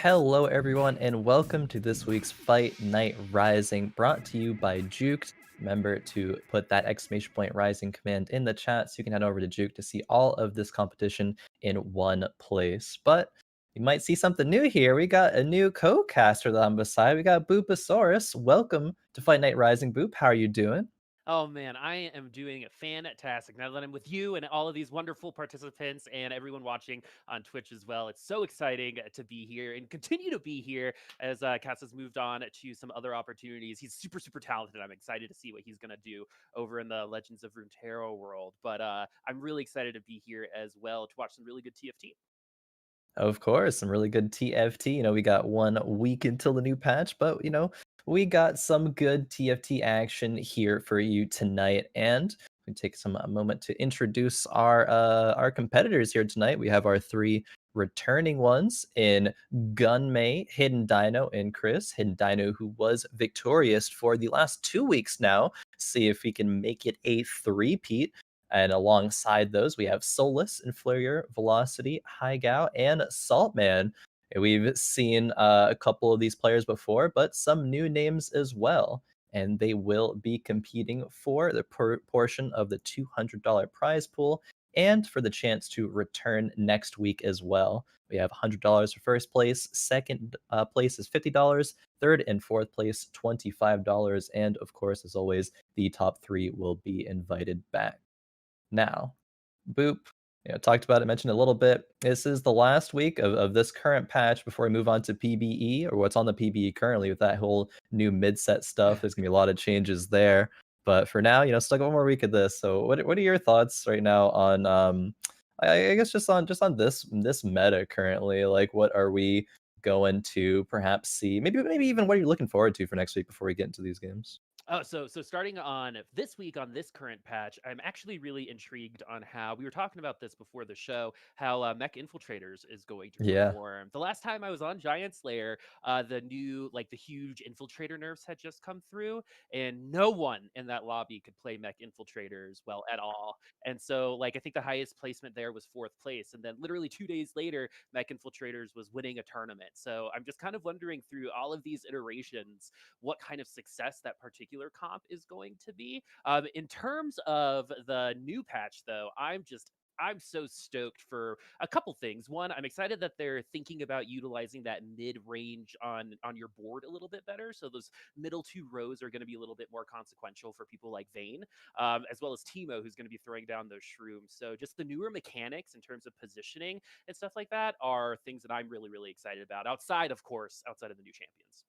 Hello, everyone, and welcome to this week's Fight Night Rising, brought to you by Juked. Remember to put that exclamation point rising command in the chat so you can head over to Juke to see all of this competition in one place. But you might see something new here. We got a new co-caster that I'm beside. We got Booposaurus. Welcome to Fight Night Rising, Boop. How are you doing? Oh man, I am doing fantastic now that I'm with you and all of these wonderful participants and everyone watching on Twitch as well. It's so exciting to be here and continue to be here as Cass has moved on to some other opportunities. He's super talented. I'm excited to see what he's going to do over in the Legends of Runeterra world. But I'm really excited to be here as well to watch some really good TFT. Of course, some really good TFT. We got 1 week until the new patch, but we got some good TFT action here for you tonight. And we take some a moment to introduce our competitors here tonight. We have our three returning ones in Gunmay, Hidden Dino, and Chris. Hidden Dino, who was victorious for the last 2 weeks now. See if he can make it a three-peat. And alongside those, we have Solus, Influrrier, Velocity, Hygao, and Saltman. And we've seen a couple of these players before, but some new names as well. And they will be competing for the portion of the $200 prize pool and for the chance to return next week as well. We have $100 for first place, second place is $50, third and fourth place $25, and of course, as always, the top three will be invited back. Now, Boop, talked about it, mentioned a little bit. This is the last week of this current patch before we move on to PBE, or what's on the PBE currently with that whole new mid-set stuff. There's gonna be a lot of changes there. But for now, still got 1 more week of this. So what are your thoughts right now on I guess just on this meta currently? Like what are we going to perhaps see? Maybe even what are you looking forward to for next week before we get into these games? Oh, so starting on this week on this current patch, I'm actually really intrigued on how we were talking about this before the show, how Mech Infiltrators is going to Yeah. perform. The last time I was on Giant Slayer, the new the huge infiltrator nerfs had just come through, and no one in that lobby could play Mech Infiltrators well at all. And so I think the highest placement there was fourth place, and then literally 2 days later, Mech Infiltrators was winning a tournament. So I'm just kind of wondering through all of these iterations what kind of success that particular comp is going to be. In terms of the new patch, though, I'm so stoked for a couple things. One, I'm excited that they're thinking about utilizing that mid range on your board a little bit better. So those middle two rows are going to be a little bit more consequential for people like Vayne, as well as Timo, who's going to be throwing down those shrooms. So just the newer mechanics in terms of positioning and stuff like that are things that I'm really excited about. Outside, of course, outside of the new champions.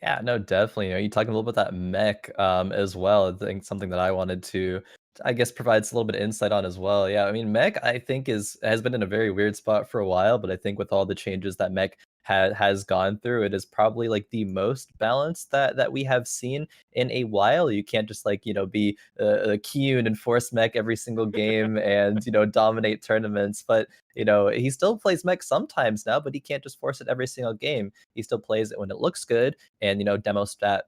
Yeah, no, definitely. You talking a little bit about that mech as well. I think something that I wanted to, I guess, provides a little bit of insight on as well. Yeah, I mean, mech I think is has been in a very weird spot for a while, but I think with all the changes that mech has gone through, it is probably like the most balanced that we have seen in a while. You can't just be a Kyun and force mech every single game and dominate tournaments, but he still plays mech sometimes now, but he can't just force it every single game. He still plays it when it looks good, and demo spat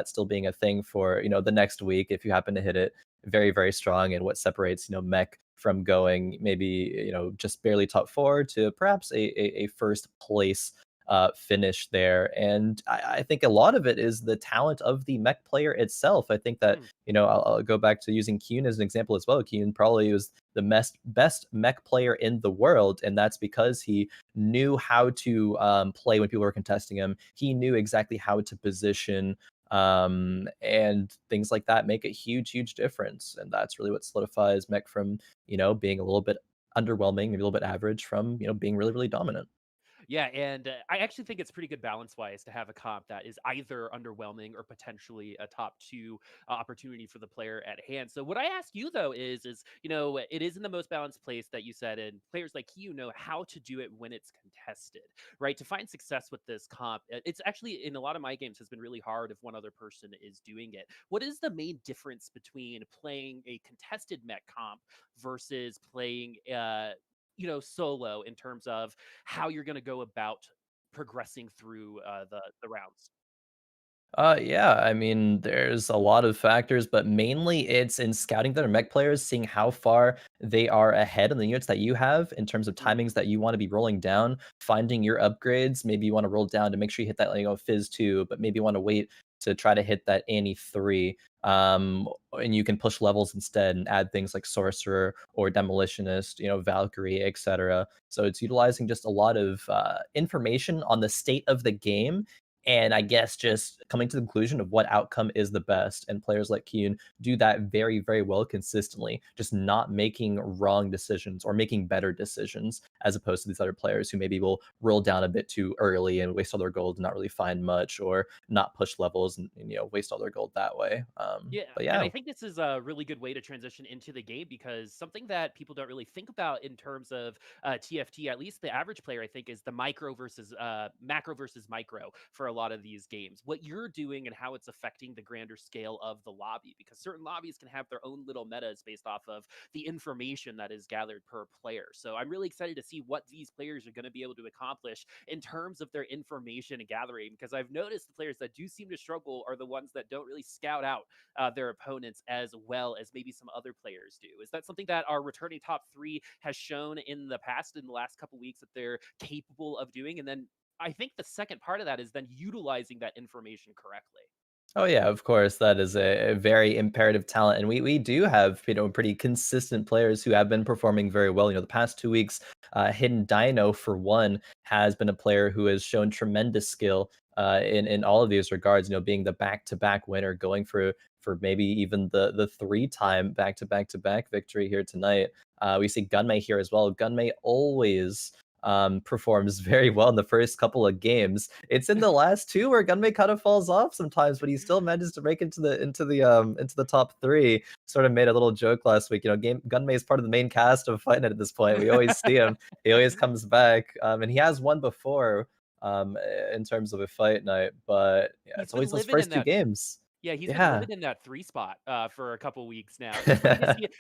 still being a thing for the next week if you happen to hit it very strong. And what separates mech from going maybe just barely top four to perhaps a first place finish there. And I think a lot of it is the talent of the mech player itself. I think that Mm. I'll go back to using Kyun as an example as well. Kyun probably was the best mech player in the world, and that's because he knew how to play when people were contesting him. He knew exactly how to position, and things like that make a huge difference. And that's really what solidifies mech from being a little bit underwhelming, maybe a little bit average, from being really dominant. Yeah, and I actually think it's pretty good balance wise to have a comp that is either underwhelming or potentially a top two opportunity for the player at hand. So what I ask you though is it is in the most balanced place that you said, and players like you know how to do it when it's contested, right? To find success with this comp, it's actually in a lot of my games has been really hard if one other person is doing it. What is the main difference between playing a contested mech comp versus playing solo in terms of how you're going to go about progressing through the rounds. Yeah, I mean, there's a lot of factors, but mainly it's in scouting their mech players, seeing how far they are ahead in the units that you have in terms of timings Mm, that you want to be rolling down, finding your upgrades. Maybe you want to roll down to make sure you hit that, Fizz 2, but maybe you want to wait to try to hit that Annie 3. And you can push levels instead and add things like Sorcerer or Demolitionist, Valkyrie, etc. So it's utilizing just a lot of information on the state of the game and I guess just coming to the conclusion of what outcome is the best. And players like Kyun do that very, very well consistently, just not making wrong decisions or making better decisions as opposed to these other players who maybe will roll down a bit too early and waste all their gold and not really find much or not push levels and waste all their gold that way. yeah, But and yeah. I think this is a really good way to transition into the game because something that people don't really think about in terms of TFT, at least the average player, I think, is the micro versus macro versus micro for a lot of these games. What you're doing and how it's affecting the grander scale of the lobby, because certain lobbies can have their own little metas based off of the information that is gathered per player. So I'm really excited to see what these players are going to be able to accomplish in terms of their information gathering, because I've noticed the players that do seem to struggle are the ones that don't really scout out their opponents as well as maybe some other players do. Is that something that our returning top three has shown in the past, in the last couple weeks, that they're capable of doing? And then I think the second part of that is then utilizing that information correctly. Oh yeah, of course. That is a very imperative talent, and we do have pretty consistent players who have been performing very well. The past 2 weeks, Hidden Dino for one has been a player who has shown tremendous skill in all of these regards. Being the back-to-back winner, going for maybe even the 3-time back-to-back-to-back victory here tonight. We see Gunmay here as well. Gunmay always performs very well in the first couple of games. It's in the last two where Gunmay kind of falls off sometimes, but he still manages to break into the top three. Sort of made a little joke last week. Gunmay is part of the main cast of Fight Night at this point. We always see him. He always comes back, and he has won before in terms of a Fight Night, but yeah, He's it's been always those living in first two that games. Yeah, he's been Yeah. living in that 3 spot, for a couple weeks now.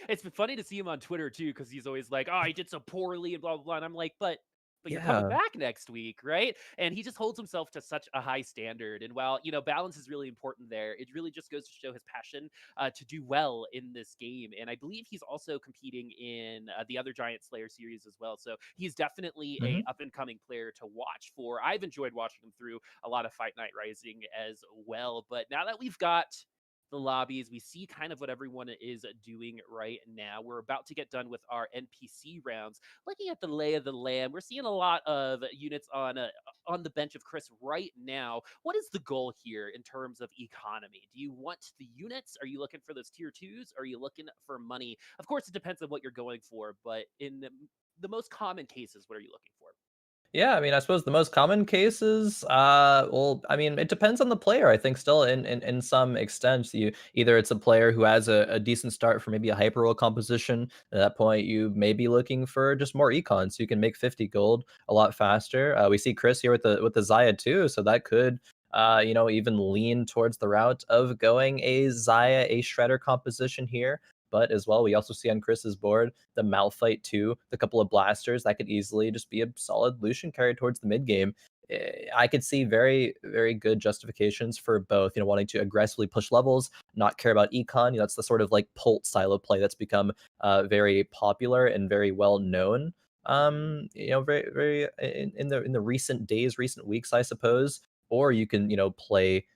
It's been funny to see him on Twitter too, because he's always like, "Oh, he did so poorly and blah, blah, blah," and I'm like, "But you're coming Yeah. back next week, right?" And he just holds himself to such a high standard, and while, balance is really important there, it really just goes to show his passion, to do well in this game, and I believe he's also competing in, the other Giant Slayer series as well, so he's definitely a Mhm. up-and-coming player to watch for. I've enjoyed watching him through a lot of Fight Night Rising as well. But now that we've got the lobbies, we see kind of what everyone is doing right now. We're about to get done with our NPC rounds. Looking at the lay of the land, we're seeing a lot of units on the bench of Chris right now. What is the goal here in terms of economy? Do you want the units? Are you looking for those tier twos? Are you looking for money? Of course, it depends on what you're going for, but in the most common cases, what are you looking for? Yeah, I mean, I suppose the most common cases, well, I mean, it depends on the player. I think still in some extent, either it's a player who has a decent start for maybe a hyper role composition. At that point, you may be looking for just more econ, so you can make 50 gold a lot faster. We see Chris here with the Zaya too, so that could. Even lean towards the route of going a Zaya, a Shredder composition here. But as well, we also see on Chris's board the Malphite too, the couple of blasters that could easily just be a solid Lucian carry towards the mid game. I could see very, very good justifications for both, wanting to aggressively push levels, not care about econ. That's the sort of like Pult style of play that's become very popular and very well known. Hmm. Very, very in the recent days, recent weeks, I suppose. Or you can, play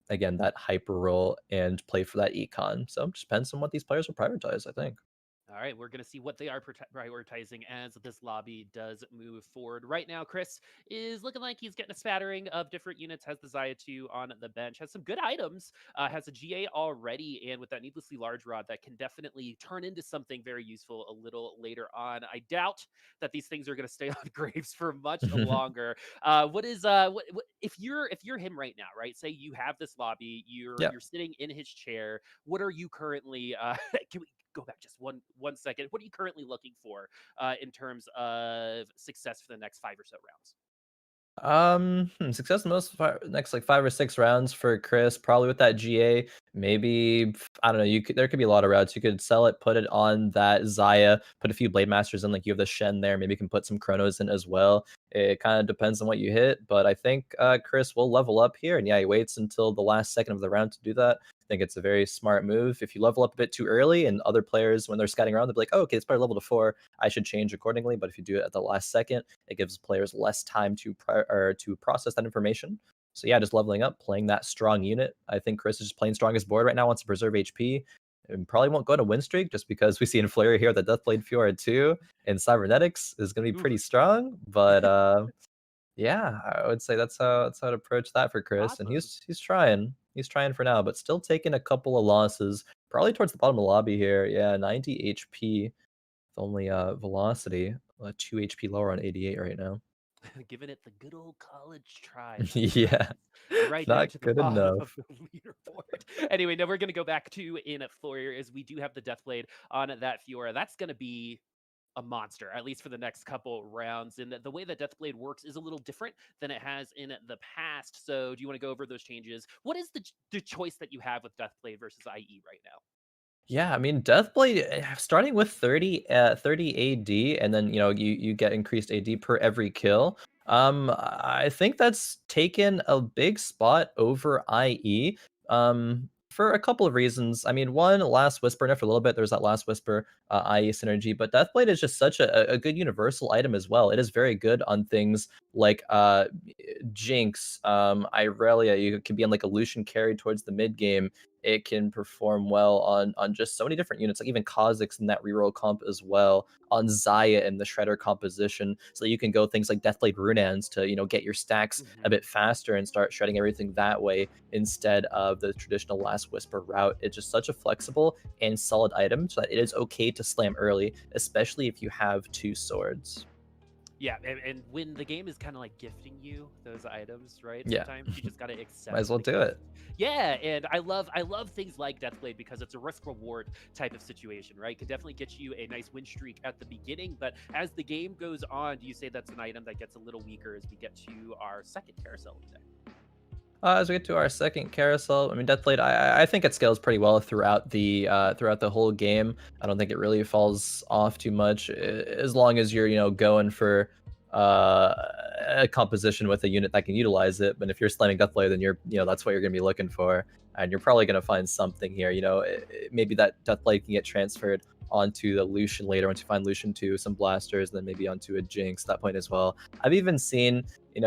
again, that hyper role and play for that econ. So it just depends on what these players will prioritize, I think. All right, we're going to see what they are prioritizing as this lobby does move forward. Right now, Chris is looking like he's getting a spattering of different units, has the Zaya 2 on the bench, has some good items, has a GA already, and with that needlessly large rod, that can definitely turn into something very useful a little later on. I doubt that these things are going to stay on graves for much longer. If you're him right now, right? Say you have this lobby, you're Yeah. you're sitting in his chair. What are you currently? Can we go back just one second? What are you currently looking for in terms of success for the next 5 or so rounds? Success in most next like 5 or 6 rounds for Chris, probably with that GA. Maybe I don't know. There could be a lot of routes. You could sell it, put it on that Zaya, put a few Blade Masters in. Like you have the Shen there. Maybe you can put some Chronos in as well. It kind of depends on what you hit, but I think Chris will level up here. And yeah, he waits until the last second of the round to do that. I think it's a very smart move. If you level up a bit too early, and other players when they're scouting around, they'll be like, "Oh, okay, it's probably level to 4. I should change accordingly." But if you do it at the last second, it gives players less time to process that information. So yeah, just leveling up, playing that strong unit. I think Chris is just playing strongest board right now, wants to preserve HP. And probably won't go to win streak just because we see influrrier here, the Deathblade Fiora 2, and Cybernetics is going to be pretty Oof. strong. But yeah, I would say that's how to approach that for Chris. And Awesome. he's trying for now, but still taking a couple of losses, probably towards the bottom of the lobby here. Yeah, 90 HP with only velocity, 2 HP lower on 88 right now. Giving it the good old college try sometimes. Yeah, Right down not to the good bottom enough. of the leaderboard. Anyway, now we're going to go back to in Flurrier as we do have the Deathblade on that Fiora. That's going to be a monster, at least for the next couple rounds. And the way that Deathblade works is a little different than it has in the past. So do you want to go over those changes? What is the choice that you have with Deathblade versus IE right now? Yeah, I mean, Deathblade, starting with 30 AD, and then, you get increased AD per every kill. I think that's taken a big spot over IE, for a couple of reasons. I mean, one, Last Whisper, for a little bit, there's that Last Whisper, IE synergy, but Deathblade is just such a good universal item as well. It is very good on things like, Jinx, Irelia. You can be on, like, a Lucian carry towards the mid game. It can perform well on just so many different units, like even Kha'Zix in that reroll comp as well, on Zaya in the Shredder composition, so you can go things like Deathblade Runans to get your stacks a Hmm. bit faster and start shredding everything that way instead of the traditional Last Whisper route. It's just such a flexible and solid item, so that it is okay to slam early, especially if you have 2 swords. Yeah, and when the game is kind of like gifting you those items, right? Yeah, Sometimes you just got to might as accept well the do gift. it. Yeah, and I love things like Deathblade because it's a risk reward type of situation, right? Could definitely get you a nice win streak at the beginning, but as the game goes on, do you say that's an item that gets a little weaker as we get to our second carousel today? As we get to our second carousel, I mean, Deathblade, I think it scales pretty well throughout the whole game. I don't think it really falls off too much, as long as you're going for uh, a composition with a unit that can utilize it. But if you're slamming Deathblade, then that's what you're gonna be looking for, and you're probably gonna find something here. Maybe that Deathblade can get transferred onto the Lucian later once you find Lucian 2, some blasters, and then maybe onto a Jinx at that point as well. I've even seen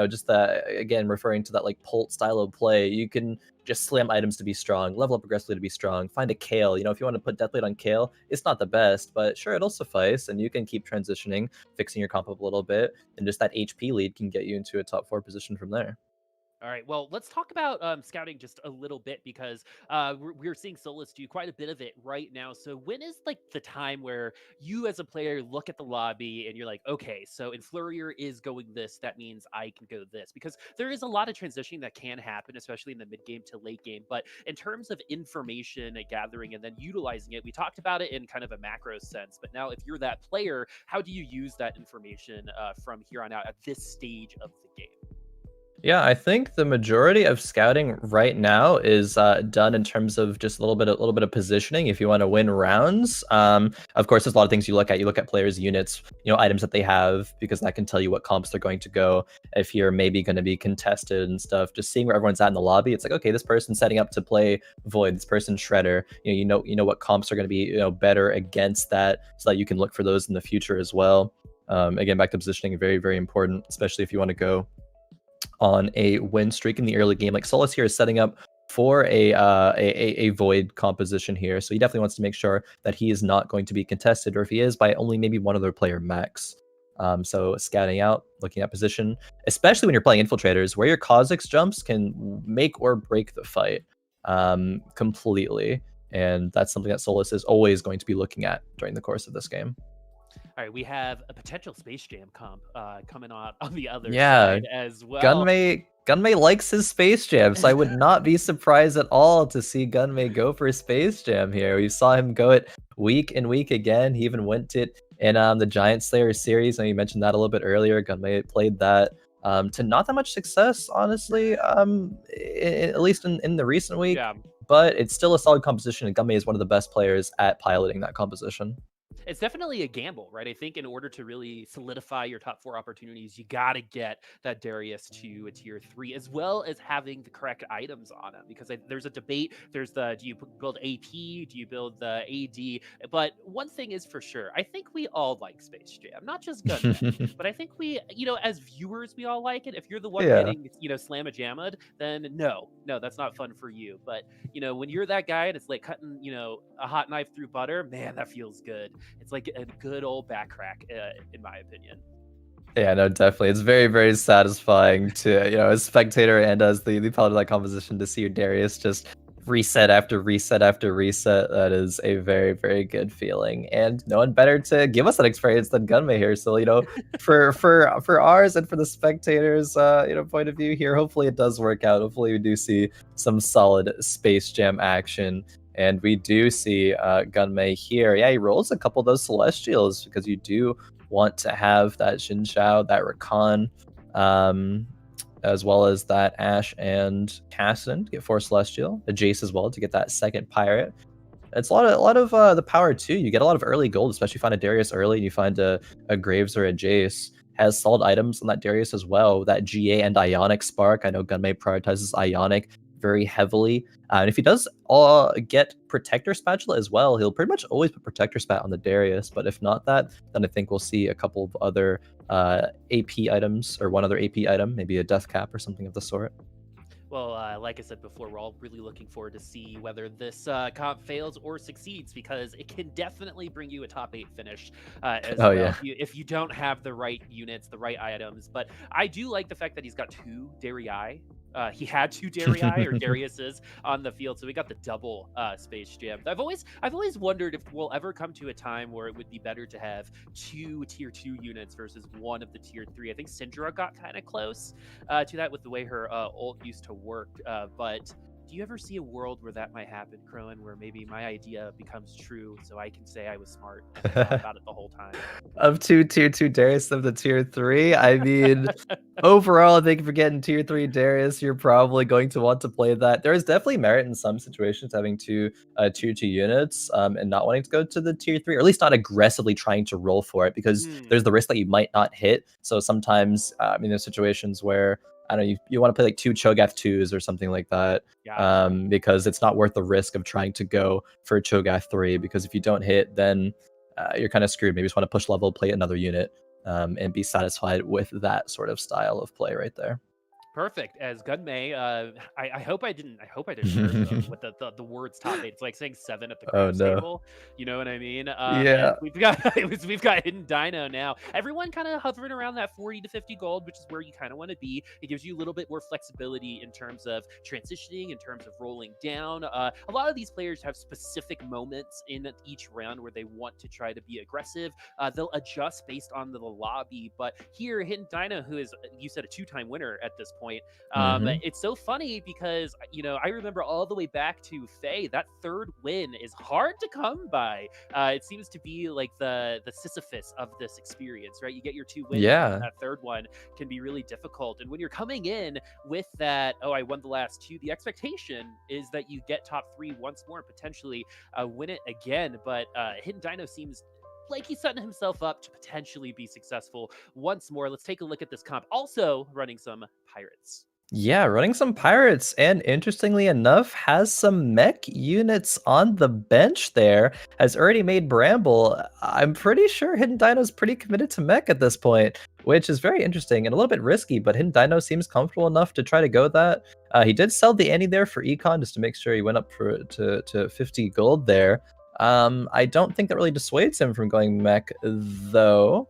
just that, again, referring to that like Pult style of play, you can just slam items to be strong, level up aggressively to be strong, find a Kale. If you want to put Deathblade on Kale, it's not the best, but sure, it'll suffice, and you can keep transitioning, fixing your comp up a little bit, and just that HP lead can get you into a top 4 position from there. All right. Well, let's talk about scouting just a little bit because we're seeing Solus do quite a bit of it right now. So when is like the time where you as a player look at the lobby and you're like, okay, so Influrrier is going this, that means I can go this, because there is a lot of transitioning that can happen, especially in the mid game to late game. But in terms of information gathering and then utilizing it, we talked about it in kind of a macro sense. But now, if you're that player, how do you use that information from here on out at this stage of the game? Yeah, I think the majority of scouting right now is done in terms of just a little bit of positioning. If you want to win rounds, of course, there's a lot of things you look at. You look at players' units, items that they have, because that can tell you what comps they're going to go. If you're maybe going to be contested and stuff, just seeing where everyone's at in the lobby, it's like, okay, this person's setting up to play Void, this person's Shredder. You know what comps are going to be better against that, so that you can look for those in the future as well. Again, back to positioning, very very important, especially if you want to go on a win streak in the early game. Like Solus here is setting up for a void composition here, so he definitely wants to make sure that he is not going to be contested, or if he is, by only maybe one other player max. So scouting out, looking at position, especially when you're playing infiltrators, where your Kha'Zix jumps can make or break the fight completely, and that's something that Solus is always going to be looking at during the course of this game. All right, we have a potential Space Jam comp coming on the other Yeah, side as well. Gunmay likes his Space Jam, so I would not be surprised at all to see Gunmay go for Space Jam here. We saw him go it week and week again. He even went it in the Giant Slayer series. And you mentioned that a little bit earlier. Gunmay played that to not that much success, honestly, at least in the recent week. Yeah. But it's still a solid composition, and Gunmay is one of the best players at piloting that composition. It's definitely a gamble, right? I think in order to really solidify your top 4 opportunities, you got to get that Darius to a tier 3, as well as having the correct items on him. Because there's a debate. There's the, do you build AP? Do you build the AD? But one thing is for sure, I think we all like Space Jam, not just Gunmay. But I think we, as viewers, we all like it. If you're the one Yeah. getting, slamma-jammed, then no, that's not fun for you. But, when you're that guy and it's like cutting, a hot knife through butter, man, that feels good. It's like a good old back crack, in my opinion. Yeah, no, definitely. It's very, very satisfying to, as a spectator and as the pilot of that composition, to see your Darius just reset after reset after reset. That is a very, very good feeling. And no one better to give us that experience than Gunmay here. So, for ours and for the spectators, point of view here, hopefully it does work out. Hopefully we do see some solid Space Jam action. And we do see Gunmay here. Yeah, he rolls a couple of those Celestials because you do want to have that Xin Zhao, that Rakan, as well as that Ashe and Cassidon to get 4 Celestial, a Jace as well to get that second Pirate. It's a lot of the power too. You get a lot of early gold, especially if you find a Darius early and you find a Graves or a Jace. Has solid items on that Darius as well. That GA and Ionic Spark. I know Gunmay prioritizes Ionic very heavily. And if he does get Protector Spatula as well, he'll pretty much always put Protector Spat on the Darius. But if not that, then I think we'll see a couple of other AP items, or one other AP item, maybe a Death Cap or something of the sort. Well, like I said before, we're all really looking forward to see whether this comp fails or succeeds, because it can definitely bring you a top 8 finish as well, Yeah. if you don't have the right units, the right items. But I do like the fact that he's got 2 Darii. He had 2 Darii or Dariuses on the field, so we got the double Space Jam. I've always wondered if we'll ever come to a time where it would be better to have 2 tier 2 units versus 1 of the tier 3. I think Syndra got kind of close to that with the way her ult used to work. But do you ever see a world where that might happen, Khroen, where maybe my idea becomes true, so I can say I was smart and thought about it the whole time? Of 2 tier 2 Darius of the tier 3, I mean, overall, I think if you're getting tier 3 Darius, you're probably going to want to play that. There is definitely merit in some situations having 2 tier 2 units and not wanting to go to the tier 3, or at least not aggressively trying to roll for it, because there's the risk that you might not hit. So sometimes, there's situations where, I don't know, you want to play like 2 Cho'Gath 2s or something like that, because it's not worth the risk of trying to go for a Cho'Gath 3, because if you don't hit, then you're kind of screwed. Maybe you just want to push level, play another unit, and be satisfied with that sort of style of play right there. Perfect. As Gunmay, I hope I didn't curse with the words top 8. It's like saying 7 at the Oh craps no. table. You know what I mean? Yeah. And we've got hidden Dino now. Everyone kind of hovering around that 40 to 50 gold, which is where you kind of want to be. It gives you a little bit more flexibility in terms of transitioning, in terms of rolling down. A lot of these players have specific moments in each round where they want to try to be aggressive. They'll adjust based on the lobby. But here, hidden Dino, who is, you said, a 2-time winner at this point. It's so funny because, I remember all the way back to Faye, that 3rd win is hard to come by. It seems to be like the Sisyphus of this experience, right? You get your 2 wins, and that 3rd one can be really difficult. And when you're coming in with that, oh, I won the last 2, the expectation is that you get top 3 once more and potentially win it again. But Hidden Dino seems like he's setting himself up to potentially be successful once more. Let's take a look at this comp. Also running some Pirates. Yeah, running some Pirates, and interestingly enough, has some mech units on the bench there. Has already made Bramble. I'm pretty sure Hidden Dino's pretty committed to mech at this point, which is very interesting and a little bit risky, but Hidden Dino seems comfortable enough to try to go that. He did sell the Annie there for Econ just to make sure he went up to 50 gold there. I don't think that really dissuades him from going mech, though,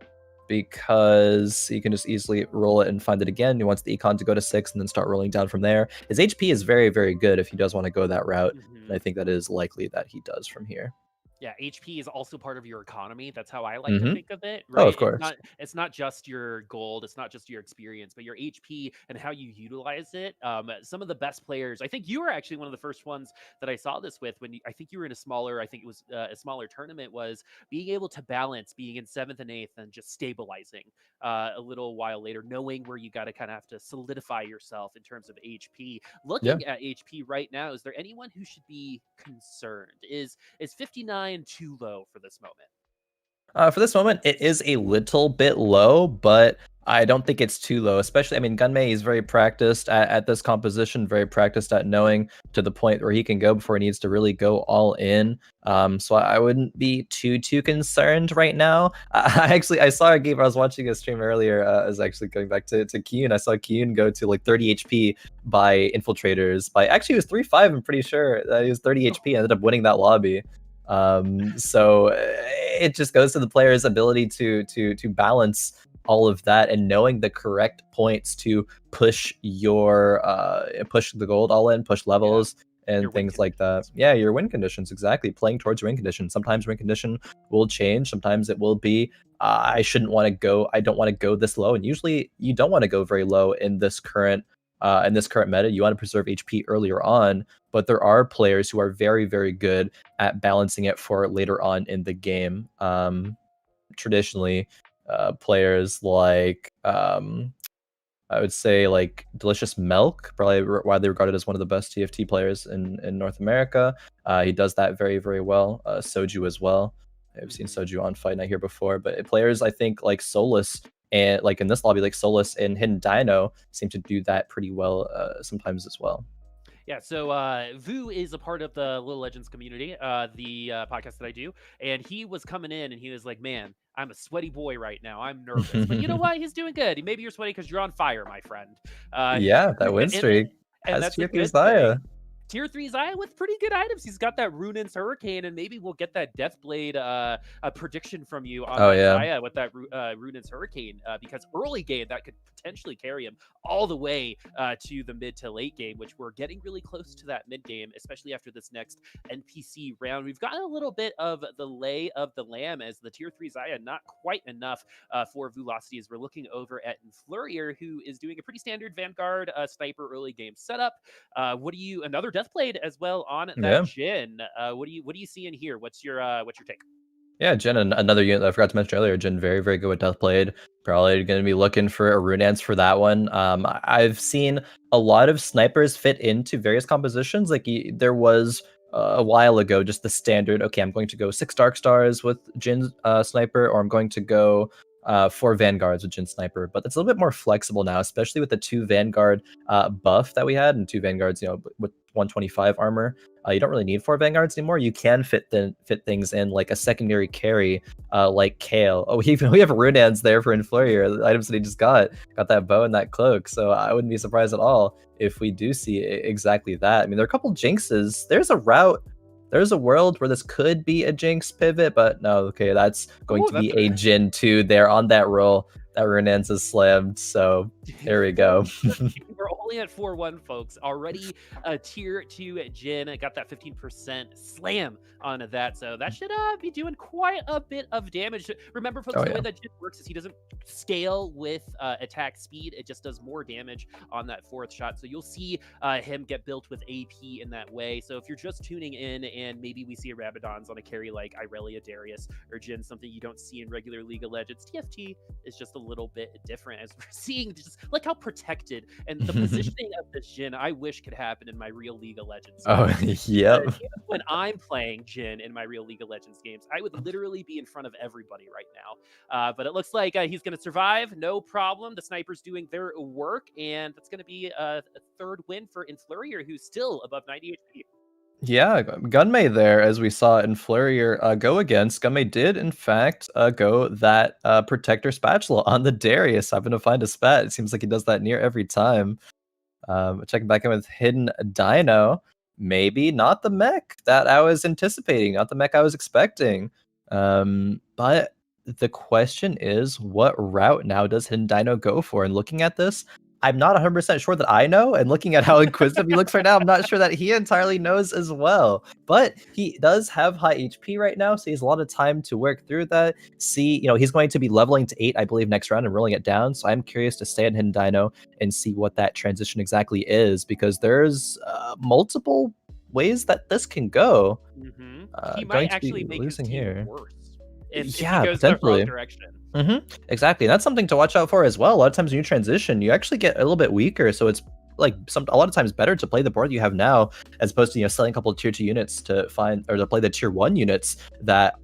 because he can just easily roll it and find it again. He wants the econ to go to 6 and then start rolling down from there. His HP is very, very good if he does want to go that route. And I think that is likely that he does from here. Yeah, HP is also part of your economy. That's how I like to Hmm. think of it, Oh, right? of course. It's not just your gold, it's not just your experience, but your HP and how you utilize it. Some of the best players, I think you were actually one of the first ones that I saw this with when I think you were in a smaller, I think it was a smaller tournament, was being able to balance being in seventh and eighth and just stabilizing a little while later, knowing where you got to kind of have to solidify yourself in terms of HP. Yeah. Looking at HP right now, is there anyone who should be concerned? Is 59 too low for this moment? For this moment, it is a little bit low, but I don't think it's too low. Especially, I mean, Gunmay is very practiced at this composition, very practiced at knowing to the point where he can go before he needs to really go all in. So I wouldn't be too concerned right now. I saw a game. I was watching a stream earlier. I was actually going back to Khroen. I saw Khroen go to like 30 HP by infiltrators. By actually, it was 3-5. I'm pretty sure that he was 30 HP. Ended up winning that lobby. So it just goes to the player's ability to balance all of that and knowing the correct points to push your push the gold all in, push Yeah, levels your and win things like that. conditions. Yeah, your win conditions, exactly. Playing towards your win condition. Sometimes win condition will change. Sometimes it will be I don't want to go this low. And usually you don't want to go very low in this current meta. You want to preserve HP earlier on, but there are players who are very good at balancing it for later on in the game. Traditionally, players like I would say like Delicious Milk, probably widely regarded as one of the best TFT players in North America. He does that very well. Soju as well. I've seen Hmm. Soju on Fight Night here before, but players I think like Solus and like in this lobby like Solus and Hidden Dino seem to do that pretty well sometimes as well. Yeah, so Vu is a part of the Little Legends community, the podcast that I do, and he was coming in and he was like, "Man, I'm a sweaty boy right now. I'm nervous, but you know what? He's doing good. Maybe you're sweaty because you're on fire, my friend." Uh, Yeah, that win and streak and has that's a tier 3 good thing. Zaya. Tier 3 Zaya with pretty good items. He's got that Runin's Hurricane, and maybe we'll get that Deathblade a prediction from you on Oh that yeah. Zaya with that Runin's Hurricane, because early game that could potentially carry him all the way to the mid to late game, which we're getting really close to that mid game, especially after this next NPC round. We've gotten a little bit of the lay of the lamb as the Tier 3 Zaya not quite enough for Velocity, as we're looking over at influrrier, who is doing a pretty standard Vanguard sniper early game setup. What do you another death blade as well on that Yeah. Jin? What do you see in here? What's your take? Yeah, Jin, another unit that I forgot to mention earlier. Jin, very good with Deathblade. Probably going to be looking for a rune dance for that one. I've seen a lot of snipers fit into various compositions. Like there was a while ago, just the standard. Okay, I'm going to go 6 Dark Stars with Jin sniper, or I'm going to go 4 Vanguards with Jin sniper. But it's a little bit more flexible now, especially with the 2 Vanguard buff that we had, and 2 Vanguards, with 125 armor. You don't really need 4 Vanguards anymore. You can fit things in like a secondary carry, like Kale. Oh, we have Runaan's there for Influrrier, the items that he just got that bow and that cloak. So I wouldn't be surprised at all if we do see exactly that. I mean, there are a couple jinxes. There's a route. There's a world where this could be a jinx pivot, but no. Okay, that's going Oh, to be that's a Jin 2 there on that roll. That Runaan's is slammed. So there we go. We're only at 4-1, folks. Already a tier 2 Jin. I got that 15% slam on that. So that should be doing quite a bit of damage. Remember, folks, Oh the way yeah. that Jin works is he doesn't scale with attack speed. It just does more damage on that 4th shot. So you'll see him get built with AP in that way. So if you're just tuning in and maybe we see a Rabadons on a carry like Irelia Darius or Jin, something you don't see in regular League of Legends, TFT is just a little bit different, as we're seeing just like how protected and the positioning of this Jin I wish could happen in my real League of Legends Oh games. yep. Even when I'm playing Jin in my real League of Legends games, I would literally be in front of everybody right now. But it looks like he's going to survive, no problem. The sniper's doing their work, and that's going to be a 3rd win for Influrrier, who's still above 90 HP. Yeah, Gunmay there, as we saw in Flurrier go against. Gunmay did, in fact, go that Protector Spatula on the Darius, having to find a spat. It seems like he does that near every time. Checking back in with Hidden Dino. Maybe not the mech that I was anticipating, not the mech I was expecting. But the question is, what route now does Hidden Dino go for? And looking at this, I'm not 100% sure that I know, and looking at how inquisitive he looks right now, I'm not sure that he entirely knows as well. But he does have high HP right now, so he has a lot of time to work through that. See, he's going to be leveling to 8, I believe, next round and rolling it down. So I'm curious to stay on Hidden Dino and see what that transition exactly is, because there's multiple ways that this can go. He might Going to be actually make his losing team here. worse if he Yeah, goes the wrong potentially. direction. Exactly. That's something to watch out for as well. A lot of times when you transition, you actually get a little bit weaker. So it's like a lot of times better to play the board you have now as opposed to selling a couple of tier 2 units to find or to play the tier 1 units that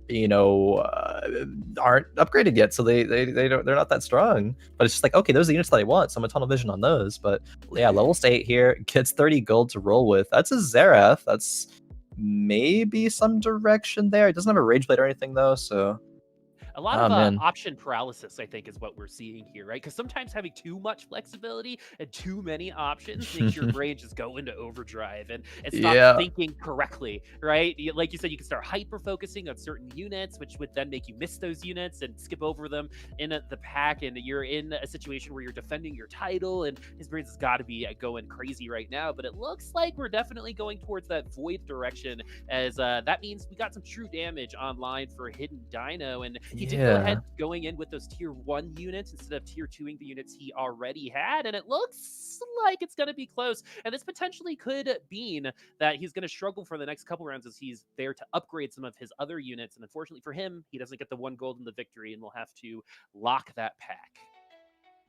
aren't upgraded yet. So they're not that strong. But it's just like, okay, those are the units that I want. So I'm a tunnel vision on those. But yeah, level 8 here gets 30 gold to roll with. That's a Xerath. That's maybe some direction there. It doesn't have a Rage Blade or anything though. So A lot oh of man. option paralysis, I think, is what we're seeing here, right? Because sometimes having too much flexibility and too many options makes your brain just go into overdrive and stop Yeah. thinking correctly, right? Like you said, you can start hyper focusing on certain units, which would then make you miss those units and skip over them in the pack. And you're in a situation where you're defending your title, and his brain's has got to be going crazy right now. But it looks like we're definitely going towards that void direction, as that means we got some true damage online for Hidden Dino, and he did go ahead going in with those tier 1 units instead of tier 2ing the units he already had, and it looks like it's going to be close. And this potentially could mean that he's going to struggle for the next couple rounds as he's there to upgrade some of his other units. And unfortunately for him, he doesn't get the 1 gold in the victory, and we'll have to lock that pack.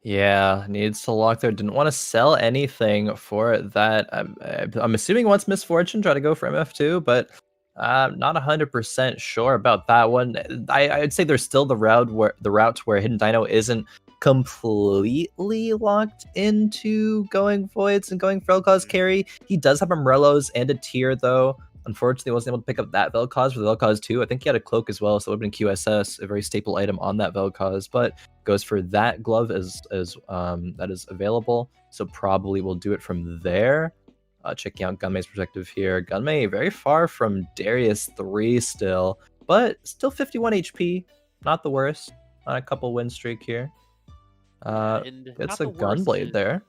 Yeah, needs to lock there. Didn't want to sell anything for that. I'm assuming once Misfortune try to go for MF2, but not 100% sure about that one. I'd say there's still the route where Hidden Dino isn't completely locked into going voids and going Vel'Koz carry. He does have Umbrellas and a tier though. Unfortunately, wasn't able to pick up that Vel'Koz for the Vel'Koz 2. I think he had a cloak as well, so it would have been QSS, a very staple item on that Vel'Koz, but goes for that glove as that is available. So probably we'll do it from there. Checking out Gunmay's perspective here. Gunmay very far from Darius 3 still, but still 51 HP. Not the worst. On a couple win streak here. And It's not a the worst Gunblade is, there.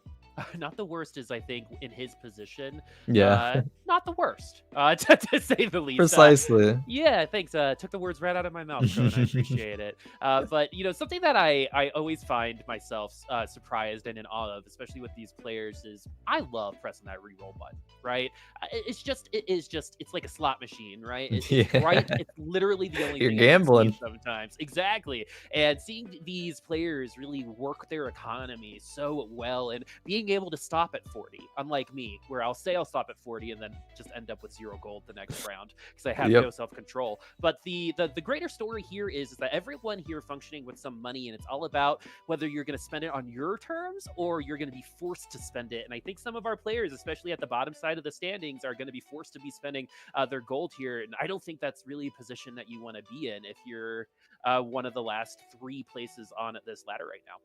not the worst is, I think, in his position. Yeah. Not the worst, to say the least. Precisely. Yeah, thanks. Took the words right out of my mouth, Khroen. I appreciate it. But something that I always find myself surprised and in awe of, especially with these players, is I love pressing that reroll button. Right? It's like a slot machine, right? It's right. It's literally the only You're thing gambling. I can see sometimes. Exactly. And seeing these players really work their economy so well, and being able to stop at 40, unlike me, where I'll say I'll stop at 40 and then just end up with 0 gold the next round because I have no self-control. But the greater story here is that everyone here functioning with some money, and it's all about whether you're going to spend it on your terms or you're going to be forced to spend it. And I think some of our players, especially at the bottom side of the standings, are going to be forced to be spending their gold here. And I don't think that's really a position that you want to be in if you're one of the last 3 places on this ladder right now.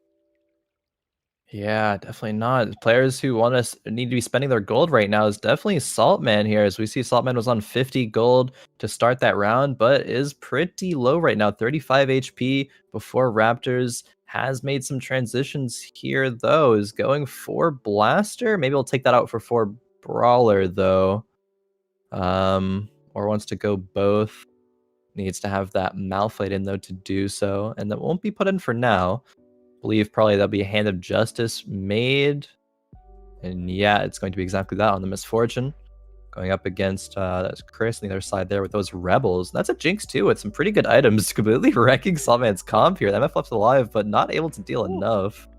Yeah, definitely not. Players who need to be spending their gold right now is definitely Saltman here, as we see Saltman was on 50 gold to start that round, but is pretty low right now, 35 HP before Raptors. Has made some transitions here though, is going for Blaster. Maybe we'll take that out for Brawler though. Or wants to go both. Needs to have that Malphite in though to do so, and that won't be put in for now. Believe probably that'll be a Hand of Justice made. And yeah, it's going to be exactly that on the Misfortune. Going up against that's Khris on the other side there with those Rebels. That's a Jinx too with some pretty good items. Completely wrecking Saltman's comp here. The MF left's alive, but not able to deal enough.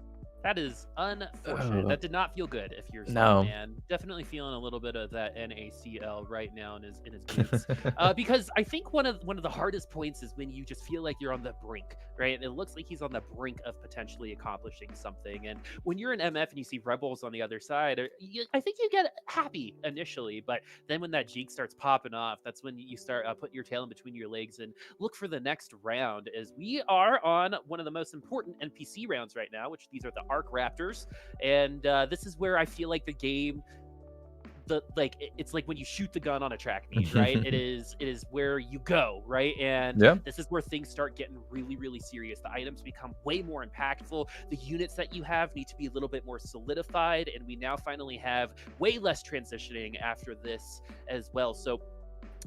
That is unfortunate. That did not feel good if you're No. man. Definitely feeling a little bit of that NACL right now in his boots. Because I think one of the hardest points is when you just feel like you're on the brink, right? And it looks like he's on the brink of potentially accomplishing something. And when you're an MF and you see Rebels on the other side, I think you get happy initially, but then when that Jeek starts popping off, that's when you start putting your tail in between your legs and look for the next round, as we are on one of the most important NPC rounds right now, which these are the Arc Raptors. And this is where I feel like the game it's like when you shoot the gun on a track meet, right? It is where you go, right? And Yeah. this is where things start getting really, really serious. The items become way more impactful. The units that you have need to be a little bit more solidified, and we now finally have way less transitioning after this as well. So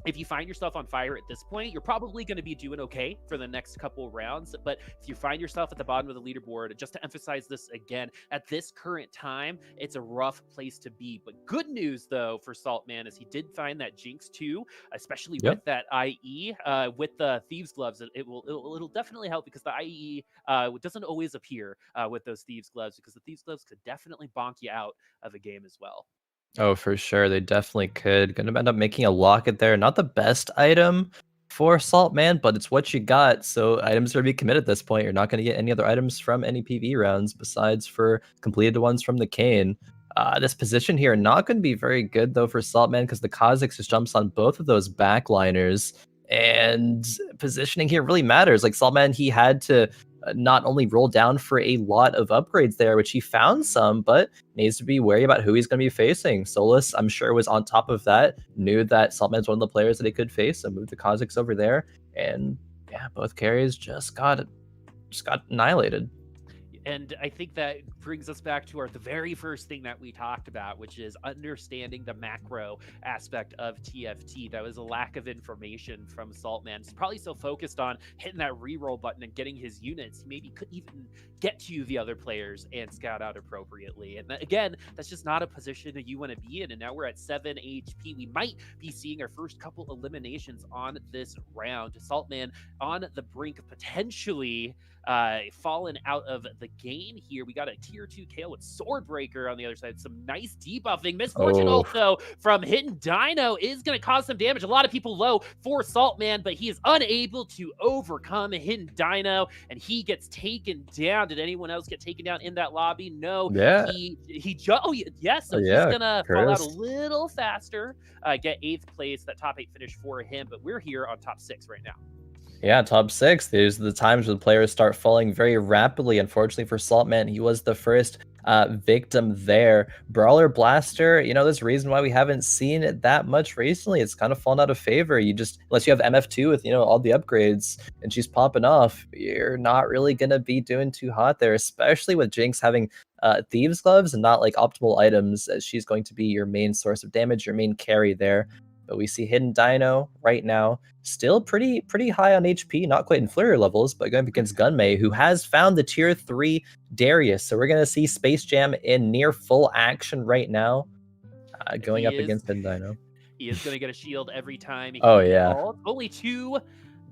if you find yourself on fire at this point, you're probably going to be doing okay for the next couple of rounds. But if you find yourself at the bottom of the leaderboard, just to emphasize this again, at this current time, it's a rough place to be. But good news, though, for Saltman is he did find that Jinx too, especially Yep. with that IE, with the Thieves Gloves. It'll definitely help because the IE doesn't always appear with those Thieves Gloves, because the Thieves Gloves could definitely bonk you out of a game as well. Oh, for sure. They definitely could. Gonna end up making a locket there. Not the best item for Salt Man, but it's what you got. So items are to be committed at this point. You're not going to get any other items from any PvE rounds besides for completed ones from the Kane. This position here, not going to be very good though for Saltman, because the Kha'Zix just jumps on both of those backliners. And positioning here really matters. Like Saltman, he had to not only roll down for a lot of upgrades there, which he found some, but needs to be wary about who he's going to be facing. Solus, I'm sure, was on top of that, knew that Saltman's one of the players that he could face, and moved the Kha'Zix over there. And yeah, both carries just got annihilated. And I think that brings us back to the very first thing that we talked about, which is understanding the macro aspect of TFT. That was a lack of information from Saltman. He's probably so focused on hitting that reroll button and getting his units, he maybe couldn't even get to the other players and scout out appropriately. And again, that's just not a position that you want to be in. And now we're at 7 HP. We might be seeing our first couple eliminations on this round. Saltman on the brink of potentially fallen out of the game here. We got a tier 2 KO with Swordbreaker on the other side. Some nice debuffing. Misfortune also from Hidden Dino is going to cause some damage. A lot of people low for Saltman, but he is unable to overcome Hidden Dino, and he gets taken down. Did anyone else get taken down in that lobby? No. Yeah. Oh, yes. So he's going to fall out a little faster, get 8th place, that top 8 finish for him, but we're here on top 6 right now. Yeah, top 6. These are the times where the players start falling very rapidly. Unfortunately for Saltman, he was the first victim there. Brawler Blaster, there's a reason why we haven't seen it that much recently. It's kind of fallen out of favor. Unless you have MF2 with, all the upgrades and she's popping off, you're not really going to be doing too hot there, especially with Jinx having Thieves Gloves and not like optimal items, as she's going to be your main source of damage, your main carry there. But we see Hidden Dino right now, still pretty high on HP, not quite influrrier levels, but going up against Gunmay, who has found the tier 3 Darius. So we're going to see Space Jam in near full action right now, going up against Hidden Dino. He is going to get a shield every time he ults. Only 2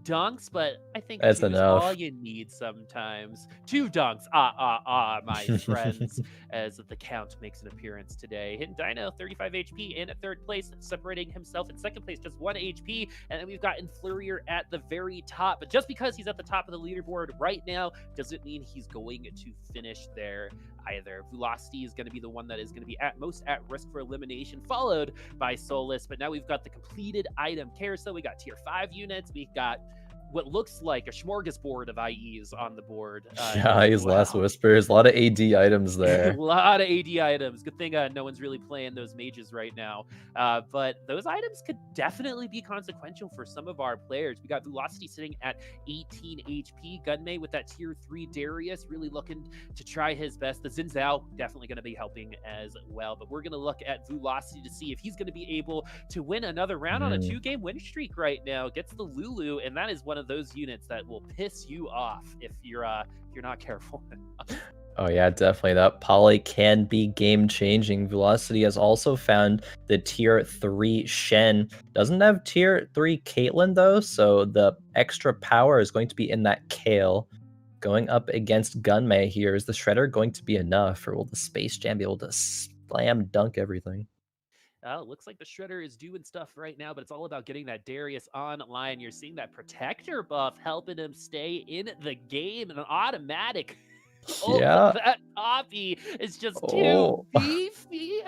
dunks, but I think that's 2 enough. is all you need sometimes. 2 dunks, my friends, as the Count makes an appearance today. Hidden Dino, 35 HP in 3rd place, separating himself in 2nd place, just 1 HP, and then we've got Influrrier at the very top. But just because he's at the top of the leaderboard right now doesn't mean he's going to finish there either. Velocity is going to be the one that is going to be most at risk for elimination, followed by Solus. But now we've got the completed item carousel. We got tier 5 units. We've got what looks like a smorgasbord of IEs on the board. IEs, Last Whispers, a lot of AD items there. A lot of AD items. Good thing no one's really playing those mages right now. But those items could definitely be consequential for some of our players. We got Velocity sitting at 18 HP. Gunmay with that tier 3 Darius really looking to try his best. The Xin Zhao definitely going to be helping as well. But we're going to look at Velocity to see if he's going to be able to win another round on a 2-game win streak right now. Gets the Lulu, and that is one of those units that will piss you off if you're not careful. Oh yeah, definitely. That poly can be game-changing. Velocity has also found the tier 3 Shen. Doesn't have tier 3 Caitlyn though, so the extra power is going to be in that Kale. Going up against Gunmay here, is the Shredder going to be enough, or will the Space Jam be able to slam dunk everything? It looks like the Shredder is doing stuff right now, but it's all about getting that Darius online. You're seeing that Protector buff helping him stay in the game, and an automatic. Yeah. That Poppy is just too beefy.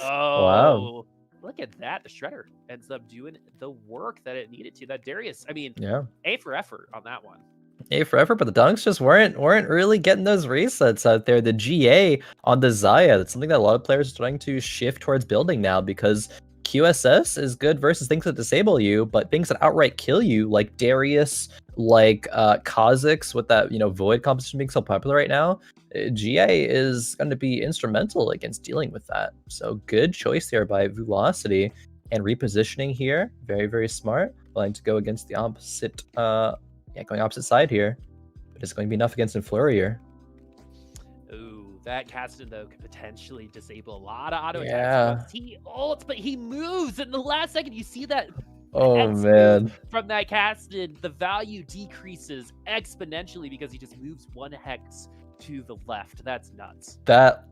Wow. Look at that. The Shredder ends up doing the work that it needed to. That Darius, yeah. A for effort on that one. Hey, forever, but the dunks just weren't really getting those resets out there. The GA on the Xayah, that's something that a lot of players are starting to shift towards building now, because QSS is good versus things that disable you, but things that outright kill you, like Darius, like Kha'Zix, with that Void composition being so popular right now, GA is going to be instrumental against dealing with that. So good choice there by Velocity, and repositioning here, very, very smart. Willing to go against the opposite going opposite side here, but it's going to be enough against influrrier. Ooh, that Caston though could potentially disable a lot of auto attacks once Yeah. he ults, but he moves in the last second. You see that Oh hex man. move from that Caston, the value decreases exponentially because he just moves one hex to the left. That's nuts. That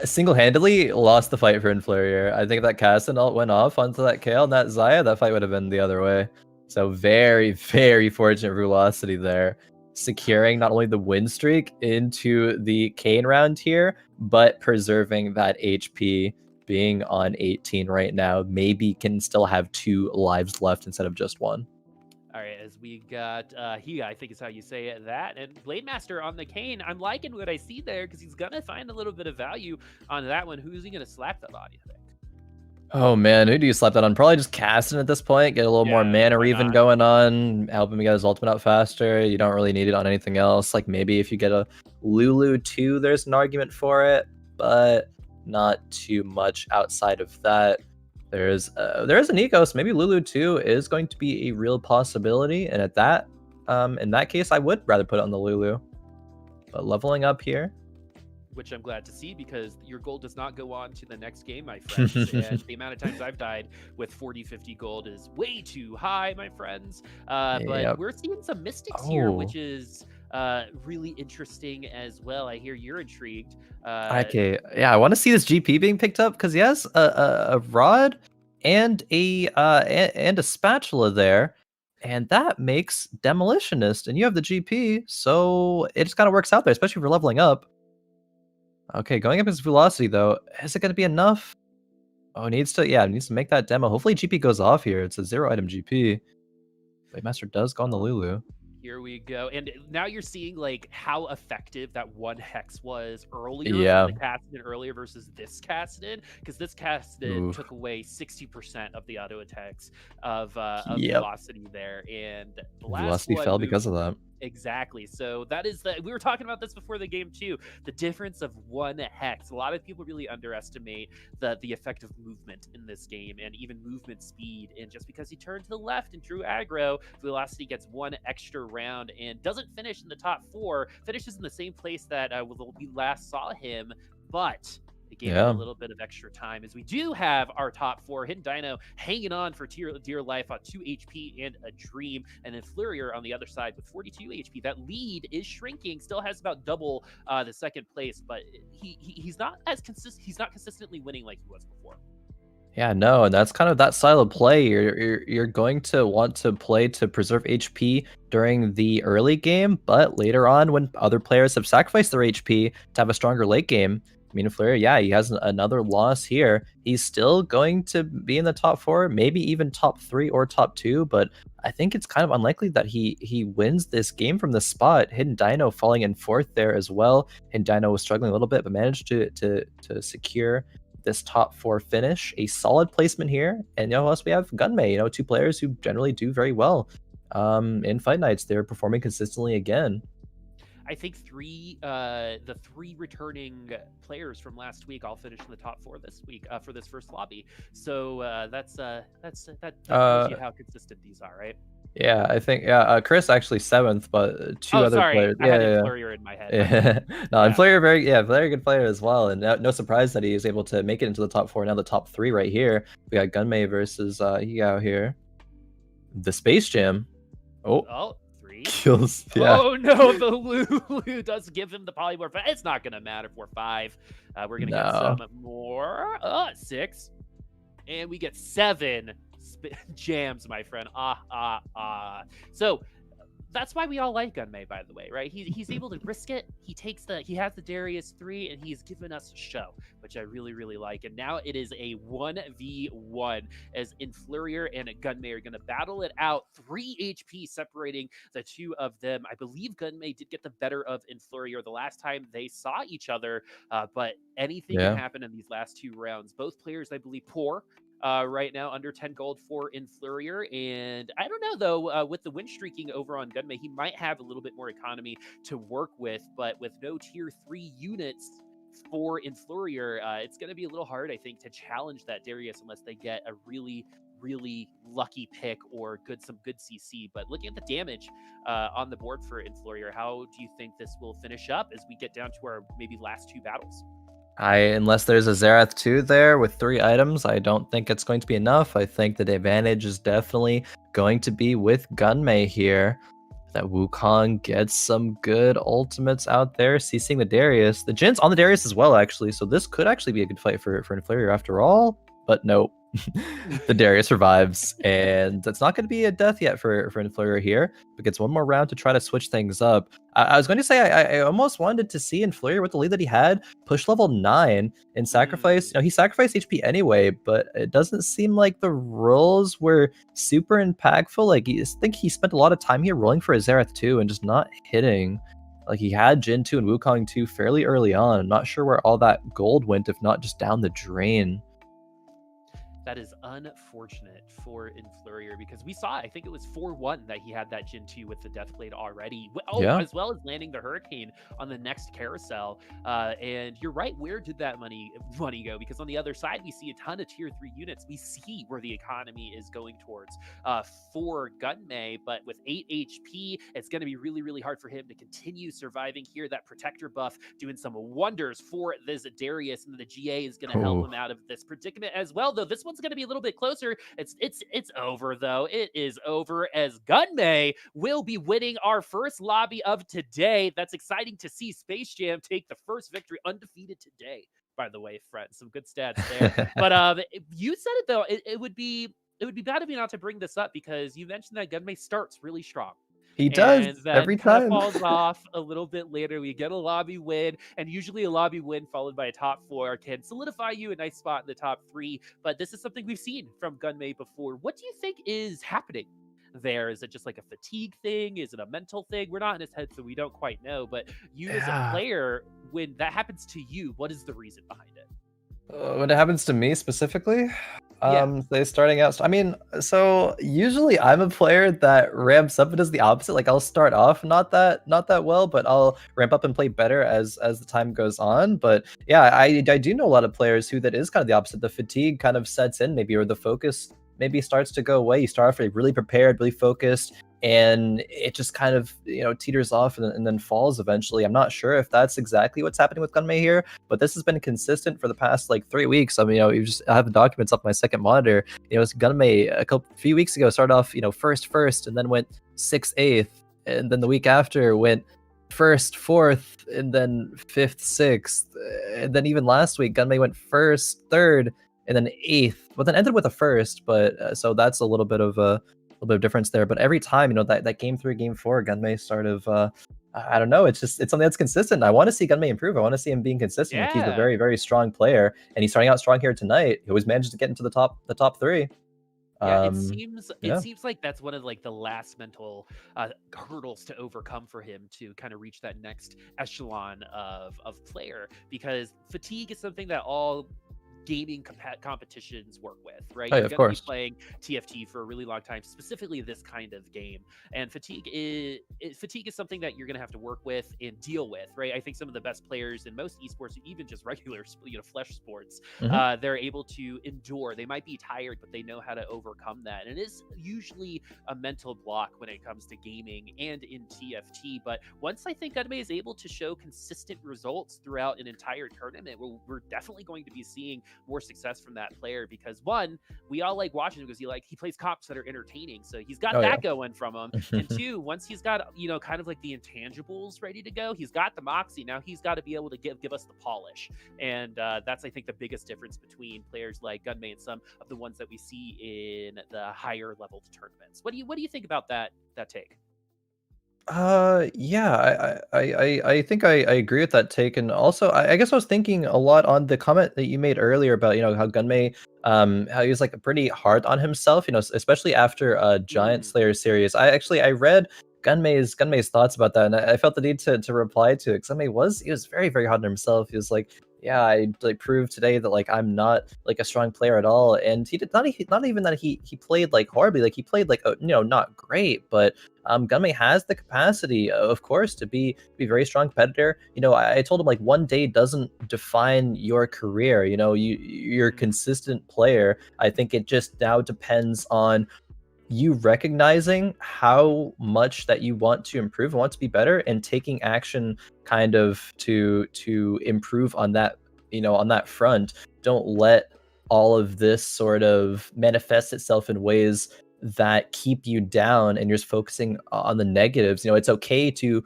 single-handedly lost the fight for influrrier. I think that Caston ult went off onto that Kale and that Xayah, that fight would have been the other way. So very, very fortunate velocity there, securing not only the win streak into the Kane round here, but preserving that HP, being on 18 right now. Maybe can still have 2 lives left instead of just 1. All right, as we got Higa, I think is how you say it, that, and Blade Master on the Kane. I'm liking what I see there because he's gonna find a little bit of value on that one. Who's he gonna slap that on, you think? Oh man, who do you slap that on? Probably just Caston at this point. Get a little more mana even going on. Help him get his ultimate out faster. You don't really need it on anything else. Like maybe if you get a Lulu 2, there's an argument for it, but not too much outside of that. There is an eco, so maybe Lulu 2 is going to be a real possibility. And at that, in that case, I would rather put it on the Lulu. But leveling up here, which I'm glad to see because your gold does not go on to the next game, my friends. And the amount of times I've died with 40, 50 gold is way too high, my friends. But we're seeing some mystics here, which is really interesting as well. I hear you're intrigued. Okay, yeah, I want to see this GP being picked up because he has a rod and a spatula there, and that makes demolitionist, and you have the GP, so it just kind of works out there, especially for leveling up. Okay, going up his velocity though, is it going to be enough? Oh, it needs to make that demo. Hopefully GP goes off here. It's a 0 item GP. Blade Master does go on the Lulu. Here we go. And now you're seeing like how effective that one hex was earlier. Yeah. From the Caston earlier versus this Caston, because this Caston took away 60% of the auto attacks of velocity there, and the last velocity fell because of that. Exactly. So that is we were talking about this before the game too. The difference of one hex. A lot of people really underestimate the effect of movement in this game and even movement speed. And just because he turned to the left and drew aggro, velocity gets one extra round and doesn't finish in the top 4. Finishes in the same place that we last saw him, but it gave him a little bit of extra time, as we do have our top 4. Hidden Dino hanging on for dear life on 2 HP and a dream, and then Influrrier on the other side with 42 HP. That lead is shrinking, still has about double the second place, but he's not as consistent. He's not consistently winning like he was before. Yeah, no, and that's kind of that style of play. You're going to want to play to preserve HP during the early game, but later on, when other players have sacrificed their HP to have a stronger late game, I mean, Influrrier, yeah, he has another loss here. He's still going to be in the top 4, maybe even top 3 or top 2, but I think it's kind of unlikely that he wins this game from the spot. Hidden Dino falling in 4th there as well. Hidden Dino was struggling a little bit, but managed to secure this top 4 finish. A solid placement here. And who else we have? Gunmay, 2 players who generally do very well in Fight Nights. They're performing consistently again. I think the 3 returning players from last week all finished in the top 4 this week for this first lobby. So that tells you how consistent these are, right? Yeah, I think Khris actually 7th, but 2 other players. I had Influrrier in my head. No, Influrrier very good player as well, and no surprise that he is able to make it into the top 4. Now the top 3 right here. We got Gunmay versus Higao here. The Space Jam. Oh. Kills. Yeah. Oh no, the Lulu does give him the polymorph. It's not gonna matter for 5. We're gonna get some more. 6, and we get 7 jams, my friend. So That's why we all like Gunmay, by the way, right? He's able to risk it. He has the Darius 3, and he's given us a show, which I really, really like. And now it is a 1v1 as Influrrier and Gunmay are going to battle it out. 3 HP separating the two of them. I believe Gunmay did get the better of Influrrier the last time they saw each other, but anything can Yeah. happen in these last 2 rounds. Both players, I believe, poor right now, under 10 gold for Influrrier. And I don't know, though, with the win streaking over on Gunmay, he might have a little bit more economy to work with, but with no tier 3 units for Influrrier, it's going to be a little hard, I think, to challenge that Darius unless they get a really lucky pick or some good CC. But looking at the damage on the board for Influrrier, how do you think this will finish up as we get down to our maybe last 2 battles? Unless there's a Xerath 2 there with 3 items, I don't think it's going to be enough. I think the advantage is definitely going to be with Gunmay here. That Wukong gets some good ultimates out there, CCing the Darius. The Jin's on the Darius as well, actually, so this could actually be a good fight for Influrrier after all, but nope. The Darius survives, and it's not going to be a death yet for Influrrier here, but gets one more round to try to switch things up. I was going to say I almost wanted to see Influrrier with the lead that he had push level 9 and sacrifice. He sacrificed HP anyway, but it doesn't seem like the rolls were super impactful. Like, I think he spent a lot of time here rolling for a Xerath 2 and just not hitting. Like, he had Jin 2 and Wukong 2 fairly early on. I'm not sure where all that gold went, if not just down the drain. That is unfortunate for Influrrier because we saw, I think it was 4-1 that he had that Gen 2 with the Deathblade already. Oh, Yeah. as well as landing the Hurricane on the next carousel. And you're right, where did that money go? Because on the other side, we see a ton of tier 3 units. We see where the economy is going towards for Gunmay, but with 8 HP, it's going to be really hard for him to continue surviving here. That Protector buff doing some wonders for this Darius, and the GA is going to help him out of this predicament as well, though this one's going to be a little bit closer. It's over, though. It is over as Gunmay will be winning our first lobby of today. That's exciting to see Space Jam take the first victory undefeated today, by the way, friends. Some good stats there. But you said it, though. It would be bad of me not to bring this up because you mentioned that Gunmay starts really strong. He does And then every kind of time. falls off a little bit later. We get a lobby win, and usually a lobby win followed by a top 4 can solidify you a nice spot in the top 3. But this is something we've seen from Gunmay before. What do you think is happening there? Is it just like a fatigue thing? Is it a mental thing? We're not in his head, so we don't quite know. But you as a player, when that happens to you, what is the reason behind it? When it happens to me specifically, Yeah. they starting out. I mean, so usually I'm a player that ramps up and does the opposite. Like, I'll start off not that well, but I'll ramp up and play better as the time goes on. But yeah, I do know a lot of players who that is kind of the opposite. The fatigue kind of sets in maybe, or the focus maybe starts to go away. You start off really prepared, really focused, and it just kind of teeters off and then falls eventually. I'm not sure if that's exactly what's happening with Gunmay here, but this has been consistent for the past like 3 weeks. I mean, I have the documents up my second monitor. It's Gunmay few weeks ago started off first, and then went 6th, 8th, and then the week after went 1st, 4th, and then 5th, 6th, and then even last week Gunmay went 1st, 3rd, and then 8th, but then ended with a 1st. But so that's a little bit of difference there. But every time, that game 3, game 4, Gunmay sort of I don't know, it's something that's consistent. I want to see Gunmay improve. I want to see him being consistent. Like, he's a Yeah. very strong player, and he's starting out strong here tonight. He always manages to get into the top 3. Yeah, it Yeah. seems like that's one of like the last mental hurdles to overcome for him to kind of reach that next echelon of player, because fatigue is something that all gaming competitions work with, right? Oh yeah, You're of going to be course. playing TFT for a really long time, specifically this kind of game, and fatigue is something that you're going to have to work with and deal with, right? I think some of the best players in most esports, even just regular flesh sports, Hmm. they're able to endure. They might be tired, but they know how to overcome that. And it is usually a mental block when it comes to gaming and in TFT. But once I think Gunmay is able to show consistent results throughout an entire tournament, we're definitely going to be seeing more success from that player, because one, we all like watching him because he plays comps that are entertaining, so he's got Oh yeah. that going from him. And two, once he's got kind of like the intangibles ready to go, he's got the moxie. Now he's got to be able to give us the polish, and that's, I think, the biggest difference between players like Gunmay and some of the ones that we see in the higher level tournaments. What do you think about that take? Yeah, I think I agree with that take, and also I guess I was thinking a lot on the comment that you made earlier about how Gunmay, how he was like pretty hard on himself, especially after Giant Mm, Slayer series. I read Gunmay's thoughts about that, and I felt the need to reply to it because Gunmay he was very hard on himself. He was like, yeah, I like proved today that like I'm not like a strong player at all, and he did not even that he played like horribly, like he played like not great, but Gunmay has the capacity, of course, to be a very strong competitor. I told him like one day doesn't define your career. You're a mhm, consistent player. I think it just now depends on you recognizing how much that you want to improve and want to be better, and taking action kind of to improve on that on that front. Don't let all of this sort of manifest itself in ways that keep you down and you're just focusing on the negatives. It's okay to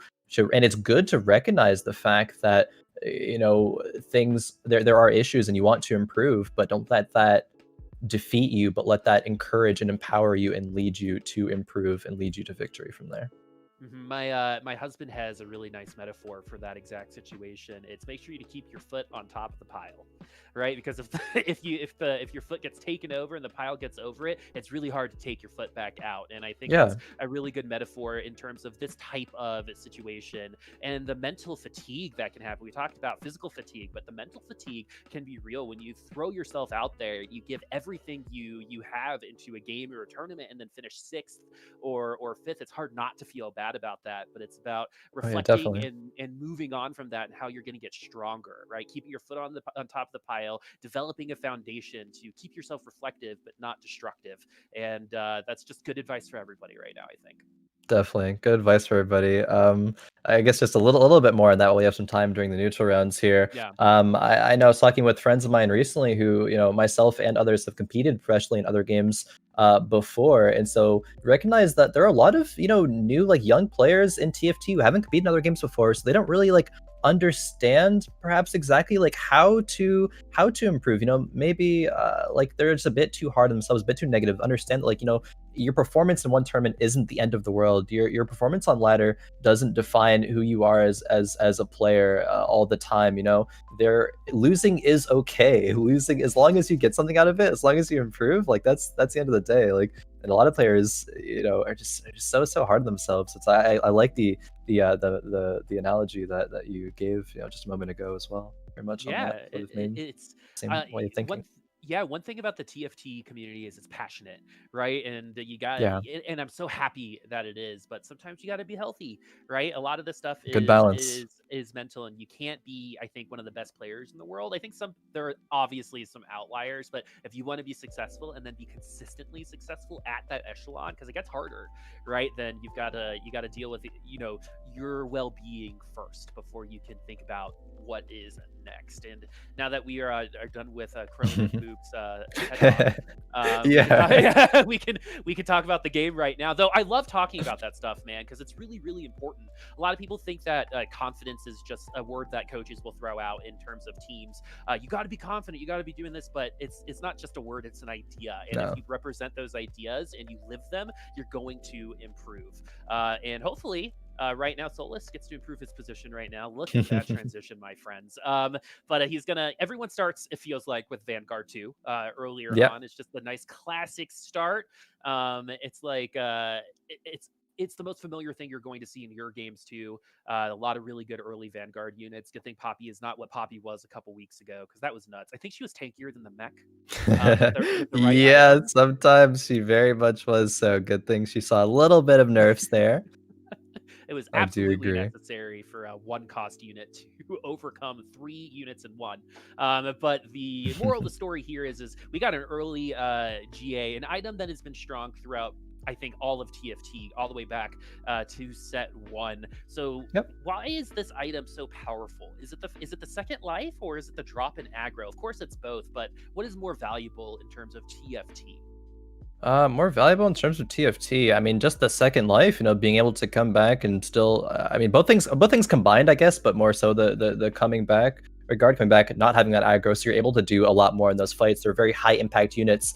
and it's good to recognize the fact that things there are issues and you want to improve, but don't let that defeat you, but let that encourage and empower you and lead you to improve and lead you to victory from there. mhm. My husband has a really nice metaphor for that exact situation. It's make sure you to keep your foot on top of the pile, right? Because if if your foot gets taken over and the pile gets over it, it's really hard to take your foot back out. And I think that's Yeah, a really good metaphor in terms of this type of situation and the mental fatigue that can happen. We talked about physical fatigue, but the mental fatigue can be real when you throw yourself out there. You give everything you have into a game or a tournament, and then finish sixth or fifth. It's hard not to feel bad about that, but it's about oh yeah, reflecting definitely. and moving on from that and how you're going to get stronger, right? Keeping your foot on top of the pile, developing a foundation to keep yourself reflective but not destructive. And that's just good advice for everybody right now, I think. Definitely. Good advice for everybody. I guess just a little bit more on that while we have some time during the neutral rounds here. Yeah. I know I was talking with friends of mine recently who, myself and others have competed professionally in other games before. And so recognize that there are a lot of, new like young players in TFT who haven't competed in other games before. So they don't really like understand perhaps exactly like how to improve. Maybe like they're just a bit too hard on themselves, a bit too negative. Understand that like, your performance in one tournament isn't the end of the world. Your performance on ladder doesn't define who you are as a player all the time. There losing is okay. Losing, as long as you get something out of it, as long as you improve, like that's the end of the day. Like, and a lot of players, are just so hard on themselves. I like the analogy that you gave, just a moment ago as well. Very much on that Yeah, sort of main it's same way of one. thinking. Yeah, one thing about the TFT community is it's passionate, right? And you got, Yeah, and I'm so happy that it is. But sometimes you got to be healthy, right? A lot of this stuff good is balance. is is mental, and you can't be, I think, one of the best players in the world. I think there are obviously some outliers, but if you want to be successful and then be consistently successful at that echelon, because it gets harder, right? Then you got to deal with your well-being first before you can think about what is next. And now that we are done with Khroen and Boop's TED talk, we can talk, Yeah. yeah, we can talk about the game right now. Though I love talking about that stuff, man, because it's really important. A lot of people think that confidence is just a word that coaches will throw out in terms of teams. You got to be confident, you got to be doing this, but it's not just a word; it's an idea. And if No. you represent those ideas and you live them, you're going to improve. And hopefully, right now, Solus gets to improve his position right now. Look at that transition, my friends. But he's gonna. Everyone starts. It feels like with Vanguard 2 earlier Yeah. on. It's just a nice classic start. It's like it's the most familiar thing you're going to see in your games too. A lot of really good early Vanguard units. Good thing Poppy is not what Poppy was a couple weeks ago, because that was nuts. I think she was tankier than the mech with the right Yeah, item. sometimes she very much was, so good thing she saw a little bit of nerfs there. It was I do absolutely agree. necessary for a one cost unit to overcome 3 units in one. But the moral of the story here is we got an early GA, an item that has been strong throughout, I think, all of TFT, all the way back to set one. So Yep. why is this item so powerful? Is it the second life, or is it the drop in aggro? Of course it's both, but what is more valuable in terms of TFT? More valuable in terms of TFT. I mean, just the second life, being able to come back and still. I mean, both things combined, I guess, but more so the coming back. Regard coming back, not having that aggro, so you're able to do a lot more in those fights. They're very high impact units.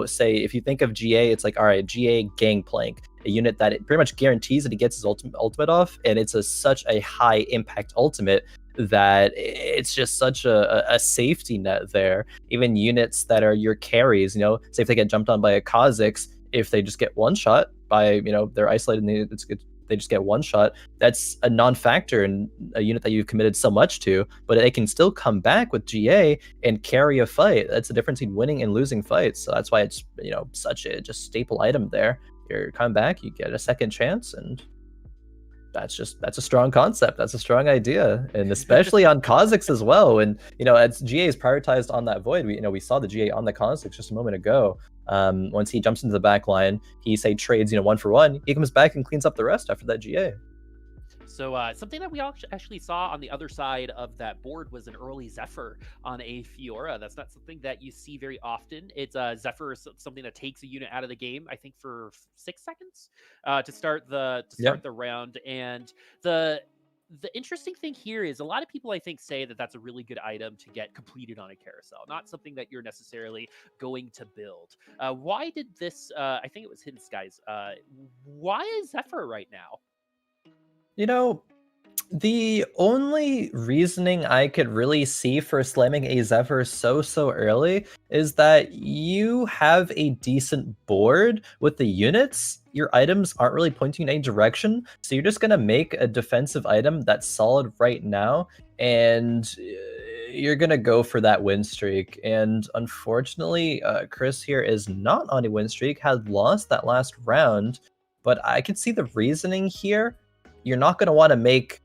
Say if you think of GA, it's like all right, GA Gangplank. a unit that it pretty much guarantees that he gets his ultimate off, and it's such a high impact ultimate that it's just such a safety net there. Even units that are your carries, you know, say if they get jumped on by a Kha'Zix, if they just get one shot by, you know, they're isolated and they just get one shot, that's a non-factor in a unit that you've committed so much to, but they can still come back with GA and carry a fight. That's the difference between winning and losing fights. So that's why it's, you know, such a just staple item there. You're coming back, you get a second chance, and that's a strong concept. That's a strong idea, and especially on Kha'Zix as well. And you know, as GA is prioritized on that void, we saw the GA on the Kha'Zix just a moment ago. Once he jumps into the back line, he trades, you know, 1 for 1. He comes back and cleans up the rest after that GA. So something that we actually saw on the other side of that board was an early Zephyr on a Fiora. That's not something that you see very often. It's Zephyr is something that takes a unit out of the game, I think, for 6 seconds to start the round. And the interesting thing here is a lot of people, I think, say that that's a really good item to get completed on a carousel, not something that you're necessarily going to build. Why did this? I think it was Hidden Skies. Why is Zephyr right now? You know, the only reasoning I could really see for slamming a Zephyr so early is that you have a decent board with the units. Your items aren't really pointing in any direction, so you're just gonna make a defensive item that's solid right now, and you're gonna go for that win streak. And unfortunately, Krisz here is not on a win streak, had lost that last round, but I could see the reasoning here. You're not going to want to make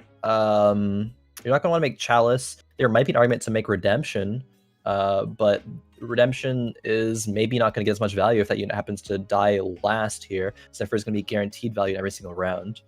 Chalice. There might be an argument to make Redemption, but Redemption is maybe not going to get as much value if that unit happens to die last here. Zephyr is going to be guaranteed value every single round.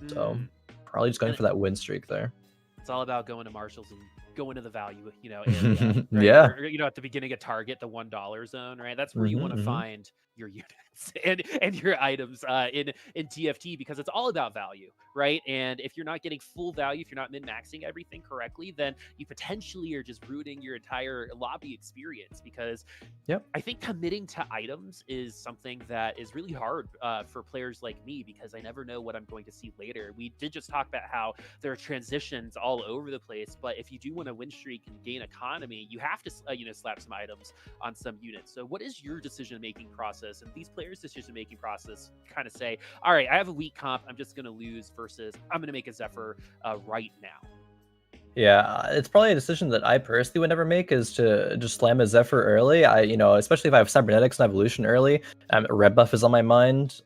So probably just going for that win streak there. It's all about going to Marshalls and going to the value, you know, area, right? Yeah. Or, you know, at the beginning of Target, the $1 zone, right? That's where you want to find your units and your items in TFT, because it's all about value, right? And if you're not getting full value, if you're not min-maxing everything correctly, then you potentially are just ruining your entire lobby experience. Because I think committing to items is something that is really hard for players like me, because I never know what I'm going to see later. We did just talk about how there are transitions all over the place, but if you do want to win streak and gain economy, you have to you know, slap some items on some units. So what is your decision-making process, and these players' decision-making process kind of say, all right, I have a weak comp, I'm just going to lose, versus I'm going to make a Zephyr right now? Yeah, it's probably a decision that I personally would never make, is to just slam a Zephyr early. You know, especially if I have Cybernetics and Evolution early. Red buff is on my mind.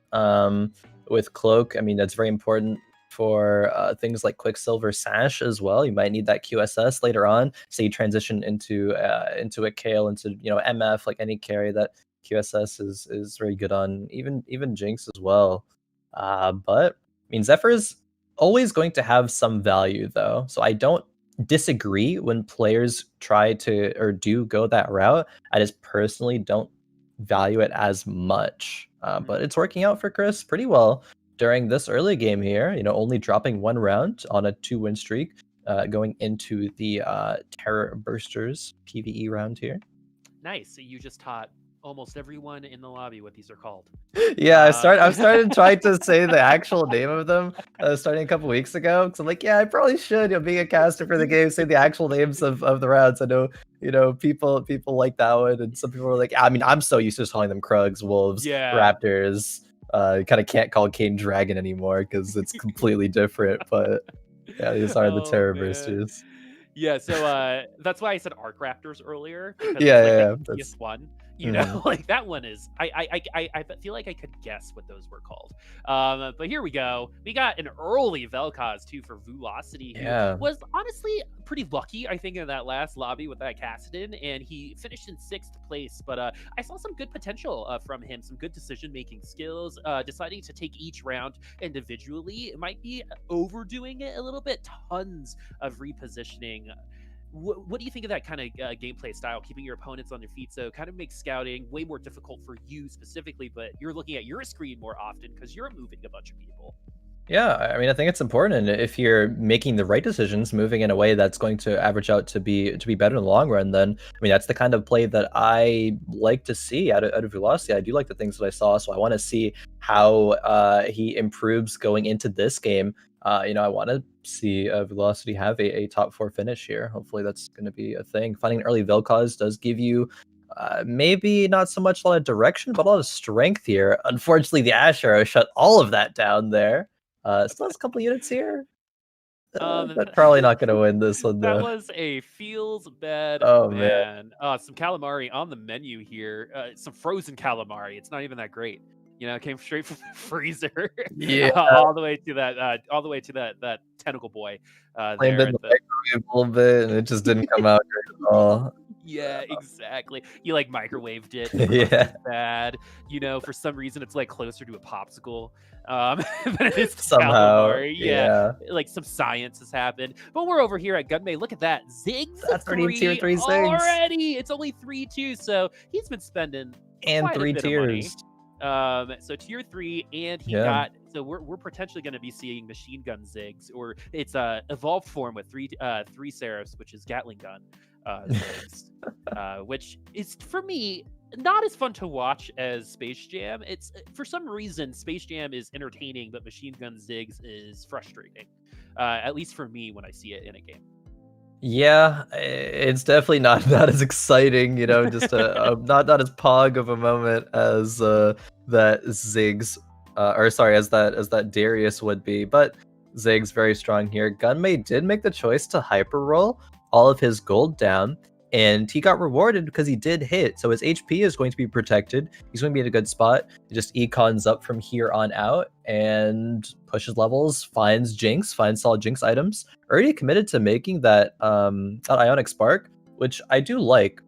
With Cloak, I mean, that's very important for things like Quicksilver Sash as well. You might need that QSS later on. Say you transition into a Kale, into, you know, MF, like any carry, that QSS is very good on, even Jinx as well. But I mean, Zephyr's always going to have some value though, so I don't disagree when players try to or do go that route. I just personally don't value it as much. But it's working out for Krisz pretty well during this early game here, you know, only dropping 1 round on a 2-win streak, going into the Terror Bursters PvE round here. Nice. So you just taught almost everyone in the lobby what these are called. Yeah, I've started trying to say the actual name of them starting a couple weeks ago, because I'm like, yeah, I probably should, you know, being a caster for the game, say the actual names of the rounds. I know, you know, people like that one, and some people are like, I mean, I'm so used to just calling them Krugs, Wolves, Raptors. Kind of can't call Kane Dragon anymore because it's completely different. But yeah, these are the Terror Bursters. Yeah, so that's why I said Arc Raptors earlier, because it's like the one, you know, like that one is, I feel like I could guess what those were called. But here we go. We got an early Vel'Koz too for Vulocity, who was honestly pretty lucky, I think, in that last lobby with that Kassadin, and he finished in 6th place. But I saw some good potential from him, some good decision-making skills, deciding to take each round individually. It might be overdoing it a little bit. Tons of repositioning. What do you think of that kind of gameplay style, keeping your opponents on their feet? So kind of makes scouting way more difficult for you specifically, but you're looking at your screen more often because you're moving a bunch of people. Yeah, I mean, I think it's important if you're making the right decisions, moving in a way that's going to average out to be better in the long run. Then, I mean, that's the kind of play that I like to see out of Velocity. I do like the things that I saw, so I want to see how he improves going into this game. You know, I want to see Velocity have a top 4 finish here. Hopefully, that's going to be a thing. Finding an early Vel'Koz does give you maybe not so much a lot of direction, but a lot of strength here. Unfortunately, the Ash Arrow shut all of that down there. Still has a couple units here, Um, but probably not gonna win this one that though. was a feels bad Oh man, man. Some calamari on the menu here. Some frozen calamari. It's not even that great. You know, it came straight from the freezer, yeah, all the way to that tentacle boy flamed there in the at the. microwave a little bit, and it just didn't come out great at all. Yeah, exactly. You like microwaved it. The crust Yeah, is bad. You know, for some reason, it's like closer to a popsicle than it is to somehow, calamari. Yeah, yeah. like some science has happened. But we're over here at Gunmay. Look at that. Ziggs That's already in tier 3 3 things already. It's only 3-2. So he's been spending and quite a 3 bit of money. tiers. So tier 3, and he Yeah. got, so we're potentially going to be seeing machine gun Ziggs, or it's a evolved form with three Seraphs, which is Gatling gun Ziggs, which is for me not as fun to watch as Space Jam. It's for some reason Space Jam is entertaining, but machine gun Ziggs is frustrating. At least for me when I see it in a game. Yeah, it's definitely not as exciting, you know, just a not as pog of a moment as that Ziggs, or sorry, as that Darius would be. But Ziggs very strong here. Gunmay did make the choice to hyper roll all of his gold down, and he got rewarded because he did hit. So his HP is going to be protected. He's going to be in a good spot. He just econs up from here on out and pushes levels, finds Jinx, finds solid Jinx items. Already committed to making that Ionic Spark, which I do like.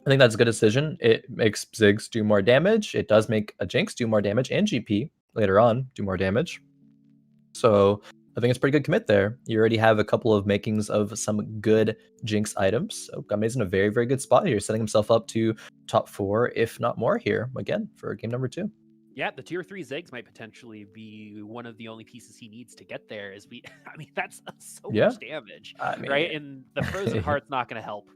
I think that's a good decision. It makes Ziggs do more damage. It does make a Jinx do more damage, and GP later on do more damage. So I think it's a pretty good commit there. You already have a couple of makings of some good Jinx items. So Gunmay's in a very, very good spot here, setting himself up to top 4, if not more here, again, for game number 2. Yeah, the tier 3 Ziggs might potentially be one of the only pieces he needs to get there. I mean, that's so Yeah. much damage, I mean, right? And the frozen heart's not going to help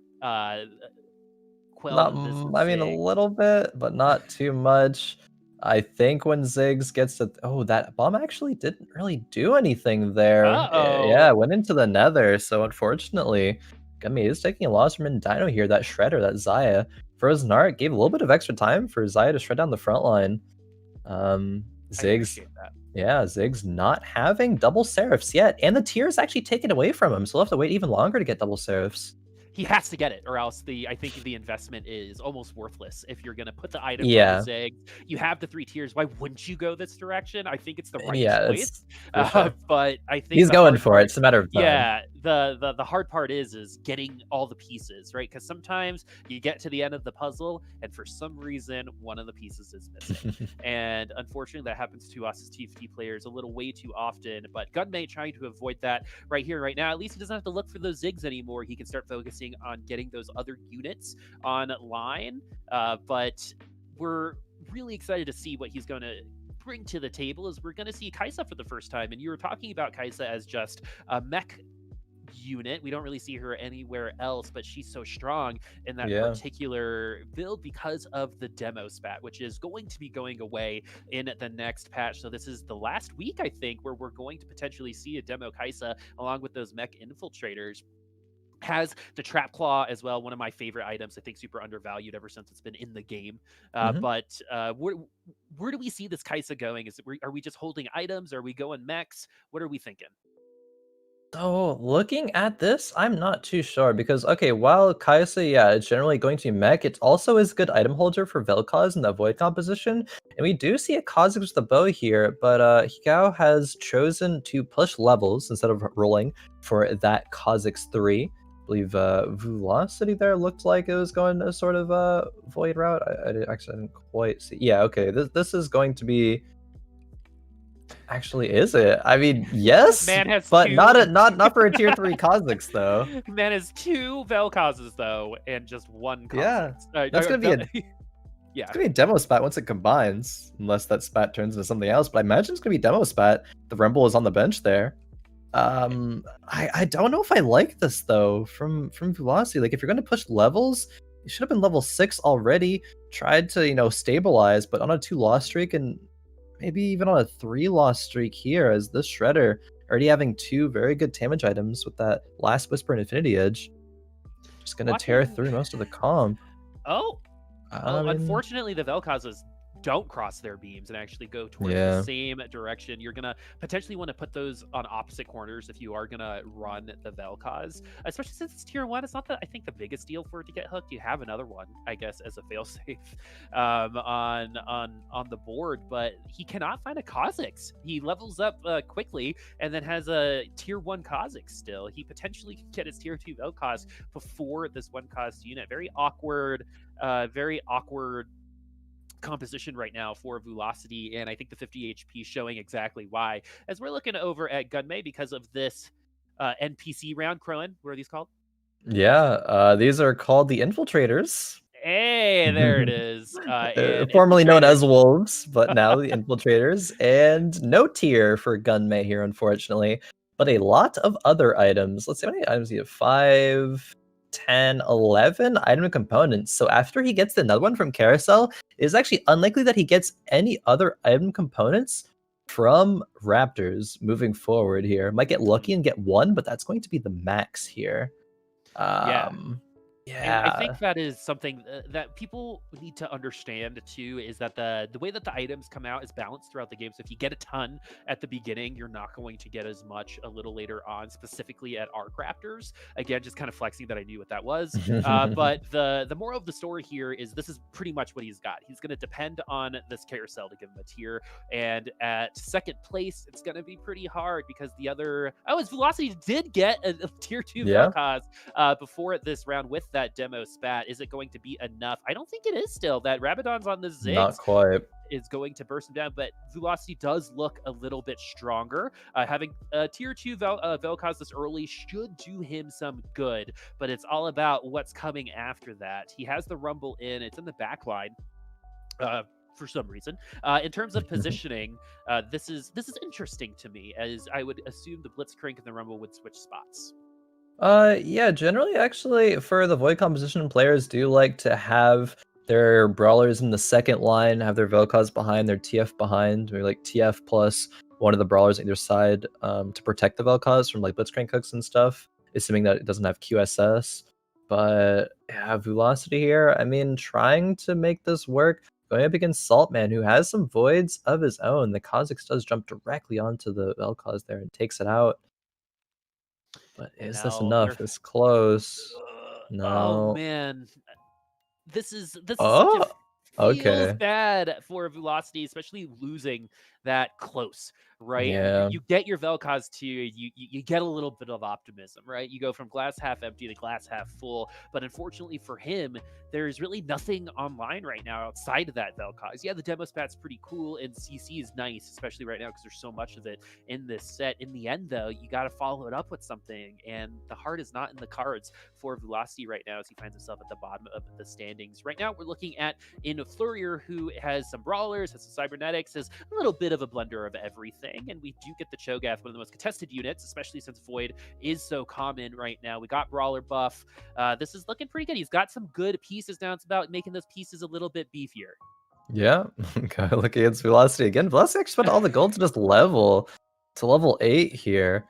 quell not, this I mean, a Ziggs. little bit, but not too much. I think when Ziggs gets to, oh, that bomb actually didn't really do anything there. Yeah, Uh-oh. it went into the nether. So unfortunately, Gummy is taking a loss from Dino here. That Shredder, that Xayah. Frozen Heart gave a little bit of extra time for Xayah to shred down the front line. I Ziggs, appreciate that. yeah, Ziggs not having double Seraphs yet. And the tier is actually taken away from him. So he'll have to wait even longer to get double Seraphs. He has to get it, or else I think the investment is almost worthless. If you're going to put the items Yeah. on the Ziggs, you have the 3 tiers. Why wouldn't you go this direction? I think it's the right Yeah, choice. sure. But I think He's going for it. It's a matter of time. Yeah, the hard part is getting all the pieces, right? Because sometimes you get to the end of the puzzle, and for some reason, one of the pieces is missing. And unfortunately, that happens to us as TFT players a little way too often. But Gunmay trying to avoid that right here, right now. At least he doesn't have to look for those Ziggs anymore. He can start focusing on getting those other units online. But we're really excited to see what he's going to bring to the table. As we're going to see Kai'Sa for the first time, and you were talking about Kai'Sa as just a mech unit. We don't really see her anywhere else, but she's so strong in that particular build because of the demo spat, which is going to be going away in the next patch. So this is the last week, I think, where we're going to potentially see a demo Kai'Sa along with those mech infiltrators. Has the trap claw as well, one of my favorite items. I think super undervalued ever since it's been in the game. But where do we see this Kai'Sa going? Are we just holding items? Are we going mechs? What are we thinking? So looking at this, I'm not too sure because okay, while Kai'Sa, yeah, it's generally going to be mech, it also is a good item holder for Vel'Koz in the void composition. And we do see a Kha'Zix with the bow here, but Higao has chosen to push levels instead of rolling for that Kha'Zix 3. I believe Velocity there looked like it was going a sort of void route. I didn't quite see. Yeah, okay, this is going to be. Actually, is it? I mean, yes, Man has but two... not for a tier 3 Kha'Zix though. Man has 2 Vel'Kozes though, and just 1 Kha'Zix. Yeah, that's gonna be Yeah. It's gonna be demo spat once it combines, unless that spat turns into something else. But I imagine it's gonna be demo spat. The Rumble is on the bench there. I don't know if I like this though from Velocity. Like if you're gonna push levels, you should have been level 6 already. Tried to, stabilize, but on a 2-loss streak and maybe even on a 3-loss streak here as this Shredder already having 2 very good damage items with that last Whisper and Infinity Edge. Just gonna tear Watching. through most of the comp. Oh, I well, mean, unfortunately, the Vel'Kozes don't cross their beams and actually go towards the yeah. same direction. You're gonna potentially want to put those on opposite corners if you are gonna run the Vel'Koz, especially since it's tier 1. It's not I think the biggest deal for it to get hooked. You have another one, I guess, as a failsafe on the board, but he cannot find a Kha'Zix. He levels up quickly and then has a tier 1 Kha'Zix still. He potentially can get his tier 2 Vel'Koz before this one cost unit. Very awkward composition right now for Velocity, and I think the 50 HP showing exactly why. As we're looking over at Gunmay because of this NPC round, Khroen, what are these called? Yeah, these are called the Infiltrators. Hey, there it is. And Formerly known Infiltrators. as Wolves, but now the Infiltrators. And no tier for Gunmay here, unfortunately. But a lot of other items. Let's see how many items you have. 5, 10, 11 item components. So after he gets another one from Carousel, it is actually unlikely that he gets any other item components from Raptors moving forward here. Might get lucky and get one, but that's going to be the max here. Yeah. And I Yeah. think that is something that people need to understand too, is that the way that the items come out is balanced throughout the game. So if you get a ton at the beginning, you're not going to get as much a little later on, specifically at Arc Raptors. Again, just kind of flexing that I knew what that was. But the moral of the story here is this is pretty much what he's got. He's going to depend on this carousel to give him a tier. And at second place, it's going to be pretty hard because the other... Oh, his Velocity did get a tier 2 Yeah. Vel'Koz before this round with that demo spat. Is it going to be enough? I don't think it is still. That Rabadon's on the Ziggs Not quite. is going to burst him down, but Velocity does look a little bit stronger. Having a tier 2 Vel'Koz this early should do him some good, but it's all about what's coming after that. He has the Rumble in. It's in the back line. For some reason, in terms of positioning, this is interesting to me, as I would assume the Blitzcrank and the Rumble would switch spots. Yeah, generally, actually, for the Void composition, players do like to have their Brawlers in the second line, have their Vel'Koz behind, their TF behind, maybe like TF plus one of the Brawlers on either side, to protect the Vel'Koz from like Blitzcrank hooks and stuff, assuming that it doesn't have QSS. But yeah, Velocity here, I mean, trying to make this work, going up against Saltman, who has some Voids of his own. The Kha'Zix does jump directly onto the Vel'Koz there and takes it out. But And is this now enough? they're... It's close. Oh No. man, this is such a... Oh, feels okay. bad for Velocity, especially losing that close, right? Yeah. You get your Vel'Koz too, you get a little bit of optimism, right? You go from glass half empty to glass half full, but unfortunately for him, there's really nothing online right now outside of that Vel'Koz. Yeah, the demo spat's pretty cool, and CC is nice, especially right now because there's so much of it in this set. In the end, though, you got to follow it up with something, and the heart is not in the cards for Velocity right now as he finds himself at the bottom of the standings. Right now, we're looking at influrrier, who has some Brawlers, has some Cybernetics, has a little bit of a blender of everything, and we do get the Cho'Gath, one of the most contested units, especially since Void is so common right now. We got Brawler buff. This is looking pretty good. He's got some good pieces now. It's about making those pieces a little bit beefier. Yeah. Okay, look against Velocity again. Velocity actually spent all the gold to just level to level 8 here.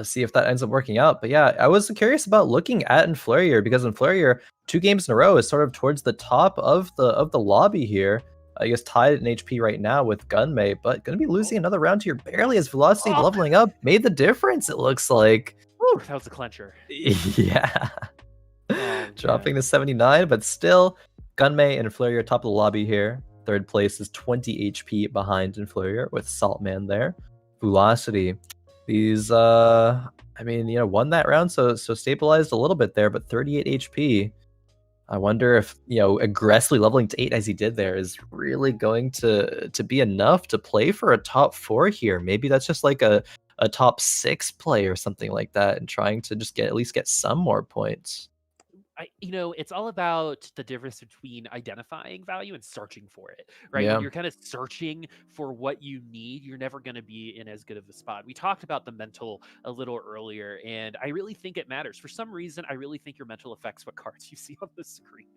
See if that ends up working out. But yeah, I was curious about looking at Influrrier because Influrrier 2 games in a row is sort of towards the top of the lobby here. I guess tied in HP right now with Gunmay, but gonna be losing another round here barely as Velocity Oh, leveling up made the difference, it looks like. whew, that was a clencher. Yeah. Oh, Dropping man. to 79, but still, Gunmay and Influrrier top of the lobby here. Third place is 20 HP behind Influrrier with Saltman there. Velocity. These, I mean, won that round, so stabilized a little bit there, but 38 HP. I wonder if, aggressively leveling to 8 as he did there is really going to be enough to play for a top 4 here. Maybe that's just like a top 6 play or something like that and trying to just at least get some more points. it's all about the difference between identifying value and searching for it, right? When Yeah. you're kind of searching for what you need, you're never going to be in as good of a spot. We talked about the mental a little earlier, and I really think it matters. For some reason, I really think your mental affects what cards you see on the screen.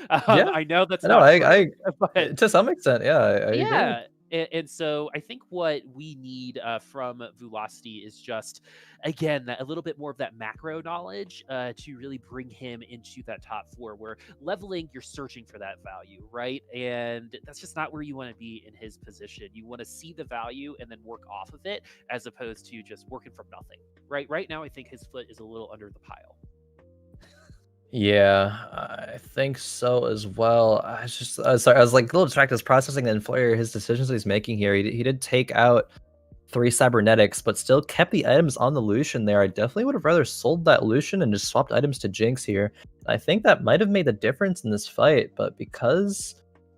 Yeah. I know that's No, not true, but to some extent, yeah, I agree. yeah. And so I think what we need from Velocity is just, again, a little bit more of that macro knowledge to really bring him into that top four. Where leveling, you're searching for that value, right? And that's just not where you want to be in his position. You want to see the value and then work off of it, as opposed to just working from nothing, right? Right now, I think his foot is a little under the pile. Yeah, I think so as well. I was just sorry, I was like a little distracted. I was processing the influrrier, his decisions that he's making here. He did take out 3 cybernetics, but still kept the items on the Lucian there. I definitely would have rather sold that Lucian and just swapped items to Jinx here. I think that might have made the difference in this fight, but because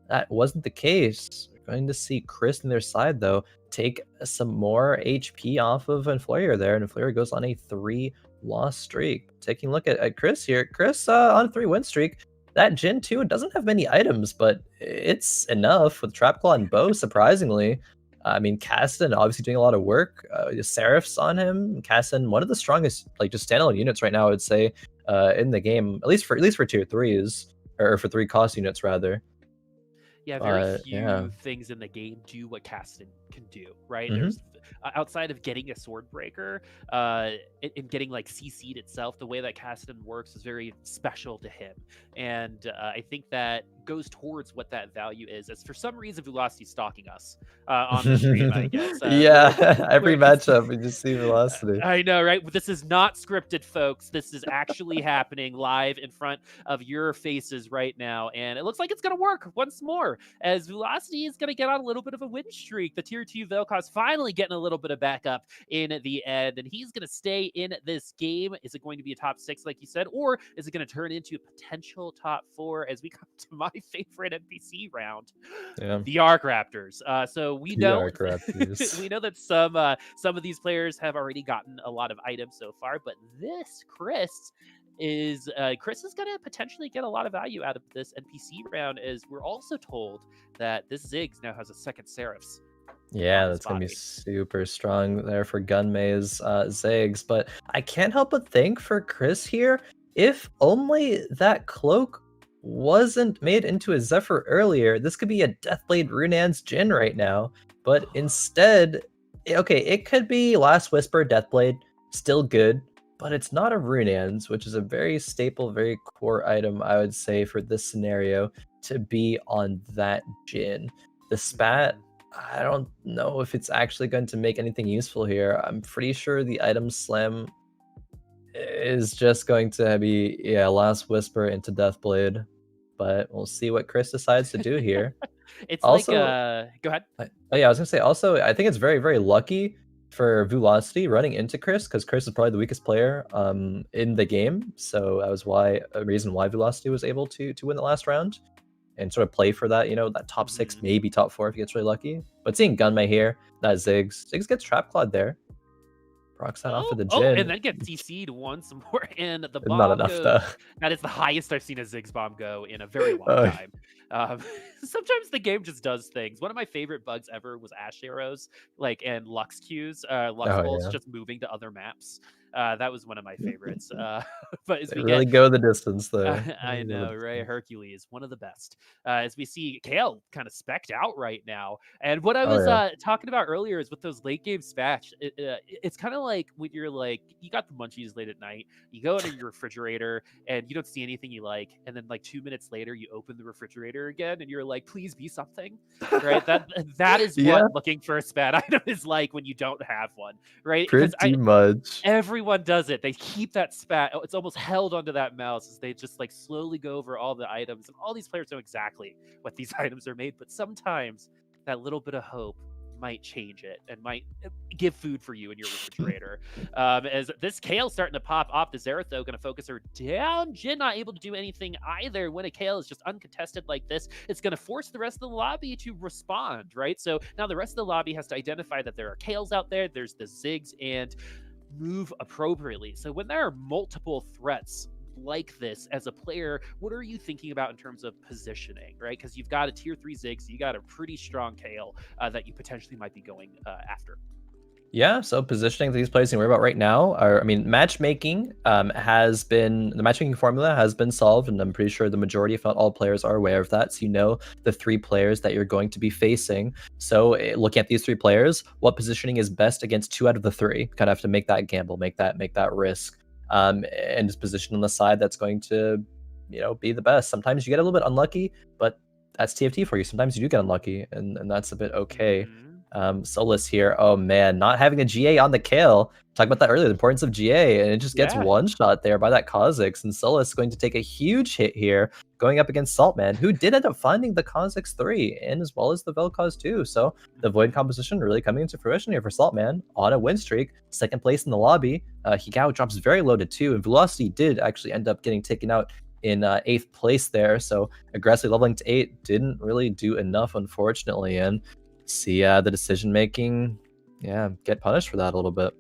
that wasn't the case, we're going to see Khris on their side though take some more HP off of Influrrier there, and Influrrier goes on a 3-loss streak. Taking a look at Khris here, Khris on a 3-win streak. That Jin 2 doesn't have many items, but it's enough with Trap Claw and Bow, surprisingly. I mean, Caston obviously doing a lot of work. Seraph's on him. Caston, one of the strongest, like just standalone units right now, I would say, in the game, at least for tier threes, or for 3 cost units rather. Yeah, very But yeah. few things in the game do what Caston can do, right? Hmm. There's outside of getting a sword breaker, and getting like CC'd itself, the way that Caston works is very special to him, and I think that goes towards what that value is. As for some reason, Velocity's stalking us on the stream, I guess. Yeah, every It's matchup we just see velocity. I know, right? This is not scripted, folks. This is actually happening live in front of your faces right now. And it looks like it's going to work once more, as Velocity is going to get on a little bit of a win streak. The tier 2 Vel'Koz finally getting a little bit of backup in the end. And he's going to stay in this game. Is it going to be a top 6, like you said? Or is it going to turn into a potential top 4 as we come to my favorite NPC round? Yeah. The Arc Raptors. So we know Raptors. we know that some of these players have already gotten a lot of items so far, but this Khris is going to potentially get a lot of value out of this NPC round, as we're also told that this Ziggs now has a second Seraphs. Yeah, that's gonna be super strong there for Gunmay's Ziggs. But I can't help but think for Khris here, if only that cloak wasn't made into a Zephyr earlier, this could be a Deathblade Runan's Jhin right now. But instead, okay, it could be Last Whisper Deathblade, still good, but it's not a Runan's, which is a very staple, very core item, I would say, for this scenario to be on that Jhin. The spat, I don't know if it's actually going to make anything useful here. I'm pretty sure the item slam is just going to be, yeah, Last Whisper into Deathblade. But we'll see what Khris decides to do here. It's also, go ahead. Oh yeah, I was gonna say also, I think it's very, very lucky for Velocity running into Khris, because Khris is probably the weakest player in the game. So that was a reason why Velocity was able to win the last round and sort of play for that, that top 6, maybe top 4 if he gets really lucky. But seeing Gunmay here, that Ziggs gets Trap Clawed there. Procs that off of the Jhin. And then gets CC'd once more, and the bomb Not enough goes. though. That is the highest I've seen a Ziggs bomb go in a very long time. Sometimes the game just does things. One of my favorite bugs ever was Ash Arrows, and Lux Qs, Lux Bolts just moving to other maps. That was one of my favorites. But as they we really go the distance there. I know, right? Hercules, one of the best. As we see Kale kind of specced out right now. And what I was talking about earlier is with those late game spats, it's kind of like when you're you got the munchies late at night, you go into your refrigerator and you don't see anything you like. And then 2 minutes later, you open the refrigerator again and you're like, please be something, right? That is what looking for a spat item is like when you don't have one, right? Pretty much. Everyone does it. They keep that spat. It's almost held onto that mouse as they just slowly go over all the items. And all these players know exactly what these items are made, but sometimes that little bit of hope might change it and might give food for you in your refrigerator. As this Kale starting to pop off, the Xerath going to focus her down. Jhin not able to do anything either. When a Kale is just uncontested like this, it's going to force the rest of the lobby to respond, right? So now the rest of the lobby has to identify that there are Kales out there, there's the Ziggs, and move appropriately. So when there are multiple threats like this as a player, what are you thinking about in terms of positioning, right? Because you've got a tier 3 Ziggs, you got a pretty strong Kale that you potentially might be going after. Yeah, so positioning these players you worry about right now are, I mean, matchmaking has been, the matchmaking formula has been solved, and I'm pretty sure the majority, if not all players, are aware of that. So you know the 3 players that you're going to be facing. So looking at these 3 players, what positioning is best against 2 out of the 3? Kind of have to make that gamble, make that risk, and just position on the side that's going to, be the best. Sometimes you get a little bit unlucky, but that's TFT for you. Sometimes you do get unlucky, and that's a bit okay. Hmm. Solus here. Oh man, not having a GA on the kill. Talked about that earlier, the importance of GA, and it just gets Yeah. one shot there by that Kha'Zix, and Solus is going to take a huge hit here, going up against Saltman, who did end up finding the Kha'Zix 3, and as well as the Vel'Koz 2. So the Void composition really coming into fruition here for Saltman on a win streak, second place in the lobby. Hygao drops very low to 2, and Velocity did actually end up getting taken out in 8th place there. So aggressively leveling to 8 didn't really do enough, unfortunately, and see the decision making, get punished for that a little bit.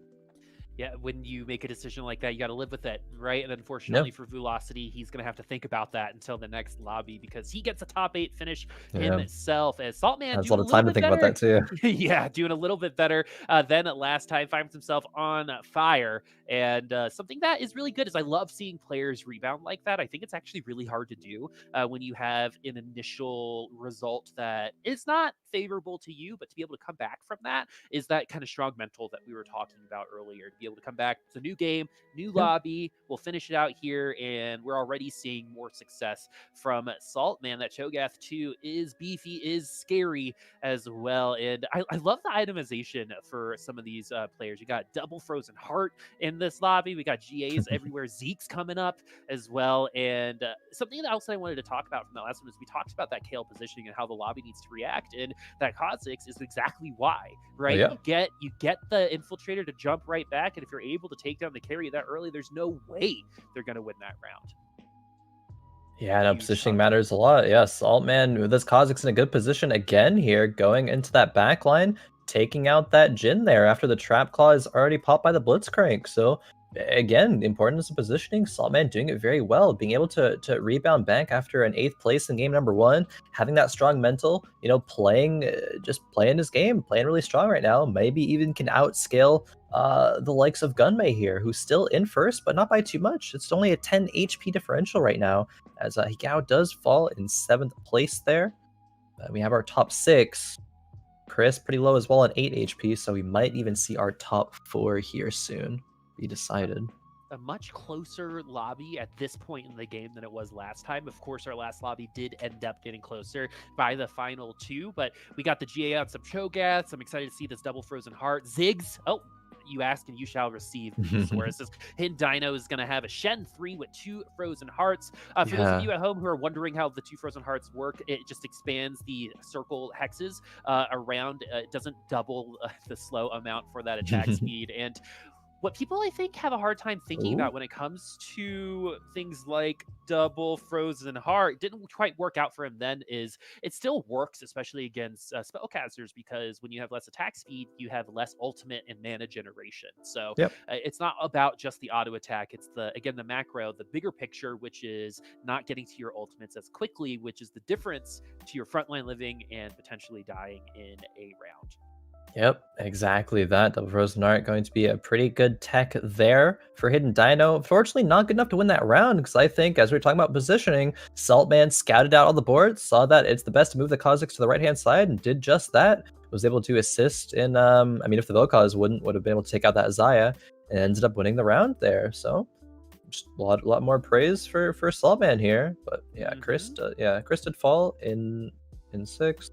Yeah, when you make a decision like that, you got to live with it, right? And Yeah, unfortunately for Velocity, he's going to have to think about that until the next lobby because he gets a top 8 finish yeah. himself. As Saltman Has a doing lot a of little time to bit think about better. that too. Yeah, doing a little bit better than last time. Finds himself on fire. And something that is really good is I love seeing players rebound like that. I think it's actually really hard to do when you have an initial result that is not favorable to you, but to be able to come back from that is that kind of strong mental that we were talking about earlier. To be able to come back, it's a new game, new Yep. lobby. We'll finish it out here, and we're already seeing more success from Salt. Man, that Cho'Gath 2 is beefy, is scary as well. And I love the itemization for some of these players. You got double frozen heart in this lobby. We got GAs everywhere. Zeke's coming up as well. And something else that I wanted to talk about from that last one is we talked about that Kale positioning and how the lobby needs to react. And that Kha'Zix is exactly why, Oh right? yeah. You get the infiltrator to jump right back, and if you're able to take down the carry that early, there's no way they're going to win that round. Yeah, no, Huge positioning strong. matters a lot. Yes, Altman with this Kha'Zix in a good position again here, going into that back line, taking out that Jhin there after the Trap Claw is already popped by the Blitzcrank. So again, importance of positioning, Saltman doing it very well, being able to rebound back after an 8th place in game number 1, having that strong mental, playing just playing his game, playing really strong right now. Maybe even can outscale the likes of Gunmay here, who's still in first, but not by too much. It's only a 10 HP differential right now, as Hygao does fall in 7th place there. We have our top 6. Krisz pretty low as well at 8 HP, so we might even see our top 4 here soon be decided. A much closer lobby at this point in the game than it was last time. Of course, our last lobby did end up getting closer by the final 2, but we got the GA on some Cho'Gaths. I'm excited to see this double frozen heart. Ziggs. Oh, you ask and you shall receive. Whereas this Hidden Dino is going to have a Shen 3 with 2 frozen hearts. For those of Yeah. you at home who are wondering how the 2 frozen hearts work, it just expands the circle hexes around. It doesn't double the slow amount for that attack speed. And what people I think have a hard time thinking Ooh. about when it comes to things like double frozen heart didn't quite work out for him then is it still works, especially against spellcasters, because when you have less attack speed, you have less ultimate and mana generation. So Yep. it's not about just the auto attack. It's the macro, the bigger picture, which is not getting to your ultimates as quickly, which is the difference to your frontline living and potentially dying in a round. Yep, exactly that. Double Frozen Art going to be a pretty good tech there for Hidden Dino. Unfortunately, not good enough to win that round, because I think, as we were talking about positioning, Saltman scouted out all the boards, saw that it's the best to move the Kha'Zix to the right-hand side, and did just that. Was able to assist in, I mean, if the Vel'Koz would have been able to take out that Xayah, and ended up winning the round there. So, just a lot more praise for Saltman here. But yeah, Krisz did fall in 6th.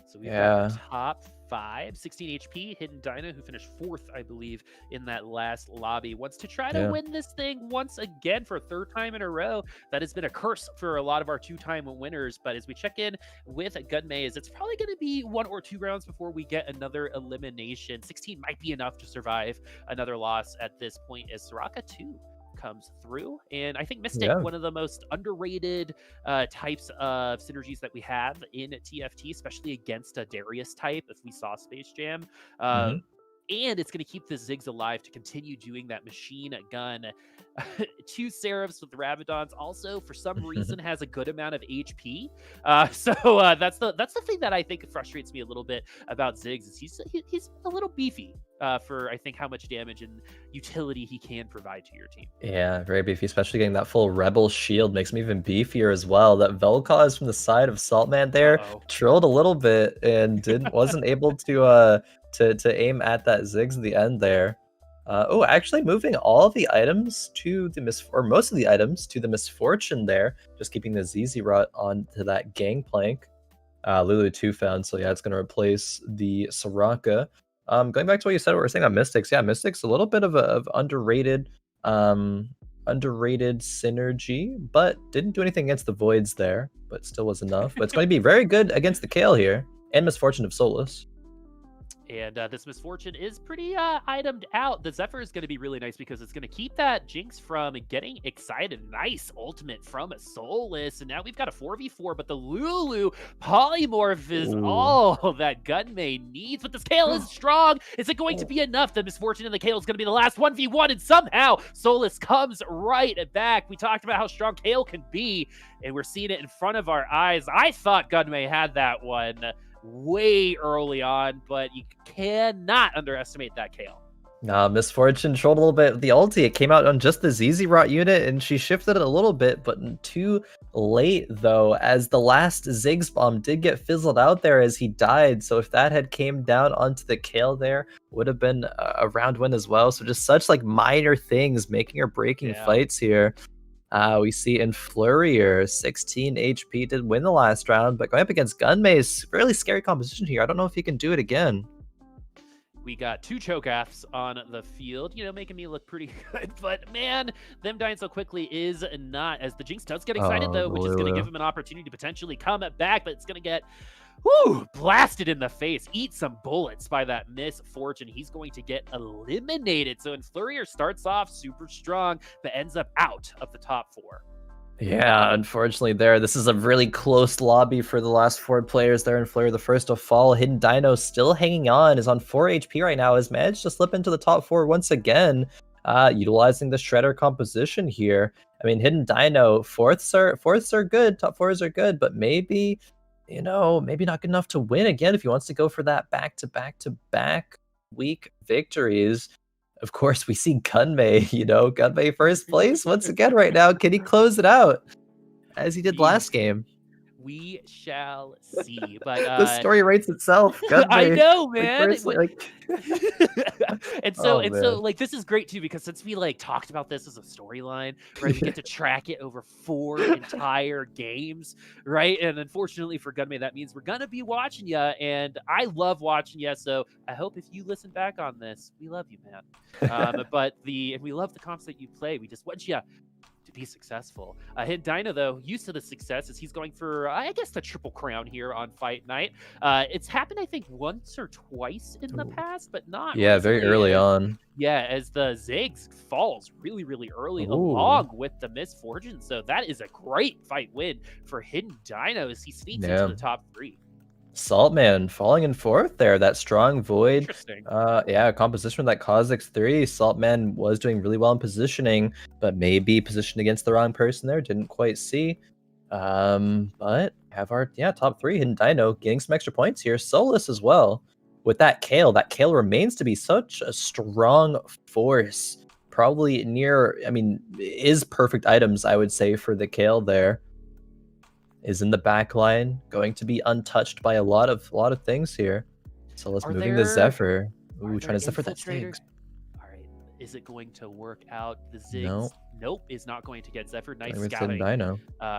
So we've got our Yeah. top 5, 16 HP, Hidden Dino, who finished 4th, I believe, in that last lobby, wants to try to Yeah. win this thing once again for a 3rd time in a row. That has been a curse for a lot of our 2-time winners. But as we check in with Gunmay, it's probably going to be 1 or 2 rounds before we get another elimination. 16 might be enough to survive another loss at this point, as Soraka 2 comes through. And I think Mystic, Yeah. one of the most underrated types of synergies that we have in TFT, especially against a Darius type, if we saw Space Jam. Mhm. and it's going to keep the Ziggs alive to continue doing that machine gun. 2 Seraphs with Rabadons also, for some reason, has a good amount of HP. That's the thing that I think frustrates me a little bit about Ziggs, is he's a little beefy for, I think, how much damage and utility he can provide to your team. Yeah, very beefy, especially getting that full Rebel shield makes him even beefier as well. That Vel'Koz from the side of Saltman there trilled a little bit and wasn't able to aim at that Ziggs at the end there. Oh, actually moving all of the items to the most of the items to the Misfortune there, just keeping the ZZ Rot onto that Gangplank. Lulu 2 found, so yeah, it's going to replace the Soraka. Going back to what you said, what we're saying on Mystics, yeah, Mystics a little bit of underrated synergy, but didn't do anything against the Voids there, but still was enough. But it's going to be very good against the Kayle here, and Misfortune of Solus. And this Misfortune is pretty itemed out. The Zephyr is going to be really nice because it's going to keep that Jinx from getting excited. Nice ultimate from a Solus. And now we've got a 4v4, but the Lulu polymorph is all that Gunmay needs. But this Kayle is strong. Is it going to be enough? The Misfortune and the Kayle is going to be the last 1v1, and somehow Solus comes right back. We talked about how strong Kayle can be, and we're seeing it in front of our eyes. I thought Gunmay had that one way early on, but you cannot underestimate that Kayle. Misfortune trolled a little bit with the ulti. It came out on just the ZZ Rot unit, and she shifted it a little bit, but too late, though, as the last Ziggs bomb did get fizzled out there as he died. So if that had came down onto the Kayle there, would have been a round win as well. So just such like minor things making or breaking fights here. We see influrrier, 16 HP, did win the last round, but going up against Gunmay is really scary composition here. I don't know if he can do it again. We got 2 Cho'Gaths on the field, making me look pretty good. But man, them dying so quickly is not, as the Jinx does get excited though, which is going to give him an opportunity to potentially come back, but it's going to get blasted in the face. Eat some bullets by that Misfortune. He's going to get eliminated. So influrrier starts off super strong, but ends up out of the top 4. Yeah, unfortunately this is a really close lobby for the last 4 players there. influrrier the first to fall. Hidden Dino still hanging on, is on 4 HP right now, has managed to slip into the top 4 once again, utilizing the Shredder composition here. I mean, Hidden Dino, fourths are good, top 4s are good, but maybe maybe not good enough to win again if he wants to go for that back-to-back week victories. Of course, we see Gunmay, Gunmay first place once again right now. Can he close it out as he did last game? We shall see. But the story writes itself. Gunmay, I know, man. And so this is great too, because since we talked about this as a storyline, right? We get to track it over 4 entire games, right? And unfortunately for Gunmay, that means we're gonna be watching you, and I love watching you. So I hope if you listen back on this, we love you, man. And we love the comps that you play. We just want you to be successful. Hidden Dino, though, used to the success, as he's going for, I guess, the triple crown here on Fight Night. It's happened, I think, once or twice in the past, but not recently. Very early on. Yeah, as the Ziggs falls really, really early along with the Misfortune. So that is a great fight win for Hidden Dino as he sneaks into the top 3. Saltman falling in 4th there, that strong Void. Interesting. Composition with that Kha'Zix 3. Saltman was doing really well in positioning, but maybe positioned against the wrong person there, didn't quite see. But have our top 3, Hidden Dino getting some extra points here. Solus as well. With that Kayle remains to be such a strong force. Probably is perfect items, I would say, for the Kayle there. Is in the back line, going to be untouched by a lot of things here. So let's moving the Zephyr. Ooh, trying to Zephyr that Ziggs. All right, is it going to work out? The Ziggs, nope, is not going to get Zephyr. Nice scouting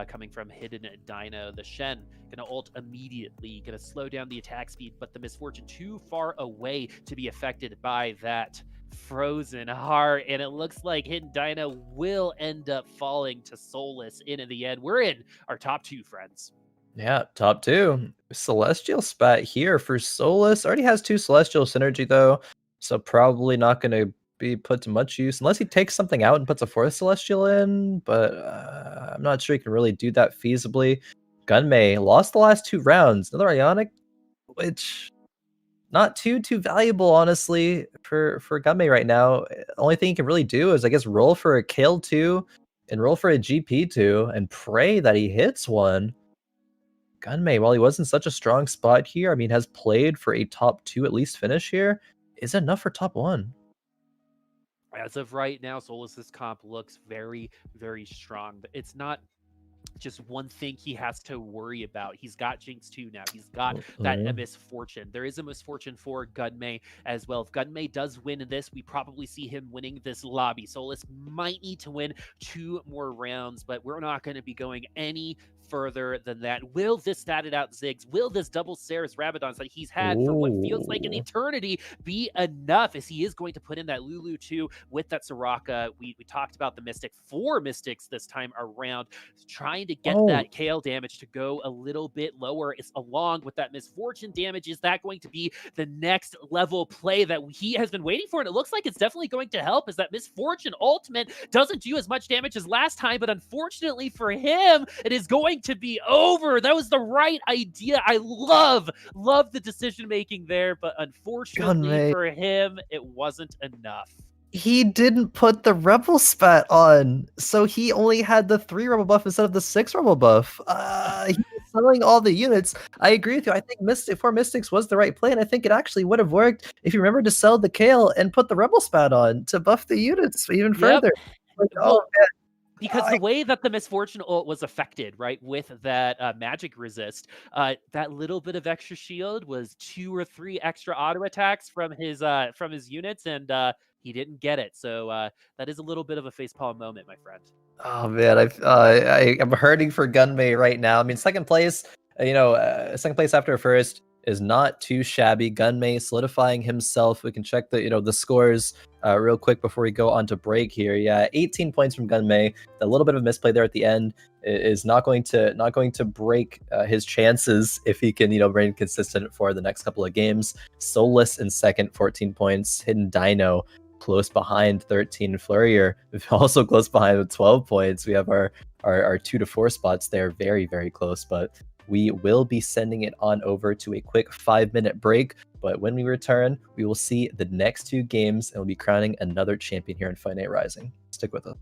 coming from Hidden Dino. The Shen gonna ult immediately, gonna slow down the attack speed, but the Misfortune too far away to be affected by that frozen heart, and it looks like Hidden Dino will end up falling to Solus in the end. We're in our top 2, friends. Yeah, top 2. Celestial spat here for Solus. Already has 2 Celestial synergy though, so probably not going to be put to much use unless he takes something out and puts a 4th Celestial in, but I'm not sure he can really do that feasibly. Gunmay lost the last 2 rounds. Another Ionic, which not too valuable, honestly, for Gunmay right now. Only thing he can really do is, I guess, roll for a kill 2 and roll for a GP 2 and pray that he hits one. Gunmay, while he was in such a strong spot here, I mean, has played for a top 2 at least finish here, is enough for top 1. As of right now, Solus's comp looks very, very strong, but it's not just one thing he has to worry about. He's got Jinx 2 now. He's got that a Mhm. misfortune. There is a misfortune for Gunmay as well. If Gunmay does win this, we probably see him winning this lobby. Solus might need to win 2 more rounds, but we're not going to be going any further than that. Will this statted out Ziggs? Will this double Saris Rabadons that he's had for what feels like an Ooh. eternity be enough? As he is going to put in that Lulu 2 with that Soraka. We talked about the Mystic, 4 Mystics this time around, trying to get Oh, that KO damage to go a little bit lower. It's along with that misfortune damage. Is that going to be the next level play that he has been waiting for? And it looks like it's definitely going to help, as that misfortune ultimate doesn't do as much damage as last time, but unfortunately for him, it is going to be over. That was the right idea. I love the decision making there, but unfortunately Gunmay. for him, it wasn't enough. He didn't put the rebel spat on, so he only had the 3 rebel buff instead of the 6 rebel buff. He was selling all the units. I agree with you. I think Mystic 4 Mystics was the right play, and I think it actually would have worked if you remember to sell the Kale and put the rebel spat on to buff the units even Yep. further. Like, oh Well, man, because I the way that the misfortune ult was affected, right, with that magic resist, that little bit of extra shield was 2 or 3 extra auto attacks from his units, and he didn't get it. So that is a little bit of a facepalm moment, my friend. Oh man, I'm hurting for Gunmay right now. I mean, second place, second place after first is not too shabby. Gunmay solidifying himself. We can check the scores real quick before we go on to break here. Yeah, 18 points from Gunmay. A little bit of a misplay there at the end is not going to break his chances if he can remain consistent for the next couple of games. Solus in second, 14 points. Hidden Dino close behind 13 influrrier, also close behind with 12 points. We have our 2 to 4 spots there, very, very close, but we will be sending it on over to a quick 5-minute break. But when we return, we will see the next 2 games and we'll be crowning another champion here in Fight Night Rising. Stick with us.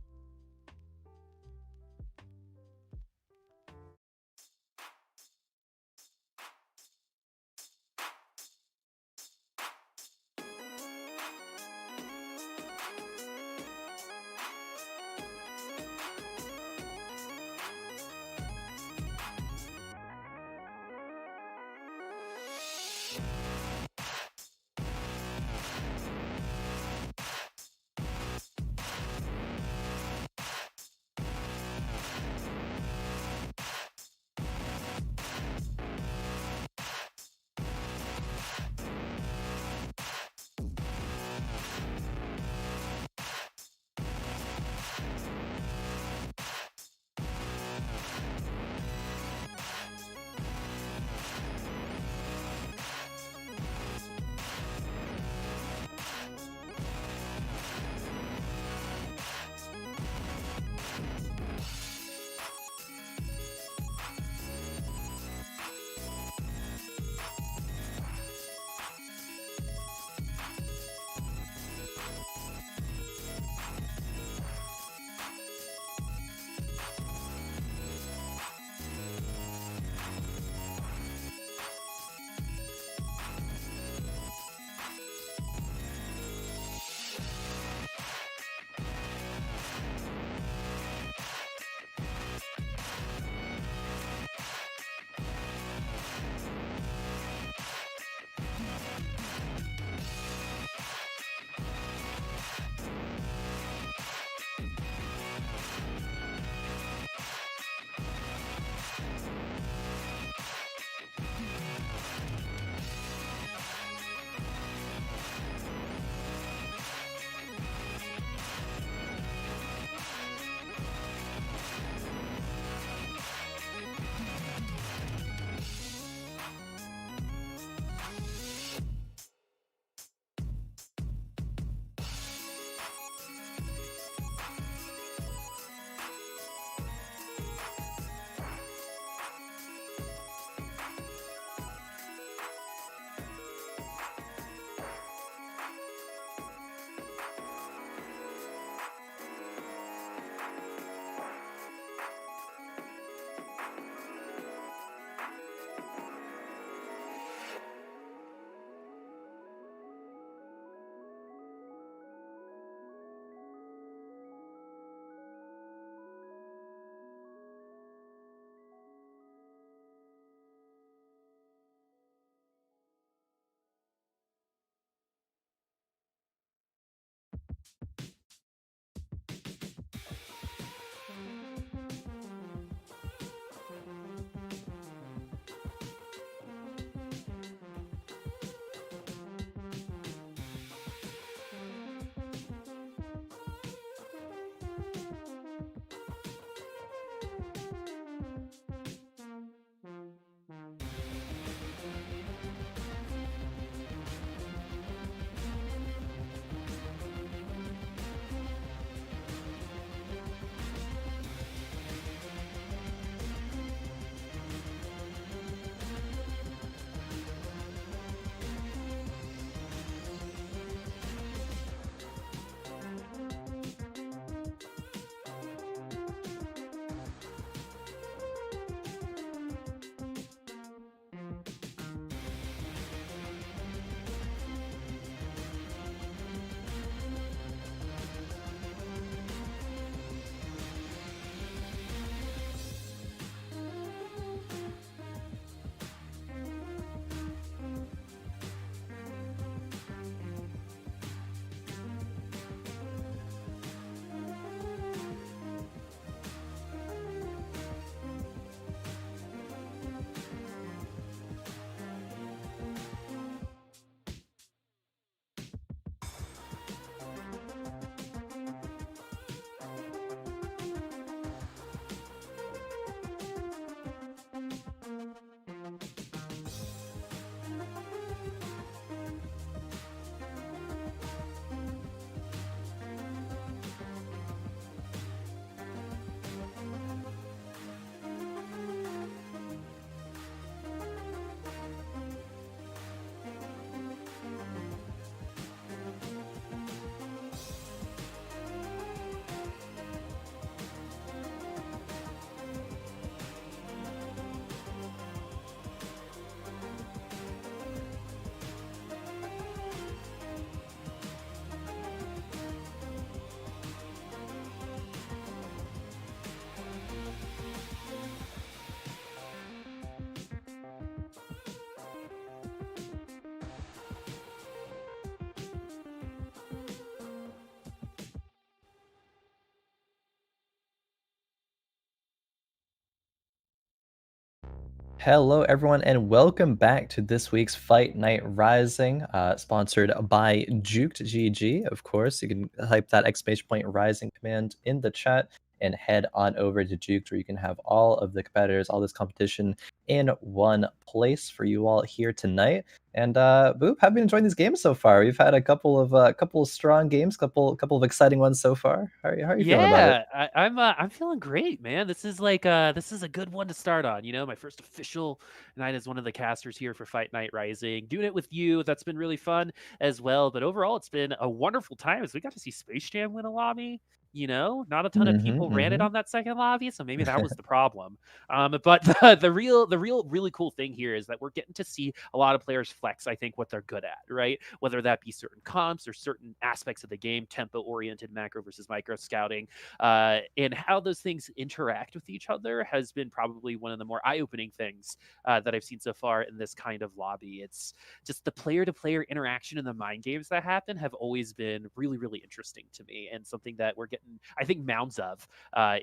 Hello, everyone, and welcome back to this week's Fight Night Rising, sponsored by Juked GG. Of course, you can type that exclamation point Rising command in the chat and head on over to Juked, where you can have all of the competitors, all this competition in one place for you all here tonight. And Boop, have you been enjoying these games so far? We've had a couple of strong games, couple of exciting ones so far. How are you feeling about it? Yeah, I'm feeling great, man. This is this is a good one to start on. You know, my first official night as one of the casters here for Fight Night Rising. Doing it with you, that's been really fun as well. But overall, it's been a wonderful time as we got to see Space Jam win a lobby. You know, not a ton of people ran it on that second lobby, so maybe that was the problem. But the real really cool thing here is that we're getting to see a lot of players flex. I think what they're good at, right? Whether that be certain comps or certain aspects of the game, tempo oriented, macro versus micro scouting, and how those things interact with each other has been probably one of the more eye opening things that I've seen so far in this kind of lobby. It's just the player to player interaction and the mind games that happen have always been really, really interesting to me, and something that we're getting, I think, mounds of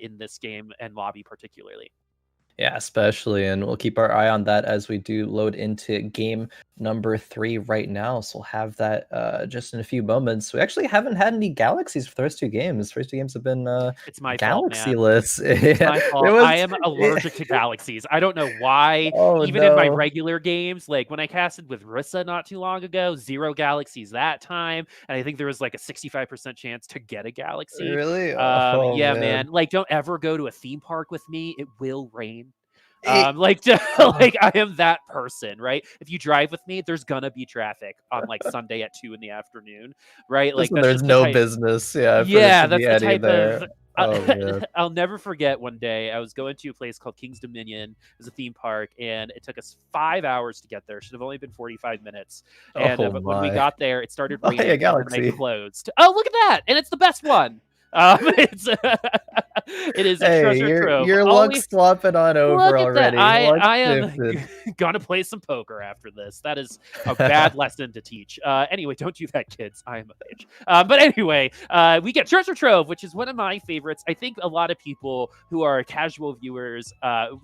in this game and lobby particularly. Yeah, especially, and we'll keep our eye on that as we do load into game number 3 right now. So we'll have that just in a few moments. We actually haven't had any galaxies for the first two games. First two games have been It's my fault, man. galaxy-less. It's my It fault. was I am allergic to galaxies. I don't know why. oh Even in my no. regular games, like when I casted with Rissa not too long ago, 0 galaxies that time, and I think there was like a 65% chance to get a galaxy. Really? Oh Yeah, man. man. Like, don't ever go to a theme park with me. It will rain. Eh, Like, oh, like I am that person, right? If you drive with me, there's gonna be traffic on like Sunday at 2 in the afternoon, right? just Like when that's there's just the no type. business, yeah, for there Yeah, to that's be the any type of. there. Oh man. I'll never forget one day I was going to a place called King's Dominion. It was a theme park, and it took us 5 hours to get there. Should have only been 45 minutes. And Oh but when we my. got there, it started Oh, hey, a raining, and then they galaxy. closed. Oh, look at that! And it's the best one. It's it is a Hey, treasure trove. your luck's Always swapping on over look at that. already. Luck I am shifted. gonna play some poker after this. That is a bad lesson to teach. Anyway, don't do that, kids. I am of age. But anyway, we get treasure trove, which is one of my favorites. I think a lot of people who are casual viewers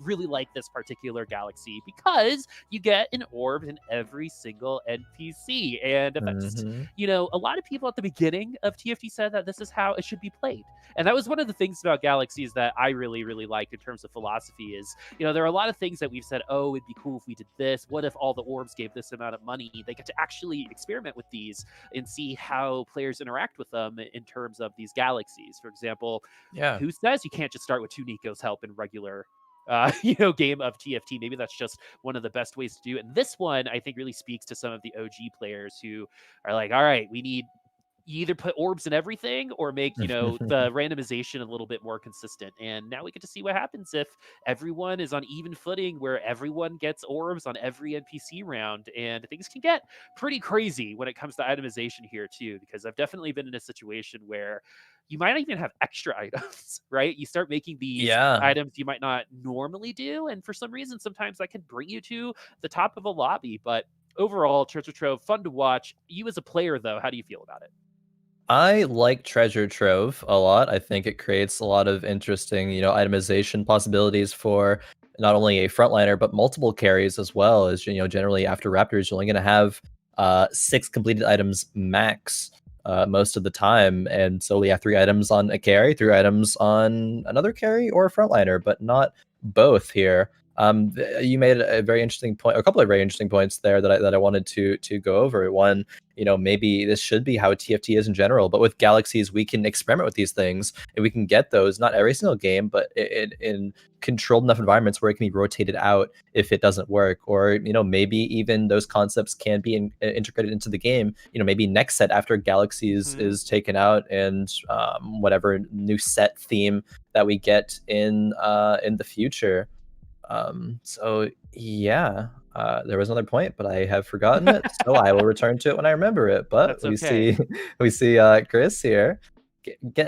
really like this particular galaxy because you get an orb in every single NPC, and that's Mhm. a lot of people at the beginning of TFT said that this is how it should be played. And that was one of the things about galaxies that I really, really liked in terms of philosophy is, there are a lot of things that we've said, oh, it'd be cool if we did this. What if all the orbs gave this amount of money? They get to actually experiment with these and see how players interact with them in terms of these galaxies. For example, Yeah. who says you can't just start with 2 Nico's help in regular game of TFT? Maybe that's just one of the best ways to do it. And this one, I think, really speaks to some of the OG players who are like, all right, we need you either put orbs in everything or make the randomization a little bit more consistent, and now we get to see what happens if everyone is on even footing where everyone gets orbs on every NPC round, and things can get pretty crazy when it comes to itemization here too, because I've definitely been in a situation where you might even have extra items, right? You start making these Yeah. items you might not normally do, and for some reason sometimes that can bring you to the top of a lobby. But overall, treasure trove fun to watch. You as a player though, how do you feel about it? I like Treasure Trove a lot. I think it creates a lot of interesting, itemization possibilities for not only a frontliner but multiple carries as well. As generally after Raptors, you're only going to have 6 completed items max most of the time, and so we have 3 items on a carry, 3 items on another carry or a frontliner, but not both here. You made a very interesting point, a couple of very interesting points there that I wanted to go over. One, maybe this should be how TFT is in general, but with galaxies, we can experiment with these things and we can get those not every single game, but in controlled enough environments where it can be rotated out if it doesn't work, or maybe even those concepts can be integrated into the game. Maybe next set after galaxies Mhm. is taken out, and whatever new set theme that we get in the future. So yeah, there was another point, but I have forgotten it. So I will return to it when I remember it. But That's we okay. see, we see Chris here.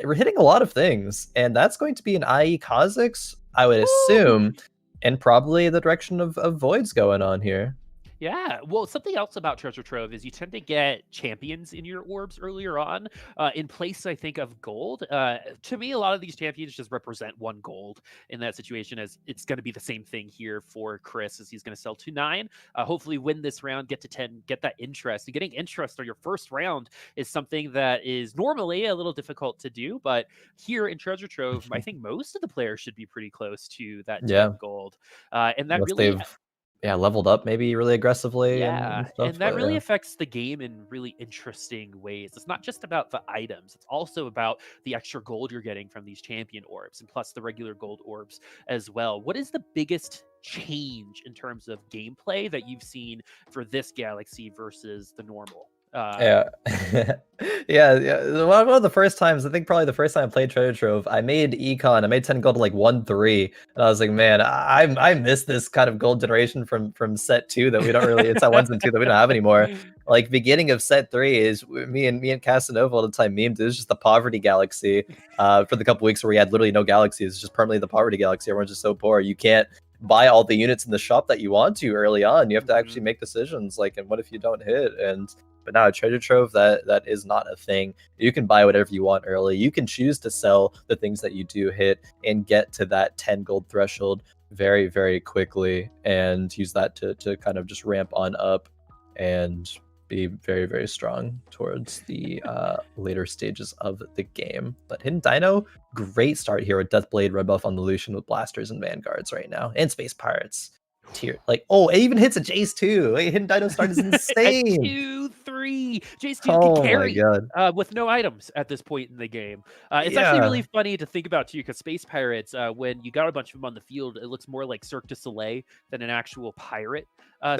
We're hitting a lot of things, and that's going to be an IE Kha'Zix, I would Woo! assume, and probably the direction of Voids going on here. Yeah. Well, something else about Treasure Trove is you tend to get champions in your orbs earlier on, in place, I think, of gold. To me, a lot of these champions just represent 1 gold in that situation, as it's going to be the same thing here for Chris, as he's going to sell to 9. Hopefully, win this round, get to 10, get that interest. And getting interest on your first round is something that is normally a little difficult to do. But here in Treasure Trove, I think most of the players should be pretty close to that 10 Yeah, gold. And that unless really they've leveled up maybe really aggressively and yeah, stuff. and that But really yeah. affects the game in really interesting ways. It's not just about the items, it's also about the extra gold you're getting from these champion orbs and plus the regular gold orbs as well. What is the biggest change in terms of gameplay that you've seen for this galaxy versus the normal? Yeah. Yeah. One of the first times, I think probably the first time I played Treasure Trove, I made Econ. I made 10 gold to like 1-3. And I was like, man, I miss this kind of gold generation from set 2 that we don't really, it's at 1s and 2 that we don't have anymore. Like beginning of set 3 is me and Casanova all the time memed. It was just the poverty galaxy for the couple weeks where we had literally no galaxies. It's just permanently the poverty galaxy. Everyone's just so poor. You can't buy all the units in the shop that you want to early on. You have to actually Mhm. make decisions like, and what if you don't hit? And but now a treasure trove, that is not a thing. You can buy whatever you want early. You can choose to sell the things that you do hit and get to that 10 gold threshold very, very quickly, and use that to kind of just ramp on up and be very, very strong towards the later stages of the game. But Hidden Dino, great start here with Deathblade red buff on the Lucian with blasters and vanguards right now, and space pirates. Tier like, oh, it even hits a Jace too. Like, Hidden Dino start is At insane. 2-3, Jace 2 can Oh my carry god. with no items at this point in the game. It's actually really Yeah. funny to think about too, because Space Pirates, when you got a bunch of them on the field, it looks more like Cirque du Soleil than an actual pirate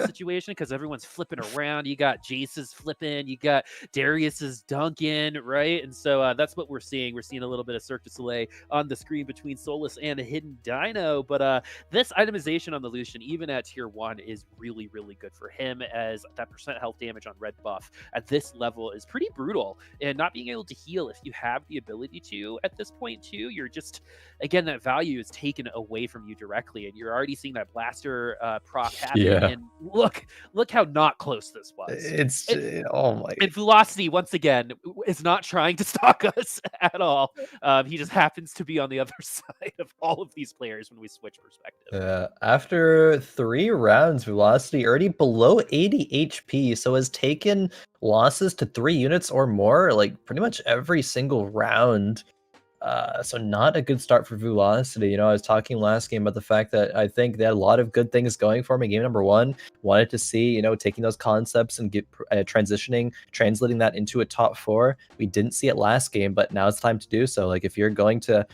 situation, because everyone's flipping around. You got Jace's flipping, you got Darius's dunking, right? And so that's what we're seeing. We're seeing a little bit of Cirque du Soleil on the screen between Solus and a Hidden Dino. But this itemization on the Lucian, even at tier 1 is really, really good for him, as that percent health damage on red buff at this level is pretty brutal. And not being able to heal if you have the ability to at this point too, you're just, again, that value is taken away from you directly, and you're already seeing that blaster proc happen. Yeah. And look how not close this was. It's oh my. And Velocity, once again, is not trying to stalk us at all. He just happens to be on the other side of all of these players when we switch perspective. After 3 rounds, Velocity already below 80 HP, so has taken losses to 3 units or more, like pretty much every single round. So not a good start for Velocity. You know, I was talking last game about the fact that I think they had a lot of good things going for me. Game number 1, wanted to see, you know, taking those concepts and translating that into a top 4. We didn't see it last game, but now it's time to do so. Like, if you're going to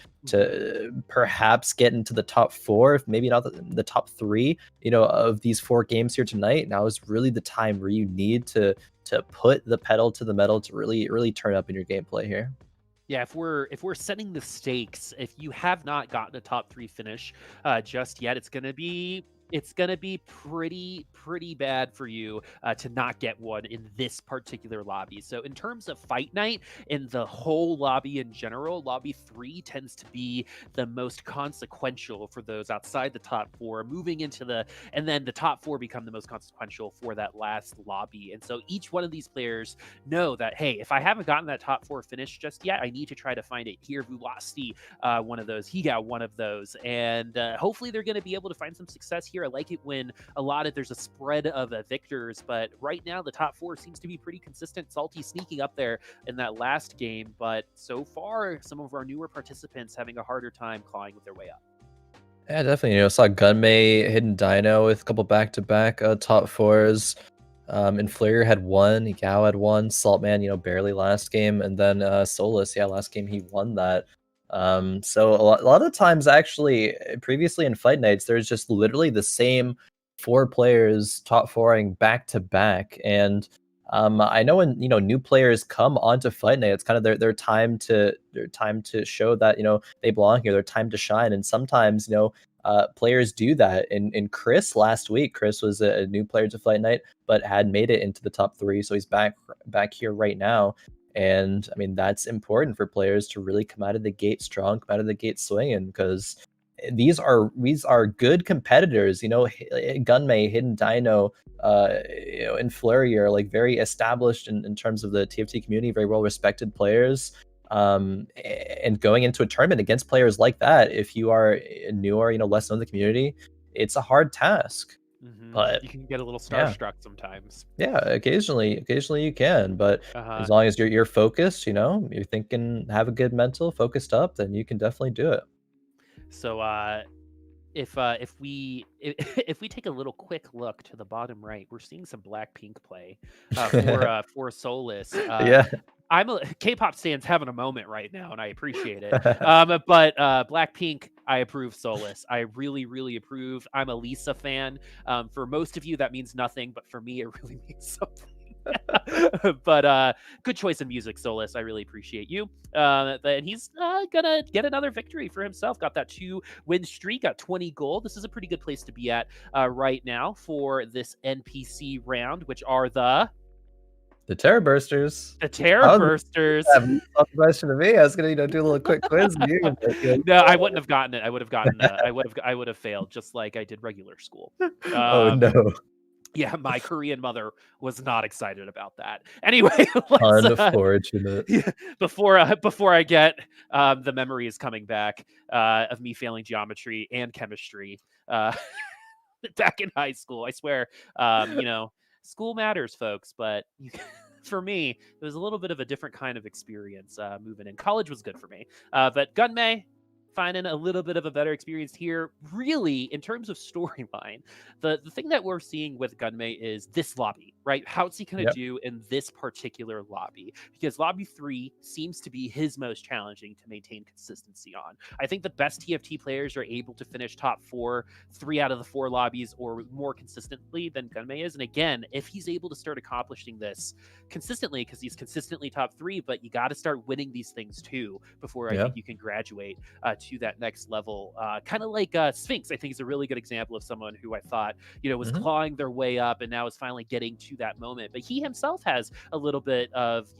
perhaps get into the top 4, if maybe not the top 3, you know, of these 4 games here tonight, now is really the time where you need to put the pedal to the metal to really turn up in your gameplay here. Yeah, if we're setting the stakes, if you have not gotten a top 3 finish just yet, it's gonna be pretty bad for you to not get one in this particular lobby. So in terms of fight night in the whole lobby in general, lobby 3 tends to be the most consequential for those outside the top 4, moving into and then the top 4 become the most consequential for that last lobby. And so each one of these players know that, hey, if I haven't gotten that top 4 finish just yet, I need to try to find it here. Velocity, one of those. Higa, one of those. And hopefully they're going to be able to find some success here. I like it when there's a spread of victors, but right now the top 4 seems to be pretty consistent. Salty sneaking up there in that last game, but so far some of our newer participants having a harder time clawing their way up. Yeah, definitely. You know, saw Gunmay, Hidden Dino with a couple back-to-back top 4s. Influrrier had 1, Gao had 1, Saltman, you know, barely last game, and then Solus, yeah, last game he won that. So a lot of times, actually, previously in fight nights, there's just literally the same 4 players top 4ing back to back, and I know when, you know, new players come onto fight night, it's kind of their time to show that, you know, they belong here, their time to shine, and sometimes, you know, players do that. In Krisz last week, Krisz was a new player to fight night, but had made it into the top 3, so he's back here right now. And I mean, that's important for players to really come out of the gate strong, come out of the gate swinging, because these are good competitors. You know, Gunmay, Hidden Dino, you know, Influrrier are like very established in terms of the TFT community, very well respected players. And going into a tournament against players like that, if you are new or, you know, less known in the community, it's a hard task. But you can get a little starstruck sometimes. Yeah, occasionally you can, but as long as you're focused, you know, you're thinking, have a good mental, focused up, then you can definitely do it. So if we take a little quick look to the bottom right, we're seeing some Blackpink play for Solus. Yeah. K-pop stands having a moment right now, and I appreciate it. But Blackpink, I approve. Solus, I really approve. I'm a Lisa fan. For most of you, that means nothing, but for me, it really means something. But good choice in music, Solus. I really appreciate you. And he's gonna get another victory for himself. Got that 2-win streak, got 20 gold. This is a pretty good place to be at right now for this NPC round, which are the Terror Bursters. The Terror Bursters. Question to me. I was gonna, you know, do a little quick quiz. No, I wouldn't have gotten it. I would have gotten. I would have failed, just like I did regular school. Oh no. Yeah, my Korean mother was not excited about that. Anyway, unfortunate. Before I get the memories coming back of me failing geometry and chemistry back in high school. I swear, you know, school matters, folks, but for me, it was a little bit of a different kind of experience moving in. College was good for me, but Gunmay, finding a little bit of a better experience here. Really, in terms of storyline, the thing that we're seeing with Gunmay is this lobby. right? How's he going to Yep. do in this particular lobby? Because lobby 3 seems to be his most challenging to maintain consistency on. I think the best TFT players are able to finish top 4, 3 out of the 4 lobbies or more consistently than Gunmay is. And again, if he's able to start accomplishing this consistently, because he's consistently top 3, but you got to start winning these things too before I Yeah. think you can graduate to that next level. Kind of like Sphinx, I think is a really good example of someone who I thought, was Hmm. clawing their way up and now is finally getting to that moment. But he himself has a little bit of,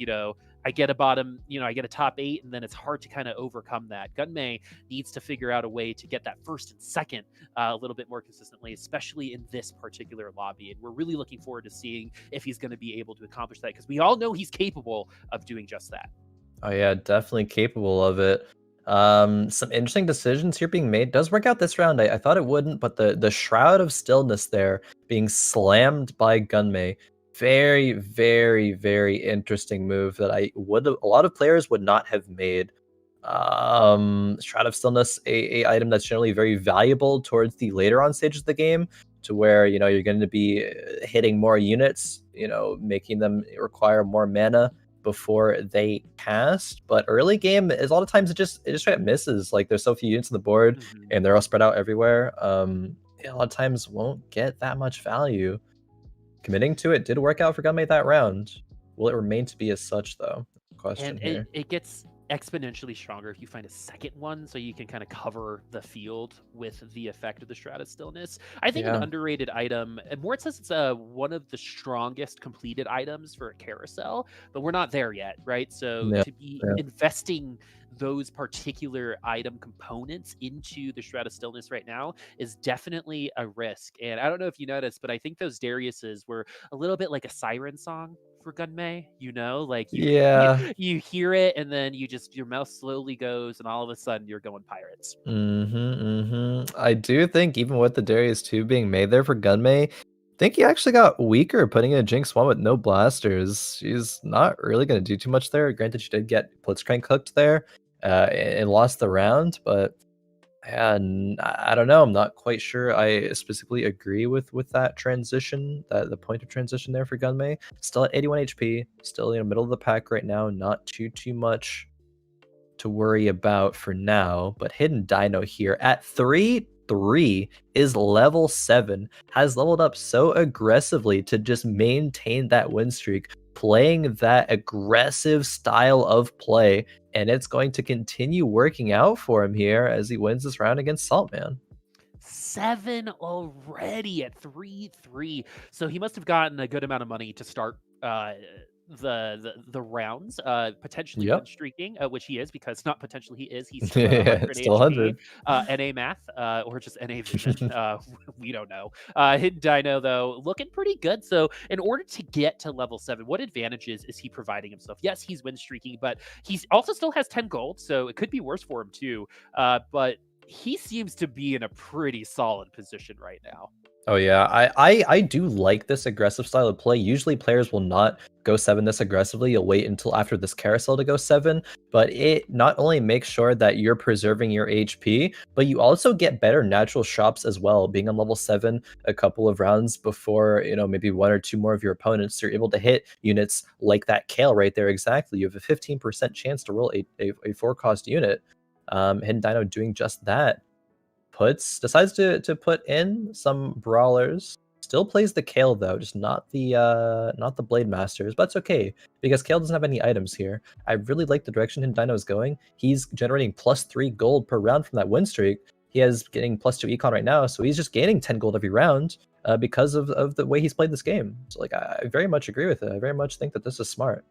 I get a bottom, I get a top 8, and then it's hard to kind of overcome that. Gunmay needs to figure out a way to get that first and second a little bit more consistently, especially in this particular lobby. And we're really looking forward to seeing if he's going to be able to accomplish that, because we all know he's capable of doing just that. Oh yeah, definitely capable of it. Some interesting decisions here being made. Does work out this round. I thought it wouldn't, but the Shroud of Stillness there being slammed by Gunmay. Very, very, very interesting move that a lot of players would not have made. Shroud of Stillness, a item that's generally very valuable towards the later on stages of the game, to where you're going to be hitting more units, making them require more mana before they cast. But early game is a lot of times it just straight up misses. Like there's so few units on the board Mhm. and they're all spread out everywhere. A lot of times won't get that much value. Committing to it did work out for Gunmay that round. Will it remain to be as such though? Question And it, here. it gets exponentially stronger if you find a second one, so you can kind of cover the field with the effect of the Shroud of Stillness. I think an Yeah. underrated item, and Mort says it's one of the strongest completed items for a carousel, but we're not there yet, right? So Yeah. to be Yeah. investing those particular item components into the Shroud of Stillness right now is definitely a risk. And I don't know if you noticed, but I think those Dariuses were a little bit like a siren song for Gunmay, like you Yeah. you hear it and then your mouth slowly goes and all of a sudden you're going pirates. I do think even with the Darius 2 being made there for Gunmay, I think he actually got weaker putting in a Jinx 1 with no blasters. She's not really going to do too much there. Granted, she did get Blitzcrank cooked there and lost the round, but yeah, I don't know. I'm not quite sure I specifically agree with that transition, that the point of transition there for Gunmay. Still at 81 HP, still middle of the pack right now, not too much to worry about for now. But Hidden Dino here at 3-3 is level 7, has leveled up so aggressively to just maintain that win streak, playing that aggressive style of play, and it's going to continue working out for him here as he wins this round against Saltman. 7 already at 3-3. So he must have gotten a good amount of money to start the rounds, potentially win Yep. streaking, which he is, because not potentially he is. He's still at Yeah, 100 still HP. 100. NA math, or just NA vision. We don't know. Hidden Dino though looking pretty good. So in order to get to level 7, what advantages is he providing himself? Yes, he's win streaking, but he's also still has 10 gold, so it could be worse for him too. But he seems to be in a pretty solid position right now. Oh yeah, I do like this aggressive style of play. Usually players will not go 7 this aggressively. You'll wait until after this carousel to go 7, but it not only makes sure that you're preserving your HP, but you also get better natural shops as well. Being on level 7 a couple of rounds before, maybe 1 or 2 more of your opponents, you're able to hit units like that Kale right there exactly. You have a 15% chance to roll a 4-cost unit. Hidden Dino doing just that. Decides to put in some brawlers. Still plays the Kale though, just not the Blade Masters, but it's okay because Kale doesn't have any items here. I really like the direction Dino is going. He's generating +3 gold per round from that win streak. He has getting +2 econ right now, so he's just gaining 10 gold every round because of the way he's played this game. So like I very much agree with it. I very much think that this is smart.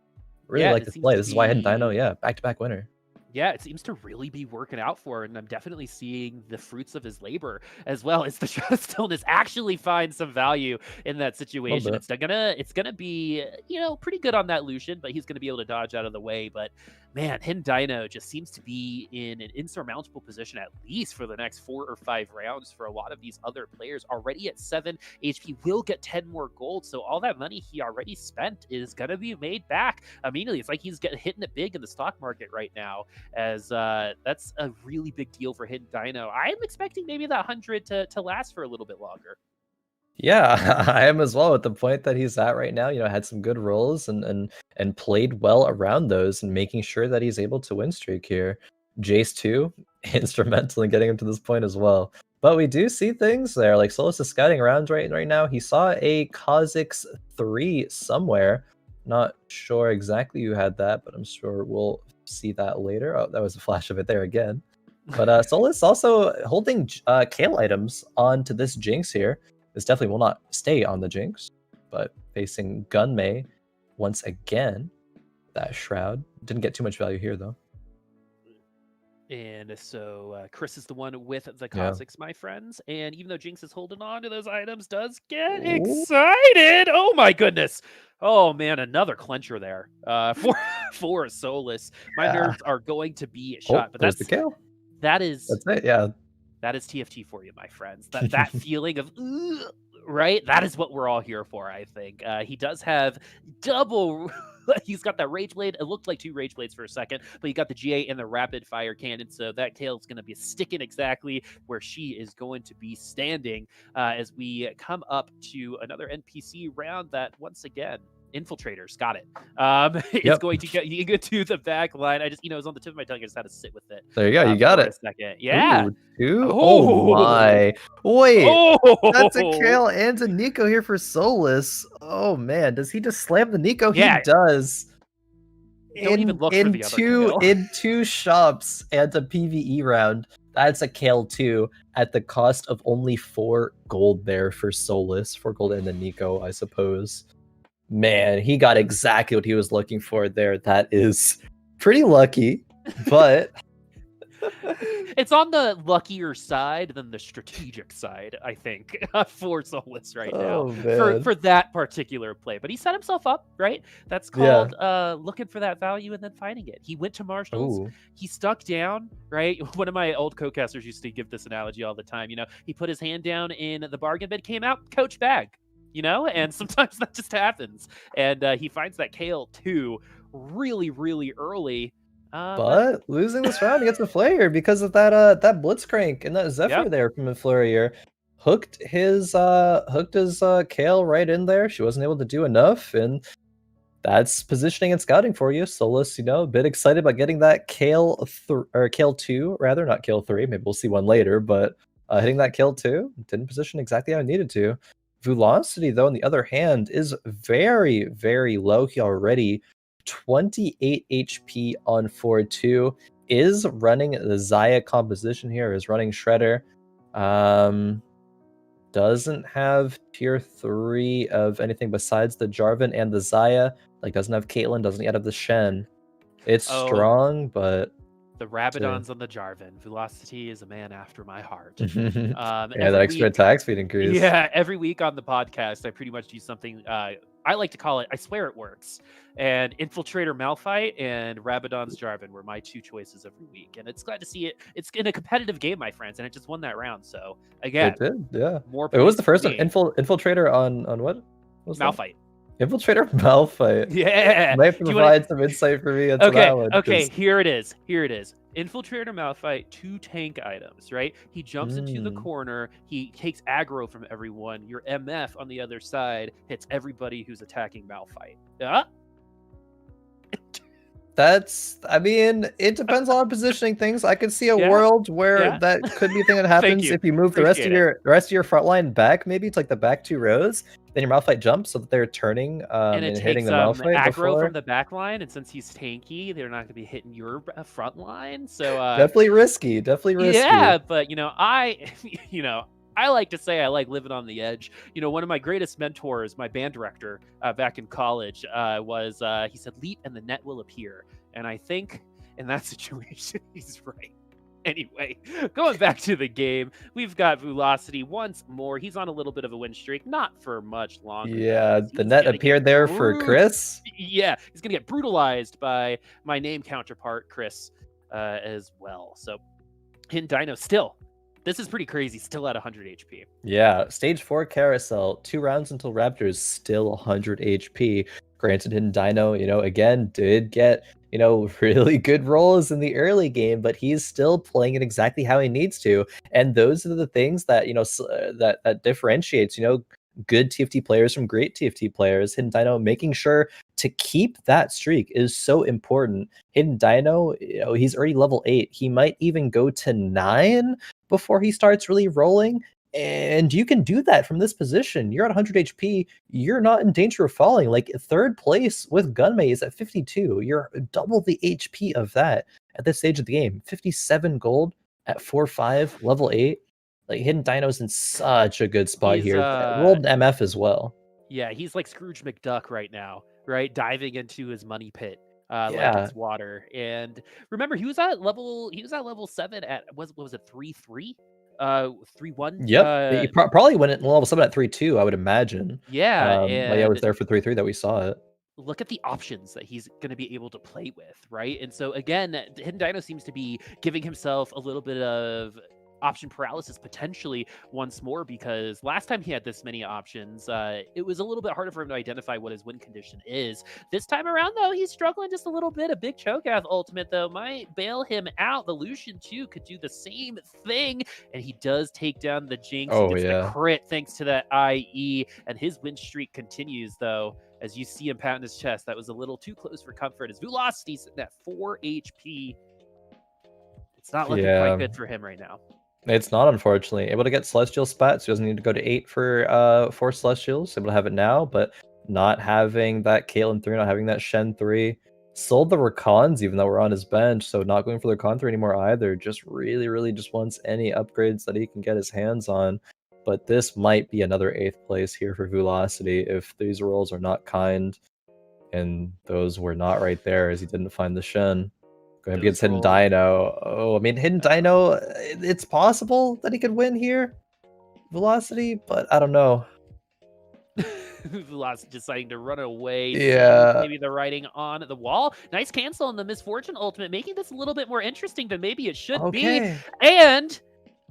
Really Yeah, like it this seems play. to This is why Hidden Dino, be yeah, back-to-back winner. Yeah, it seems to really be working out for her, and I'm definitely seeing the fruits of his labor as well as the Shroud of Stillness actually find some value in that A little situation. bit. It's gonna be pretty good on that Lucian, but he's gonna be able to dodge out of the way. But man, Hidden Dino just seems to be in an insurmountable position at least for the next 4 or 5 rounds for a lot of these other players. Already at 7 HP, will get 10 more gold, so all that money he already spent is gonna be made back immediately. It's like he's hitting it big in the stock market right now, as that's a really big deal for Hidden Dino. I'm expecting maybe that 100 to last for a little bit longer. Yeah, I am as well at the point that he's at right now. Had some good roles and played well around those and making sure that he's able to win streak here. Jace too, instrumental in getting him to this point as well. But we do see things there. Like Solus is scouting around right now. He saw a Kha'Zix 3 somewhere. Not sure exactly who had that, but I'm sure we'll see that later. Oh, that was a flash of it there again. But Solus also holding Kale items onto this Jinx here. This definitely will not stay on the Jinx, but facing Gunmay once again. That Shroud didn't get too much value here though. And so Chris is the one with the Yeah. Kha'Zix, my friends. And even though Jinx is holding on to those items, does get Ooh. excited. Oh my goodness. Oh man, another clencher there for Solus. My nerves are going to be shot. But there's the kill. That is it. Yeah. That is TFT for you, my friends. That feeling of right? That is what we're all here for, I think. He does have double. He's got that Rage Blade. It looked like 2 Rage Blades for a second, but he got the GA and the Rapid Fire Cannon. So that Kale's going to be sticking exactly where she is going to be standing as we come up to another NPC round that, once again, Infiltrators got it. It's going to get you to the back line. I just, it was on the tip of my tongue. I just had to sit with it. There you go. You got it. A second. Yeah. Ooh, oh my. Wait. That's a Oh! Kale and a Nico here for Solus. Oh man. Does he just slam the Nico? Yeah. He does. Don't even look for the other kill. In 2 shops and a PvE round. That's a Kale 2 at the cost of only 4 gold there for Solus. 4 gold and the Nico, I suppose. Man, he got exactly what he was looking for there. That is pretty lucky, but it's on the luckier side than the strategic side, I think, for Solus right now for that particular play. But he set himself up, right? That's called looking for that value and then finding it. He went to Marshalls. He stuck down, right? One of my old co-casters used to give this analogy all the time. He put his hand down in the bargain bin, came out, coach bag. And sometimes that just happens. And he finds that Kale 2 really, really early. But losing this round against Influrrier because of that Blitzcrank and that Zephyr there from Influrrier hooked his Kale right in there. She wasn't able to do enough, and that's positioning and scouting for you. Solus, a bit excited about getting that Kale 2 rather, not Kale 3. Maybe we'll see one later, but hitting that Kale 2 didn't position exactly how it needed to. Velocity, though, on the other hand, is very, very low. He already 28 HP on 4-2. Is running the Xayah composition here, is running Shredder. Doesn't have tier 3 of anything besides the Jarvan and the Xayah. Like, doesn't have Caitlyn, doesn't yet have the Shen. It's strong, but the Rabadon's on the Jarvan. Velocity is a man after my heart. That extra attack speed increase. Yeah, every week on the podcast, I pretty much do something. I like to call it, I swear it works. And Infiltrator Malphite and Rabadon's Jarvan were my 2 choices every week. And it's glad to see it. It's in a competitive game, my friends, and it just won that round. So, again, it did, yeah. More it was the first one. Infiltrator on what? Malphite. Infiltrator Malphite. Yeah. Might provide some insight for me into that one. Okay, here it is. Infiltrator Malphite, 2 tank items, right? He jumps into the corner. He takes aggro from everyone. Your MF on the other side hits everybody who's attacking Malphite. It depends on positioning things. I could see a world where that could be a thing that happens if you move the rest of your front line back. Maybe it's like the back 2 rows. Then your Malphite jumps so that they're turning and hitting the Malphite aggro from the back line. And since he's tanky, they're not going to be hitting your front line. So definitely risky. Yeah, but I like to say I like living on the edge. One of my greatest mentors, my band director back in college, he said, "Leap and the net will appear." And I think in that situation, he's right. Anyway, going back to the game, we've got Velocity once more. He's on a little bit of a win streak, not for much longer. Yeah, the net appeared there for Chris. Yeah, he's going to get brutalized by my name counterpart, Chris, as well. So, Hidden Dino still. This is pretty crazy, still at 100 HP. Yeah, stage 4 carousel, 2 rounds until Raptors, still 100 HP. Granted, Hidden Dino, again, did get, really good roles in the early game, but he's still playing it exactly how he needs to. And those are the things that, that differentiates, good TFT players from great TFT players. Hidden Dino making sure to keep that streak is so important. Hidden Dino, he's already level 8. He might even go to 9 before he starts really rolling. And you can do that from this position. You're at 100 HP. You're not in danger of falling. Like, third place with Gunmay is at 52. You're double the HP of that at this stage of the game. 57 gold at 4-5, level 8. Like, Hidden Dino's in such a good spot He's here. Rolled an MF as well. Yeah, he's like Scrooge McDuck right now, right? Diving into his money pit like Yeah. it's water. And remember, he was at level 7 at what was it, 3-3? 3-1? Yep. He probably went at level 7 at 3-2, I would imagine. Yeah, But yeah, it was and there for 3-3 that we saw it. look at the options that he's going to be able to play with, right? And so again, Hidden Dino seems to be giving himself a little bit of option paralysis potentially once more, because last time he had this many options, it was a little bit harder for him to identify what his win condition is. This time around, though, he's struggling just a little bit. A big Cho'Gath ultimate, though, might bail him out. The Lucian, too, could do the same thing, and he does take down the Jinx. He gets the crit thanks to that IE, and his win streak continues, though. As you see him pounding his chest, that was a little too close for comfort. His velocity sitting at 4 HP. It's not looking quite good for him right now. It's not, unfortunately. Able to get Celestial Spat, so he doesn't need to go to 8 for 4 Celestials. Able to have it now, but not having that Caitlyn 3, not having that Shen 3. Sold the Rakans, even though we're on his bench, so not going for the Rakan 3 anymore either. Just really just wants any upgrades that he can get his hands on. But this might be another 8th place here for Velocity if these rolls are not kind. And those were not right there, as he didn't find the Shen. Going up against Hidden Dino. Oh, I mean, Hidden Dino, it's possible that he could win here. Velocity, but I don't know. Velocity deciding to run away. Yeah. Maybe the writing on the wall. Nice cancel on the Misfortune ultimate, making this a little bit more interesting than maybe it should be. And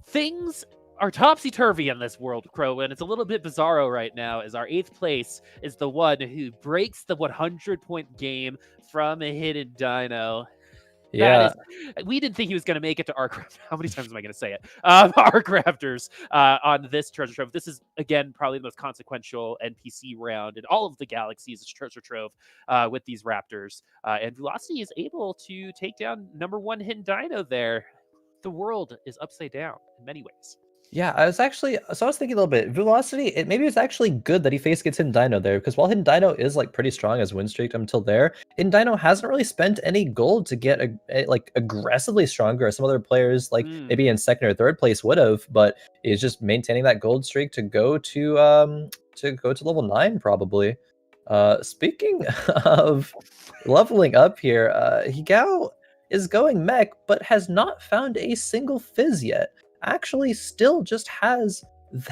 things are topsy-turvy in this world, Khroen, and it's a little bit bizarro right now, as our 8th place is the one who breaks the 100-point game from a Hidden Dino. Yeah. We didn't think he was going to make it to Arcraft. How many times am I going to say it? Arcrafters on this treasure trove. This is, again, probably the most consequential NPC round in all of the Galaxies' treasure trove with these Raptors. And Velocity is able to take down #1 Hidden Dino there. The world is upside down in many ways. Yeah, I was thinking a little bit. Velocity, maybe it's actually good that he faced against Hidden Dino there, because while Hidden Dino is like pretty strong as win streak until there, Hidden Dino hasn't really spent any gold to get like aggressively stronger as some other players like maybe in 2nd or 3rd place would have, but is just maintaining that gold streak to go to level 9 probably. Speaking of leveling up here, Hygao is going mech, but has not found a single fizz yet. Actually still just has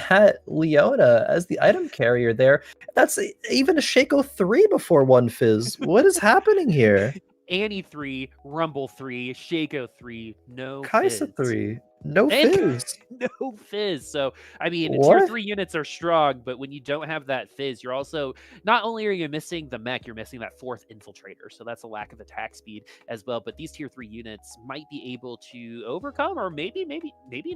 that Leona as the item carrier there. That's even a Shaco 3 before 1 fizz. What is happening here? Annie 3, Rumble 3, Shaco 3, no Kaisa fizz. 3, no fizz. No fizz. So, I mean, tier 3 units are strong, but when you don't have that fizz, you're also, not only are you missing the mech, you're missing that 4th infiltrator. So that's a lack of attack speed as well. But these tier 3 units might be able to overcome, or maybe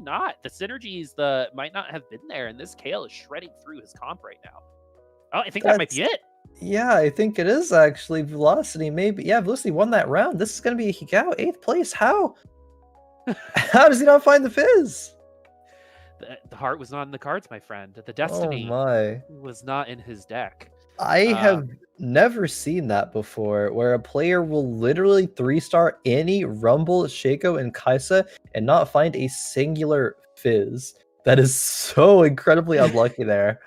not. The synergies might not have been there, and this Kale is shredding through his comp right now. Oh, I think that might be it. Yeah, I think it is actually. Velocity, maybe. Yeah, Velocity won that round. This is going to be Hygao, 8th place. How? How does he not find the fizz? The heart was not in the cards, my friend. The destiny was not in his deck. I have never seen that before, where a player will literally 3-star any Rumble, Shaco, and Kaisa and not find a singular fizz. That is so incredibly unlucky there.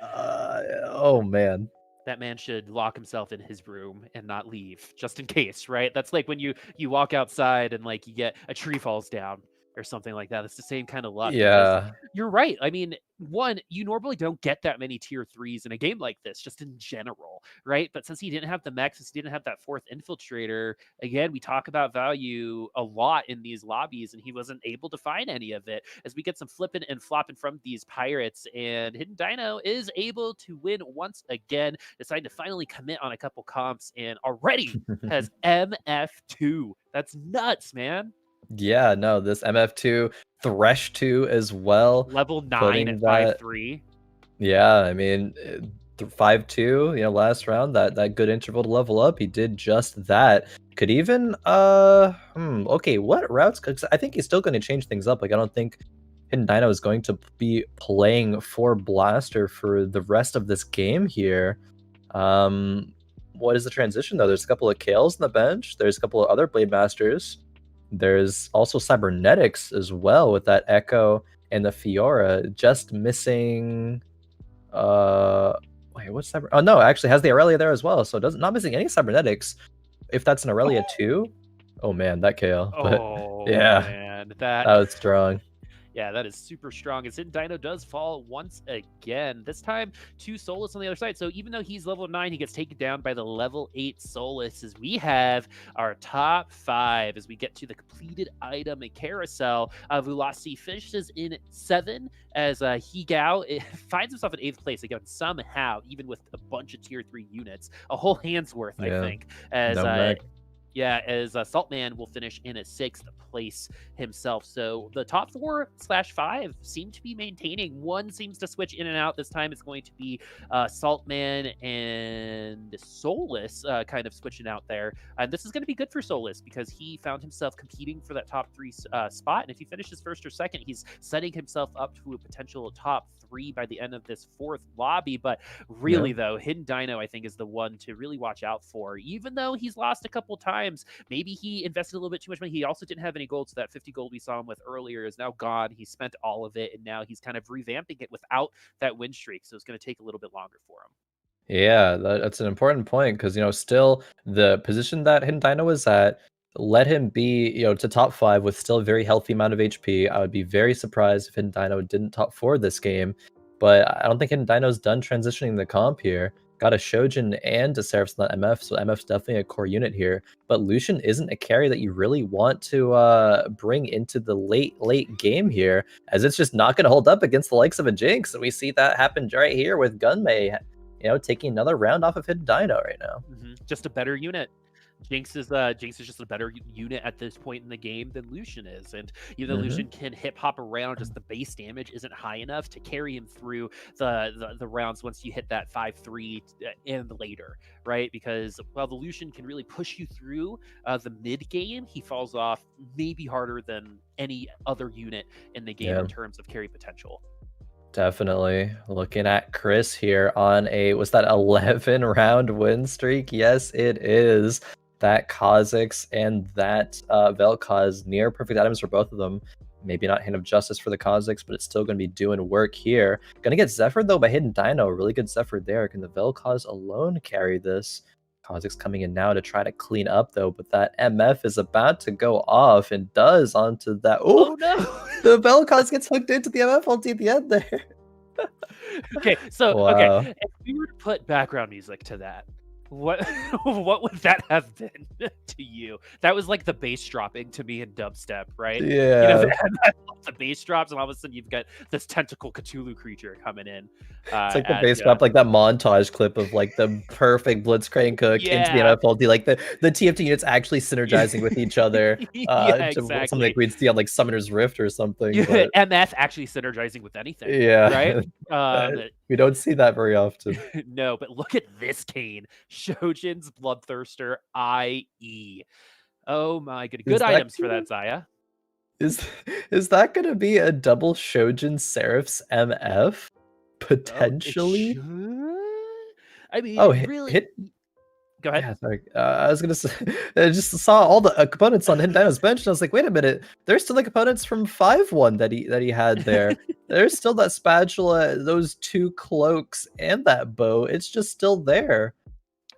Oh, man. That man should lock himself in his room and not leave, just in case, right? That's like when you walk outside and like you get a tree falls down or something like that. It's the same kind of luck. Yeah. You're right. I mean, one, you normally don't get that many tier 3s in a game like this, just in general, right? But since he didn't have the mech, since he didn't have that 4th infiltrator, again, we talk about value a lot in these lobbies, and he wasn't able to find any of it, as we get some flipping and flopping from these pirates, and Hidden Dino is able to win once again, deciding to finally commit on a couple comps, and already has MF2. That's nuts, man. Yeah, no, this MF2, Thresh 2 as well. Level 9 at 5-3. Yeah, I mean, 5-2, last round, that good interval to level up. He did just that. Could even okay, what routes? Because I think he's still going to change things up. Like I don't think Hidden Dino is going to be playing for Blaster for the rest of this game here. Um, what is the transition though? There's a couple of Kales on the bench. There's a couple of other Blade Masters. There's also Cybernetics as well with that Echo and the Fiora. Just missing. Uh, Wait, what's Cyber? Oh no, actually has the Aurelia there as well. So not missing any Cybernetics. If that's an Aurelia too. Oh man, that KO. But Oh yeah, man, that that was strong. yeah, that is super strong. And Hidden Dino does fall once again. This time, 2 Solus on the other side. So even though he's level 9, he gets taken down by the level 8 Solus. As we have our top 5 as we get to the completed item and carousel. Vulocity finishes in 7 as Hygao finds himself in 8th place again somehow, even with a bunch of tier 3 units. A whole hand's worth, I think. As yeah, as Saltman will finish in a 6th place himself. So the top 4/5 seem to be maintaining. One seems to switch in and out. This time it's going to be Saltman and Solus kind of switching out there. And this is going to be good for Solus because he found himself competing for that top 3 spot. And if he finishes 1st or 2nd, he's setting himself up to a potential top 3 by the end of this 4th lobby. But really, though, Hidden Dino, I think, is the one to really watch out for. Even though he's lost a couple times, maybe he invested a little bit too much money. He also didn't have any gold, so that 50 gold we saw him with earlier is now gone. He spent all of it, and now he's kind of revamping it without that win streak, so it's going to take a little bit longer for him. Yeah, that's an important point because still the position that Hidden Dino was at let him be to top 5 with still a very healthy amount of HP. I would be very surprised if Hidden Dino didn't top 4 this game, but I don't think Hidden Dino's done transitioning the comp here. Got a Shojin and a Seraph's not MF, so MF's definitely a core unit here. But Lucian isn't a carry that you really want to bring into the late game here, as it's just not going to hold up against the likes of a Jinx, and we see that happen right here with Gunmay. Taking another round off of Hidden Dino right now. Just a better unit. Jinx is just a better unit at this point in the game than Lucian is, and even though Lucian can hip hop around, just the base damage isn't high enough to carry him through the rounds once you hit that 5-3 and later, right? Because while the Lucian can really push you through the mid game, he falls off maybe harder than any other unit in the game in terms of carry potential. Definitely. Looking at Chris here on was that 11 round win streak? Yes, it is. That Kha'Zix and that Vel'Koz, near perfect items for both of them. Maybe not Hand of Justice for the Kha'Zix, but it's still going to be doing work here. Gonna get Zephyr though by Hidden Dino. Really good Zephyr there. Can the Vel'Koz alone carry this? Kha'Zix coming in now to try to clean up though, but that MF is about to go off and does onto that. Oh no! The Vel'Koz gets hooked into the MF ulti at the end there. Okay, so wow. okay, if we were to put background music to that, what would that have been to you? That was like the bass dropping to me in dubstep, right? Yeah. The bass drops, and all of a sudden you've got this tentacle Cthulhu creature coming in. It's like the bass drop, like that montage clip of like the perfect Blitzcrank hook into the MF ulti, like the TFT units actually synergizing with each other. Exactly. Something like we'd see on like Summoner's Rift or something. Yeah, MF actually synergizing with anything. Yeah. Right? We don't see that very often. No, but look at this Kane. Shojin's Bloodthirster IE. Oh my goodness. Good items for that, Zaya. Is that going to be a double Shojin Seraph's MF? Potentially? I mean, really. Go ahead. Yeah, sorry. I was gonna say, I just saw all the components on Hidden Dino's bench, and I was like, wait a minute, there's still the components from 5-1 that he had there. There's still that spatula, those 2 cloaks, and that bow. It's just still there.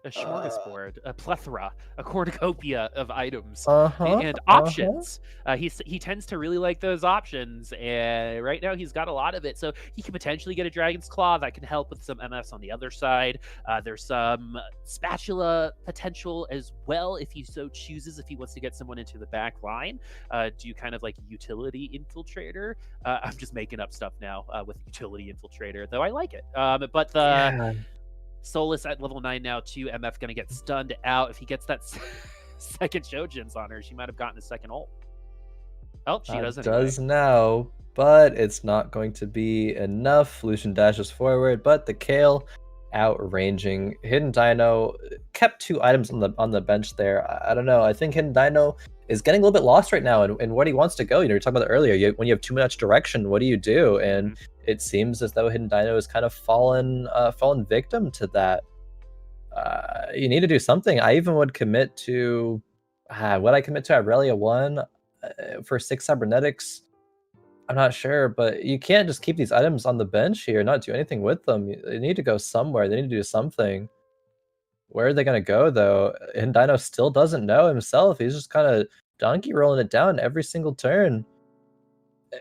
A smorgasbord, a plethora, a cornucopia of items and options. He tends to really like those options, and right now he's got a lot of it. So he could potentially get a Dragon's Claw that can help with some MFs on the other side. There's some spatula potential as well if he so chooses, if he wants to get someone into the back line. Do kind of like utility infiltrator. I'm just making up stuff now with utility infiltrator, though I like it. But the Solus at level 9 now too. MF gonna get stunned out. If he gets that second Shojin's on her, she might have gotten a second ult. Oh, she does anyway. Does now. but it's not going to be enough. Lucian dashes forward, but the Kale outranging Hidden Dino kept 2 items on the bench there. I don't know. I think Hidden Dino is getting a little bit lost right now in what he wants to go. You know, you're talking about it earlier. When you have too much direction, what do you do? And it seems as though Hidden Dino has kind of fallen victim to that. You need to do something. I even would commit to would I commit to Aurelia 1 for 6 cybernetics? I'm not sure, but you can't just keep these items on the bench here and not do anything with them. They need to go somewhere. They need to do something. Where are they going to go, though? And Dino still doesn't know himself. He's just kind of donkey rolling it down every single turn.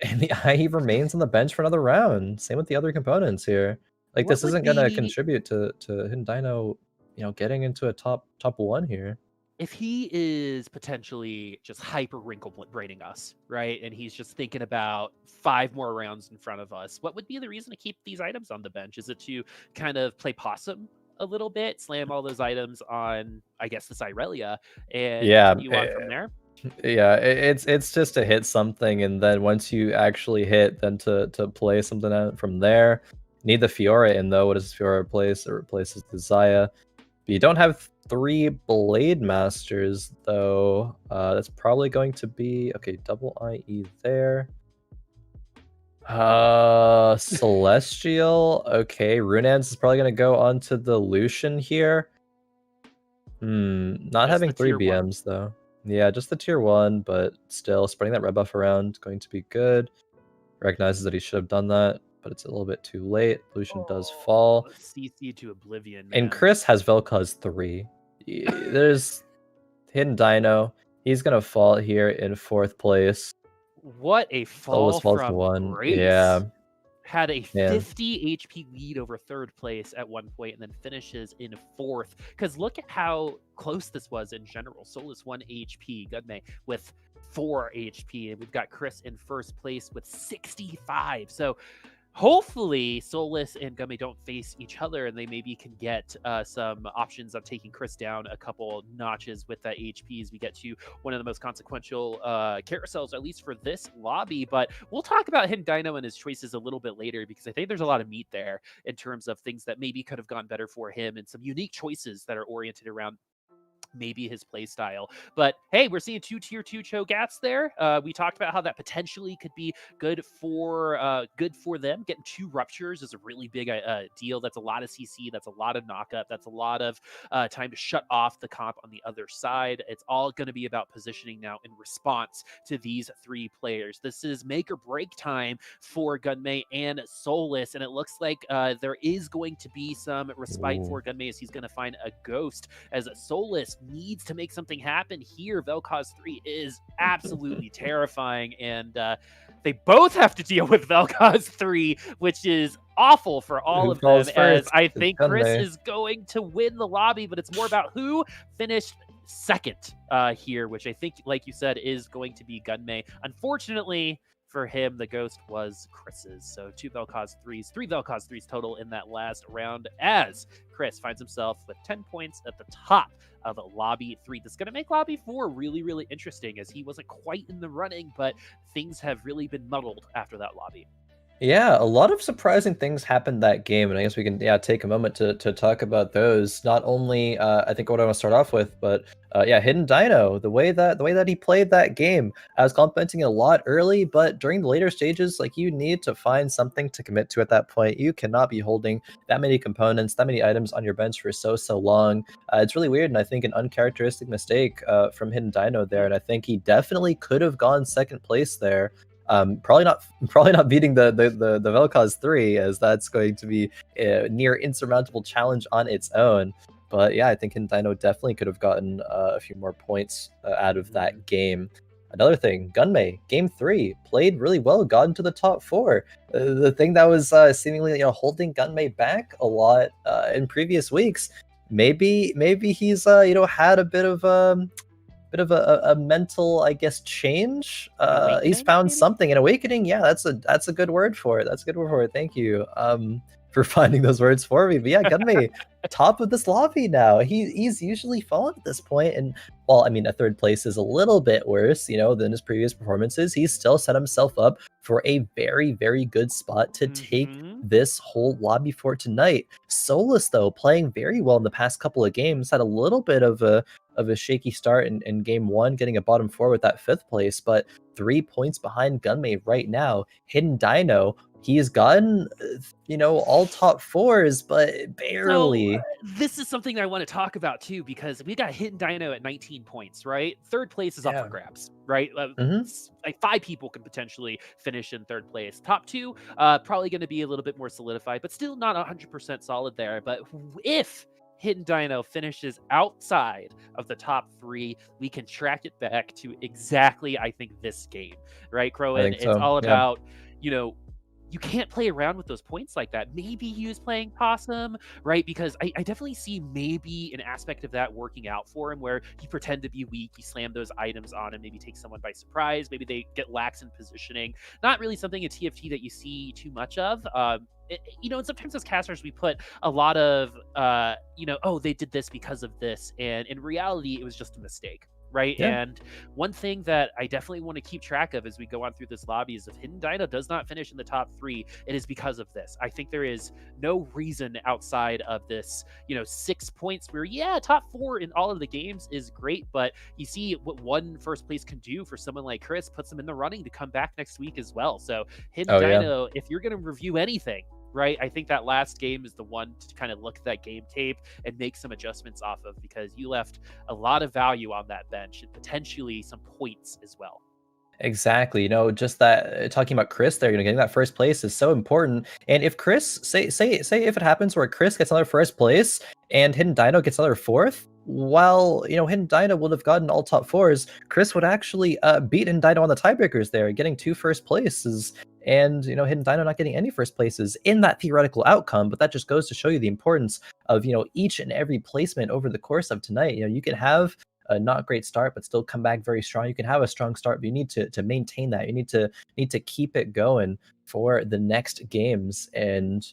And the IE remains on the bench for another round. Same with the other components here. Like, this isn't going to contribute to Hidden Dino, you know, getting into a top 1 here. If he is potentially just hyper wrinkle braiding us, right? And he's just thinking about 5 more rounds in front of us, what would be the reason to keep these items on the bench? Is it to kind of play possum a little bit, slam all those items on, I guess, this Irelia, and continue on from there? Yeah, it's just to hit something, and then once you actually hit, then to play something out from there. Need the Fiora in, though. What does Fiora replace? It replaces the Xayah. But you don't have 3 Blade Masters, though. That's probably going to be... Okay, double IE there. Celestial. Okay, Runans is probably going to go onto the Lucian here. Not just having 3 BMs, though. Yeah, just the tier 1, but still, spreading that red buff around going to be good. Recognizes that he should have done that, but it's a little bit too late. Lucian does fall. CC to oblivion, man. And Krisz has Vel'Koz 3. There's Hidden Dino. He's going to fall here in 4th place. What a fall from Grace. Yeah. Had a 50 HP lead over 3rd place at one point and then finishes in 4th. Because look at how close this was in general. Solus 1 HP, Gunmay with 4 HP, and we've got Krisz in 1st place with 65. So hopefully Solus and Gunmay don't face each other, and they maybe can get some options of taking Krisz down a couple notches with that HP as we get to one of the most consequential carousels, at least for this lobby. But we'll talk about Hidden Dino and his choices a little bit later, because I think there's a lot of meat there in terms of things that maybe could have gone better for him and some unique choices that are oriented around maybe his play style. But hey, we're seeing 2 tier 2 Cho'Gaths there. We talked about how that potentially could be good for them. Getting 2 ruptures is a really big deal. That's a lot of CC. That's a lot of knockup. That's a lot of time to shut off the comp on the other side. It's all going to be about positioning now in response to these 3 players. This is make or break time for Gunmay and Solus, and it looks like there is going to be some respite for Gunmay as he's going to find a ghost, as Solus needs to make something happen here. Vel'Koz 3 is absolutely terrifying, and they both have to deal with Vel'Koz 3, which is awful for all of them, as I think Krisz is going to win the lobby, but it's more about who finished 2nd here, which I think, like you said, is going to be Gunmay. Unfortunately for him, the ghost was Kriss's. So 2 Vel'Koz 3s, 3 Vel'Koz 3s total in that last round, as Krisz finds himself with 10 points at the top of lobby 3. That's going to make lobby 4 really, really interesting, as he wasn't quite in the running, but things have really been muddled after that lobby. Yeah, a lot of surprising things happened that game, and I guess we can take a moment to talk about those. Not only I think what I want to start off with, but Hidden Dino, the way that he played that game. I was complimenting a lot early, but during the later stages, like, you need to find something to commit to at that point. You cannot be holding that many components, that many items on your bench for so long. It's really weird, and I think an uncharacteristic mistake from Hidden Dino there, and I think he definitely could have gone 2nd place there. Probably not beating the Vel'Koz 3, as that's going to be a near insurmountable challenge on its own. But yeah, I think Dino definitely could have gotten a few more points out of that game. Another thing, Gunmay, game 3, played really well, got into the top 4. The thing that was seemingly holding Gunmay back a lot in previous weeks, maybe he's had a bit of a mental, I guess, change. He's found something, an awakening. Yeah, that's a good word for it. That's a good word for it. Thank you. for finding those words for me. But yeah, Gunmay, top of this lobby now. He's usually fallen at this point, and while I mean a third place is a little bit worse, than his previous performances, he's still set himself up for a very, very good spot to take this whole lobby for tonight. Solus, though, playing very well in the past couple of games, had a little bit of a shaky start in game one, getting a bottom four with that 5th place, but 3 points behind Gunmay right now. Hidden Dino, he's gotten, all top 4s, but barely. So, this is something I want to talk about too, because we got Hidden Dino at 19 points, right? 3rd place is up for grabs, right? Like 5 people can potentially finish in 3rd place. Top 2, probably going to be a little bit more solidified, but still not 100% solid there. But if Hidden Dino finishes outside of the top 3, we can track it back to exactly, I think, this game, right, Khroen? It's all about, you can't play around with those points like that. Maybe he was playing possum, right? Because I definitely see maybe an aspect of that working out for him, where he pretend to be weak, he slam those items on him, maybe take someone by surprise, maybe they get lax in positioning. Not really something in TFT that you see too much of. And sometimes as casters we put a lot of, oh, they did this because of this, and in reality it was just a mistake. Right. Yeah. And one thing that I definitely want to keep track of as we go on through this lobby is if Hidden Dino does not finish in the top 3, it is because of this. I think there is no reason outside of this, 6 points where, top 4 in all of the games is great. But you see what one first place can do for someone like Chris, puts them in the running to come back next week as well. So Hidden Dino, if you're going to review anything, right, I think that last game is the one to kind of look at that game tape and make some adjustments off of, because you left a lot of value on that bench and potentially some points as well. Exactly. Just that talking about Chris there, getting that first place is so important. And if Chris, say if it happens where Chris gets another first place and Hidden Dino gets another 4th, while Hidden Dino would have gotten all top 4s, Chris would actually beat Hidden Dino on the tiebreakers there, getting 2 first places, and Hidden Dino not getting any first places in that theoretical outcome. But that just goes to show you the importance of each and every placement over the course of tonight. You can have a not great start but still come back very strong. You can have a strong start, but you need to maintain that. You need to keep it going for the next games. And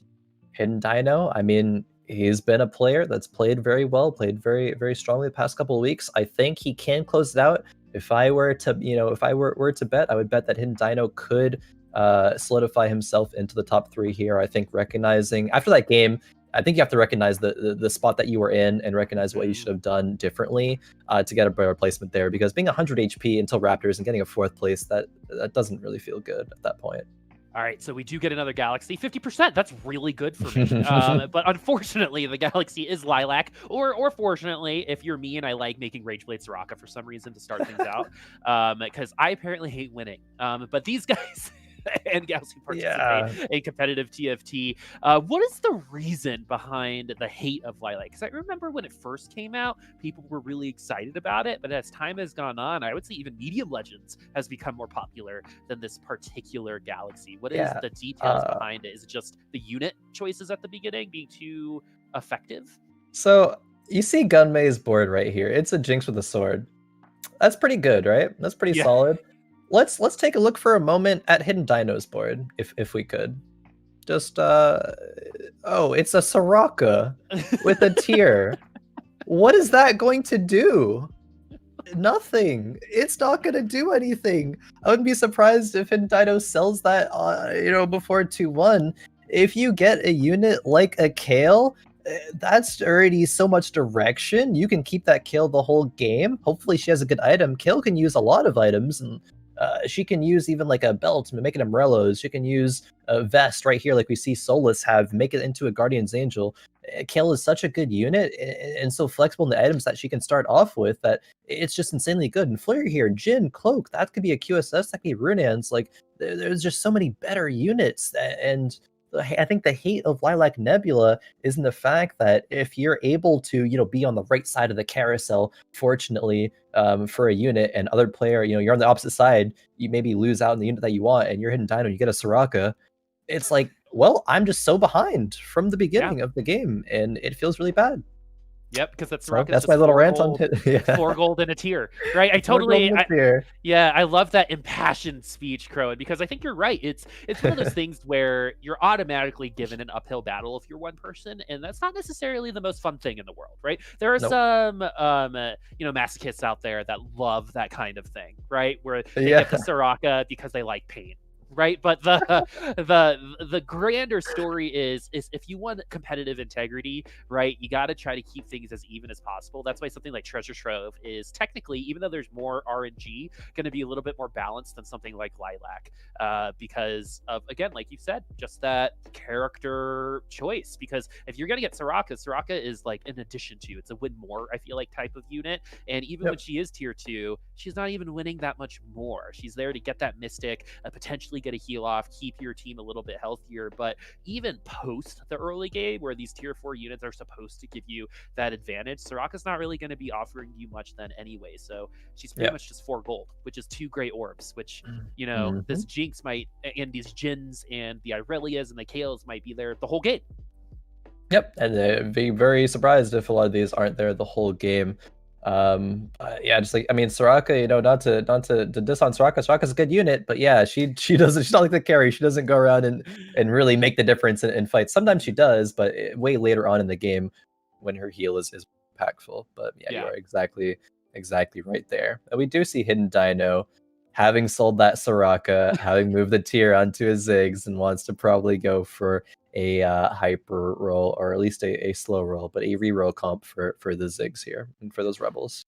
Hidden Dino, I mean, he's been a player that's played very well, played very, very strongly the past couple of weeks. I think he can close it out. If I were to bet, I would bet that Hidden Dino could solidify himself into the top 3 here. I think recognizing after that game, I think you have to recognize the spot that you were in and recognize what you should have done differently to get a better placement there, because being 100 HP until Raptors and getting a 4th place, that doesn't really feel good at that point. All right, so we do get another Galaxy. 50%, that's really good for me. But unfortunately, the Galaxy is Lilac. Or fortunately, if you're me and I like making Rageblade Soraka for some reason to start things out, because I apparently hate winning. But these guys... and gals who participate in competitive TFT. What is the reason behind the hate of Lilac? Because I remember when it first came out, people were really excited about it, but as time has gone on, I would say even Medium Legends has become more popular than this particular Galaxy. What is the details behind it? Is it just the unit choices at the beginning being too effective? So you see Gunmay's board right here. It's a Jinx with a sword. That's pretty good, right? That's pretty solid. Let's take a look for a moment at Hidden Dino's board, if we could. Just oh, it's a Soraka with a tier. What is that going to do? Nothing. It's not going to do anything. I wouldn't be surprised if Hidden Dino sells that before 2-1. If you get a unit like a Kale, that's already so much direction. You can keep that Kale the whole game. Hopefully she has a good item. Kale can use a lot of items, and she can use even like a belt to make it umbrellas. She can use a vest right here like we see Solus have, make it into a Guardian's Angel. Kale is such a good unit and so flexible in the items that she can start off with that it's just insanely good. And Influrrier here, Jin, Cloak, that could be a QSS, that could be Runeans. Like there's just so many better units. And I think the hate of Lilac Nebula is in the fact that if you're able to, be on the right side of the carousel, fortunately, for a unit, and other player, you're on the opposite side, you maybe lose out in the unit that you want, and you're Hidden Dino, you get a Soraka. It's like, well, I'm just so behind from the beginning of the game, and it feels really bad. Yep, because that So Soraka is that's my just little 4 rant on gold, hit. Yeah. 4 gold in a tier, right? I 4 gold totally, in the tier. yeah, I love that impassioned speech, Khroen, because I think you're right. It's one of those things where you're automatically given an uphill battle if you're one person, and that's not necessarily the most fun thing in the world, right? There are Nope. some, masochists out there that love that kind of thing, right? Where they Yeah. get the Soraka because they like pain. Right, but the grander story is if you want competitive integrity, right, you got to try to keep things as even as possible. That's why something like Treasure Trove is technically, even though there's more RNG, going to be a little bit more balanced than something like Lilac, because of, again, like you said, just that character choice. Because if you're going to get Soraka, Soraka is like an addition to, it's a win more, I feel like, type of unit. And even when Yep. she is tier 2, she's not even winning that much more. She's there to get that Mystic, potentially get a heal off, keep your team a little bit healthier. But even post the early game, where these tier 4 units are supposed to give you that advantage, Soraka's not really going to be offering you much then anyway. So she's pretty Yeah. much just 4 gold, which is 2 great orbs, which, Mhm. this Jinx might, and these Jins and the Irelias and the Kales might be there the whole game. Yep, and be very surprised if a lot of these aren't there the whole game. Yeah, just like, I mean, Soraka, not to diss on Soraka. Soraka's a good unit, but yeah, she doesn't, she's not like the carry. She doesn't go around and really make the difference in fights. Sometimes she does, but way later on in the game when her heal is impactful. But yeah, you Yeah. are exactly right there. And we do see Hidden Dino having sold that Soraka, having moved the tier onto his Ziggs, and wants to probably go for a hyper roll, or at least a slow roll, but a reroll comp for the Ziggs here and for those rebels.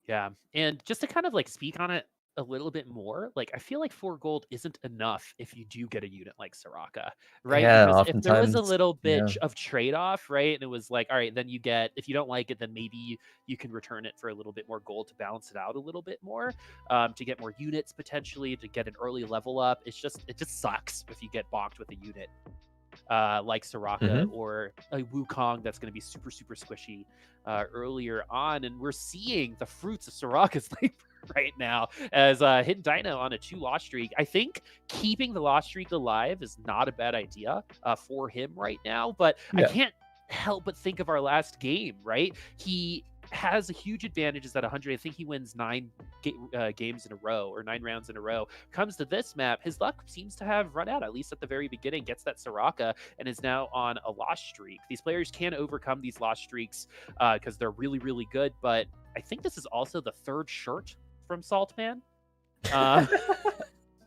Yeah. And just to kind of like speak on it a little bit more, like I feel like 4 gold isn't enough if you do get a unit like Soraka, right? Yeah, Because if there was a oftentimes, little bit yeah. of trade-off, right? And it was like, all right, then you get, if you don't like it, then maybe you can return it for a little bit more gold to balance it out a little bit more, to get more units potentially, to get an early level up. It just sucks if you get bonked with a unit like Soraka Hmm. or a Wukong that's going to be super, super squishy earlier on. And we're seeing the fruits of Soraka's labor right now as Hidden Dino on a 2-loss streak. I think keeping the loss streak alive is not a bad idea for him right now, but I Yeah. can't help but think of our last game, right? He has a huge advantage is at 100. I think he wins 9 games in a row, or 9 rounds in a row. Comes to this map, his luck seems to have run out, at least at the very beginning. Gets that Soraka and is now on a loss streak. These players can overcome these loss streaks because they're really, really good. But I think this is also the 3rd shirt from Saltman. Uh,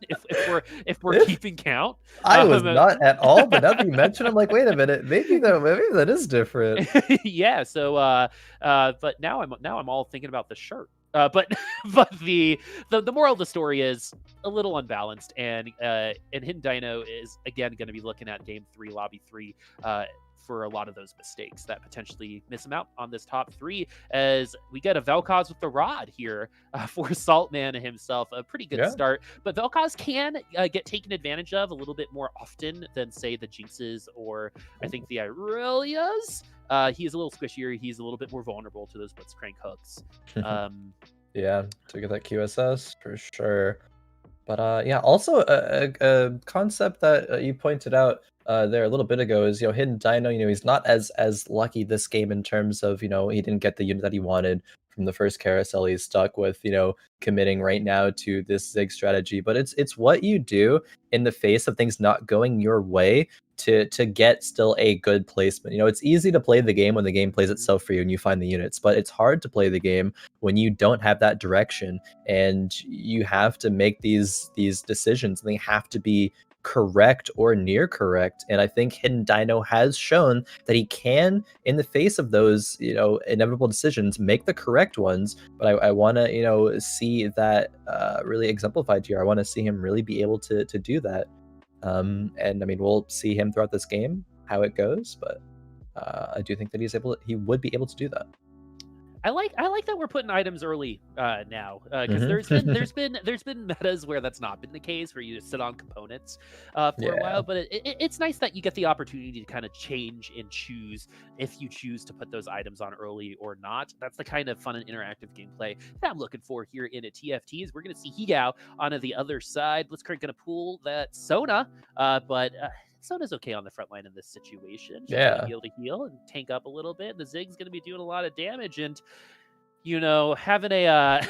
if we're If keeping count. I was not at all, but now that you mention, I'm like, wait a minute, maybe that is different. Yeah. So, but now I'm all thinking about the shirt. But but the moral of the story is a little unbalanced, and Hidden Dino is again going to be looking at game 3, lobby 3, for a lot of those mistakes that potentially miss him out on this top 3, as we get a Vel'Koz with the rod here for Saltman himself. A pretty good Yeah. start, but Vel'Koz can get taken advantage of a little bit more often than, say, the Jinxes or I think the Irelias. He is a little squishier. He's a little bit more vulnerable to those blitzcrank hooks. Yeah, to get that QSS for sure. But yeah, also a concept that you pointed out there a little bit ago is, Hidden Dino. He's not as lucky this game in terms of, he didn't get the unit that he wanted from the first carousel. He's stuck with, committing right now to this Zig strategy. But it's what you do in the face of things not going your way to get still a good placement. It's easy to play the game when the game plays itself for you and you find the units, but it's hard to play the game when you don't have that direction, and you have to make these decisions, and they have to be correct or near correct. And I think Hidden Dino has shown that he can, in the face of those inevitable decisions, make the correct ones. But I want to see that really exemplified here. I want to see him really be able to do that. And I mean, we'll see him throughout this game how it goes, but I do think that he would be able to do that. I like that we're putting items early now, because Mhm. there's been metas where that's not been the case, where you just sit on components for a while. Yeah. But it's nice that you get the opportunity to kind of change and choose if you choose to put those items on early or not. That's the kind of fun and interactive gameplay that I'm looking for here in a TFT. Is we're gonna see Higao on the other side. Blitzcrank gonna pull that Sona, but Soda's okay on the front line in this situation. She's going to Yeah. be able to heal and tank up a little bit. The Zig's going to be doing a lot of damage, and you know, having a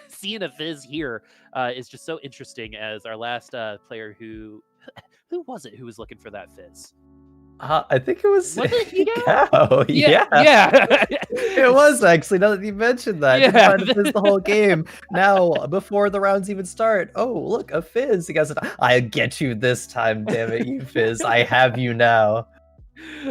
seeing a Fizz here is just so interesting. As our last player who was it who was looking for that Fizz? I think it was Was it Higo? Cow. Yeah, Yeah. yeah. It was actually, now that you mentioned that. Been Yeah. trying to fizz the whole game. Now, before the rounds even start, oh, look, a Fizz. You guys said, I'll get you this time, damn it, you Fizz. I have you now.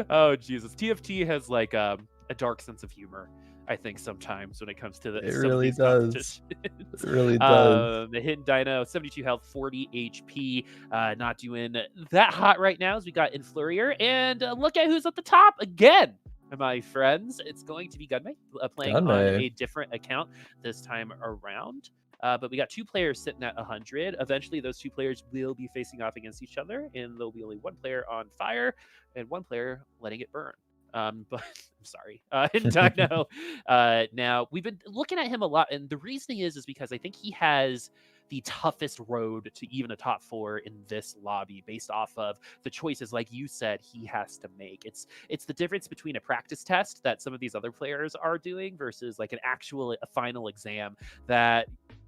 Oh Jesus, TFT has like a dark sense of humor. I think sometimes when it comes to It some of really these does. competitions. It really does. The hidden Dino, 72 health, 40 HP, not doing that hot right now as we got influrrier, and look at who's at the top again, my friends. It's going to be Gunmay playing on Gunmay. a different account this time around. But we got 2 players sitting at 100. Eventually, those 2 players will be facing off against each other, and there'll be only 1 player on fire and 1 player letting it burn. But I'm sorry. And Dino, now we've been looking at him a lot, and the reasoning is because I think he has the toughest road to even a top 4 in this lobby, based off of the choices, like you said, he has to make. It's the difference between a practice test that some of these other players are doing versus like a final exam that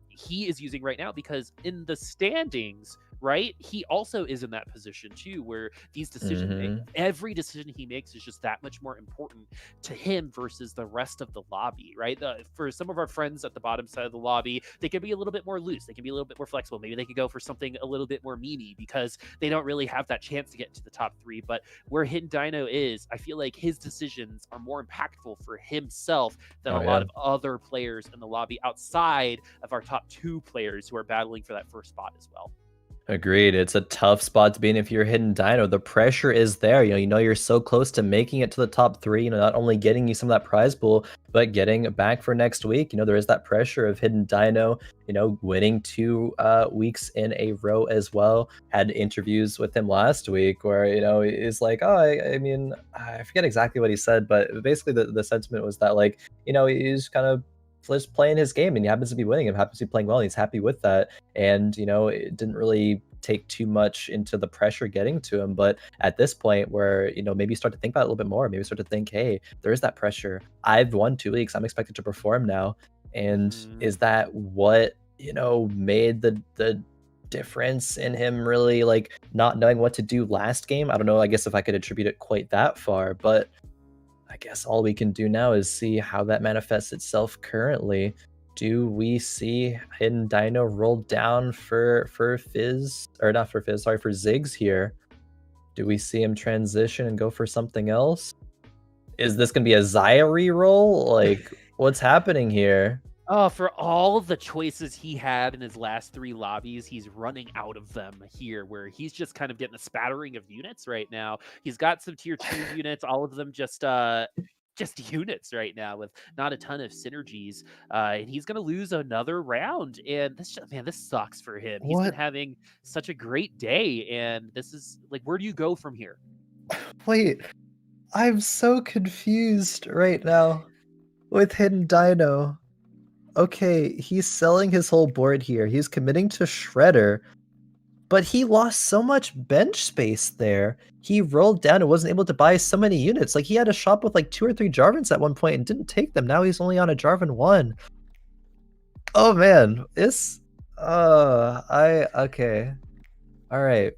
he is using right now, because in the standings, right, he also is in that position too, where these decisions, every decision he makes is just that much more important to him versus the rest of the lobby, right? For some of our friends at the bottom side of the lobby, they can be a little bit more loose, they can be a little bit more flexible, maybe they could go for something a little bit more memey because they don't really have that chance to get to the top 3. But where Hidden Dino is, I feel like his decisions are more impactful for himself than a lot of other players in the lobby outside of our top 2 players who are battling for that first spot as well. Agreed. It's a tough spot to be in if you're Hidden Dino. The pressure is there. You know you're so close to making it to the top 3. You know, not only getting you some of that prize pool, but getting back for next week. You know, there is that pressure of Hidden Dino, you know, winning 2 weeks in a row as well. Had interviews with him last week where, you know, he's like, oh, I mean, I forget exactly what he said, but basically the sentiment was that, like, you know, he's kind of just playing his game and he happens to be winning and happens to be playing well and he's happy with that. And, you know, it didn't really take too much into the pressure getting to him. But at this point where, you know, maybe you start to think about it a little bit more, maybe start to think, hey, there is that pressure. I've won 2 weeks. I'm expected to perform now. And is that what, you know, made the difference in him really like not knowing what to do last game? I don't know, I guess if I could attribute it quite that far, but I guess all we can do now is see how that manifests itself currently. Do we see Hidden Dino roll down for Fizz, or not for Fizz, sorry, for Ziggs here? Do we see him transition and go for something else? Is this going to be a Xayah reroll? Like, what's happening here? Oh, for all the choices he had in his last 3 lobbies, he's running out of them here, where he's just kind of getting a spattering of units right now. He's got some tier 2 units, all of them just units right now with not a ton of synergies. And he's going to lose another round. And this sucks for him. He's been having such a great day. And this is like, where do you go from here? Wait, I'm so confused right now with Hidden Dino. Okay, he's selling his whole board here. He's committing to Shredder, but he lost so much bench space there. He rolled down and wasn't able to buy so many units. Like, he had a shop with like 2 or 3 Jarvans at one point and didn't take them. Now he's only on a Jarvan 1. Oh man, okay. All right.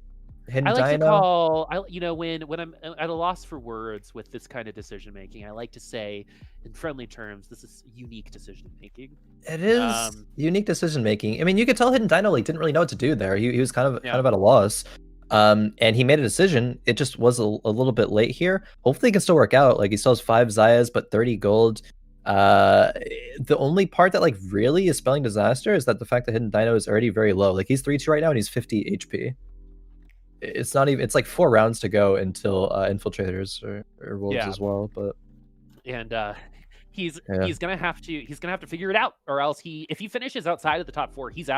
Hidden I like to Dino. call, you know, when I'm at a loss for words with this kind of decision making, I like to say, in friendly terms, this is unique decision making. It is unique decision making. I mean, you could tell Hidden Dino like didn't really know what to do there. He was kind of at a loss. And he made a decision. It just was a little bit late here. Hopefully it can still work out. Like, he still has 5 Xayahs, but 30 gold. The only part that like really is spelling disaster is that the fact that Hidden Dino is already very low. Like, he's 3-2 right now and he's 50 HP. It's not even, it's like 4 rounds to go until infiltrators or wolves as well. But Yeah. He's gonna have to figure it out, or else if he finishes outside of the top 4, he's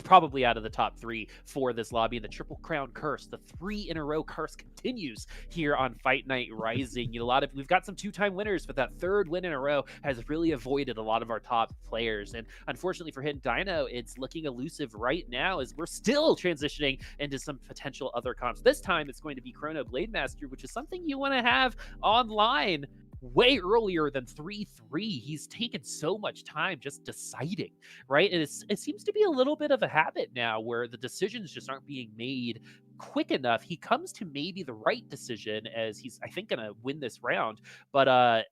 probably out of the top 3 for this lobby. The Triple Crown curse, the 3 in a row curse, continues here on Fight Night Rising. We've got some 2-time winners, but that 3rd win in a row has really avoided a lot of our top players. And unfortunately for Hidden Dino, it's looking elusive right now as we're still transitioning into some potential other comps. This time it's going to be Chrono Blade Master, which is something you want to have online way earlier than 3-3. He's taken so much time just deciding, right? And it seems to be a little bit of a habit now where the decisions just aren't being made quick enough. He comes to maybe the right decision as he's, I think, going to win this round. But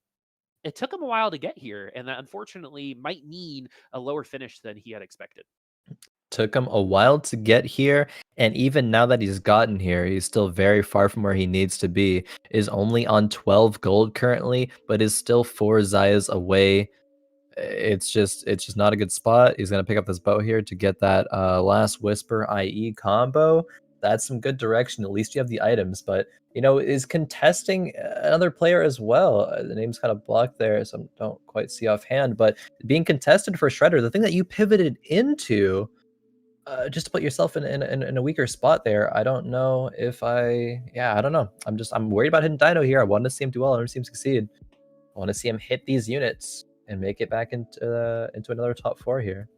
it took him a while to get here, and that unfortunately might mean a lower finish than he had expected. Took him a while to get here, and even now that he's gotten here, he's still very far from where he needs to be. Is only on 12 gold currently, but is still 4 Zayas away. It's just not a good spot. He's gonna pick up this bow here to get that last whisper IE combo. That's some good direction. At least you have the items, but is contesting another player as well. The name's kind of blocked there, so I don't quite see offhand. But being contested for Shredder, the thing that you pivoted into, just to put yourself in a weaker spot there. I don't know if I don't know. I'm worried about Hidden Dino here. I want to see him do well. I want to see him succeed. I want to see him hit these units and make it back into another top 4 here.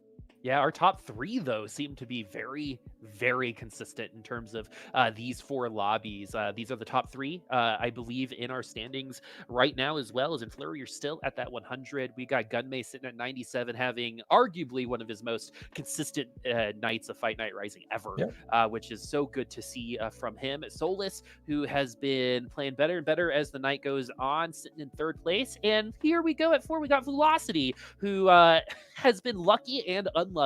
Yeah, our top 3, though, seem to be very, very consistent in terms of these 4 lobbies. These are the top 3, I believe, in our standings right now, as well as influrrier still at that 100. We got Gunmay sitting at 97, having arguably one of his most consistent nights of Fight Night Rising ever, which is so good to see from him. Solus, who has been playing better and better as the night goes on, sitting in 3rd place. And here we go at 4, we got Vulocity, who has been lucky and unlucky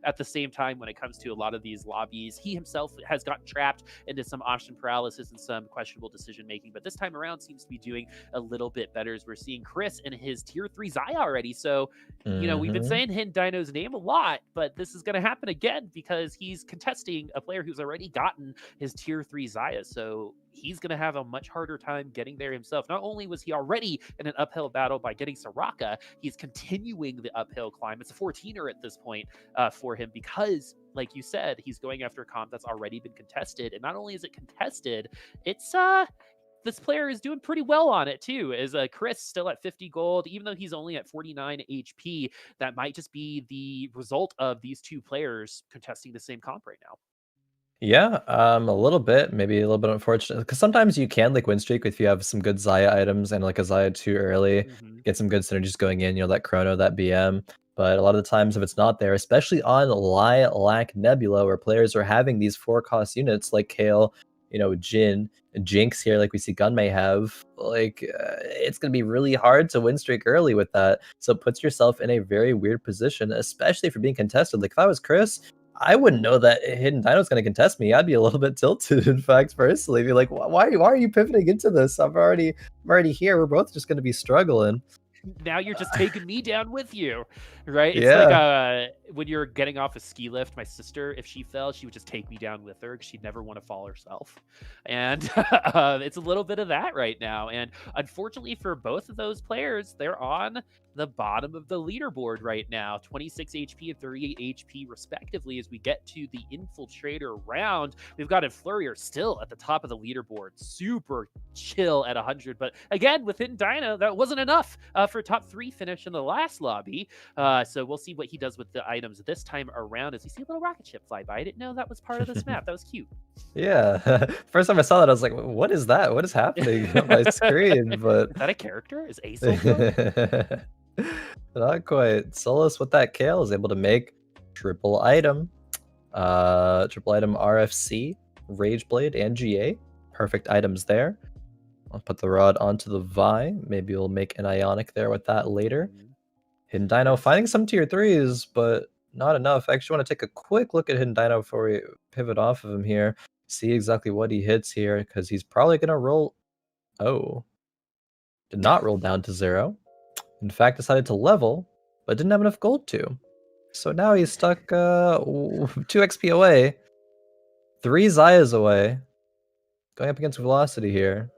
at the same time when it comes to a lot of these lobbies. He himself has gotten trapped into some option paralysis and some questionable decision making, but this time around seems to be doing a little bit better as we're seeing Khris in his tier 3 Zaya already. So, we've been saying Hidden Dino's name a lot, but this is going to happen again because he's contesting a player who's already gotten his tier 3 Zaya. So he's going to have a much harder time getting there himself. Not only was he already in an uphill battle by getting Soraka, he's continuing the uphill climb. It's a 14er at this point for him because, like you said, he's going after a comp that's already been contested. And not only is it contested, it's this player is doing pretty well on it too. Is Khris still at 50 gold, even though he's only at 49 HP? That might just be the result of these 2 players contesting the same comp right now. Yeah, a little bit, maybe a little bit unfortunate because sometimes you can like win streak if you have some good Zaya items and like a Zaya too early, get some good synergies going in, that Chrono, that BM. But a lot of the times if it's not there, especially on Lilac Nebula where players are having these 4-cost units like Kale, Jin, Jinx here, like we see Gunmay have, it's going to be really hard to win streak early with that. So it puts yourself in a very weird position, especially if you're being contested. Like if I was Khris, I wouldn't know that Hidden Dino's going to contest me. I'd be a little bit tilted, in fact, personally. Be like, why are you pivoting into this? I'm already here. We're both just going to be struggling. Now you're just taking me down with you, right? It's Yeah. like when you're getting off a ski lift, my sister, if she fell, she would just take me down with her because she'd never want to fall herself. And it's a little bit of that right now. And unfortunately for both of those players, they're on the bottom of the leaderboard right now, 26 HP and 38 HP respectively. As we get to the infiltrator round, we've got influrrier still at the top of the leaderboard, super chill at 100. But again, with Hidden Dino, that wasn't enough for a top 3 finish in the last lobby. So we'll see what he does with the items this time around. As you see a little rocket ship fly by, I didn't know that was part of this map. That was cute. Yeah. First time I saw that, I was like, what is that? What is happening on my screen? But is that a character? Is Aesop? Not quite. Solus with that Kale is able to make triple item RFC, Rage Blade, and GA. Perfect items there. I'll put the rod onto the Vi. Maybe we'll make an Ionic there with that later. Hidden Dino finding some tier 3s, but not enough. I actually want to take a quick look at Hidden Dino before we pivot off of him here. See exactly what he hits here, because he's probably going to roll... Oh. Did not roll down to 0. In fact, decided to level, but didn't have enough gold to. So now he's stuck 2 XP away. 3 Zayas away. Going up against Velocity here.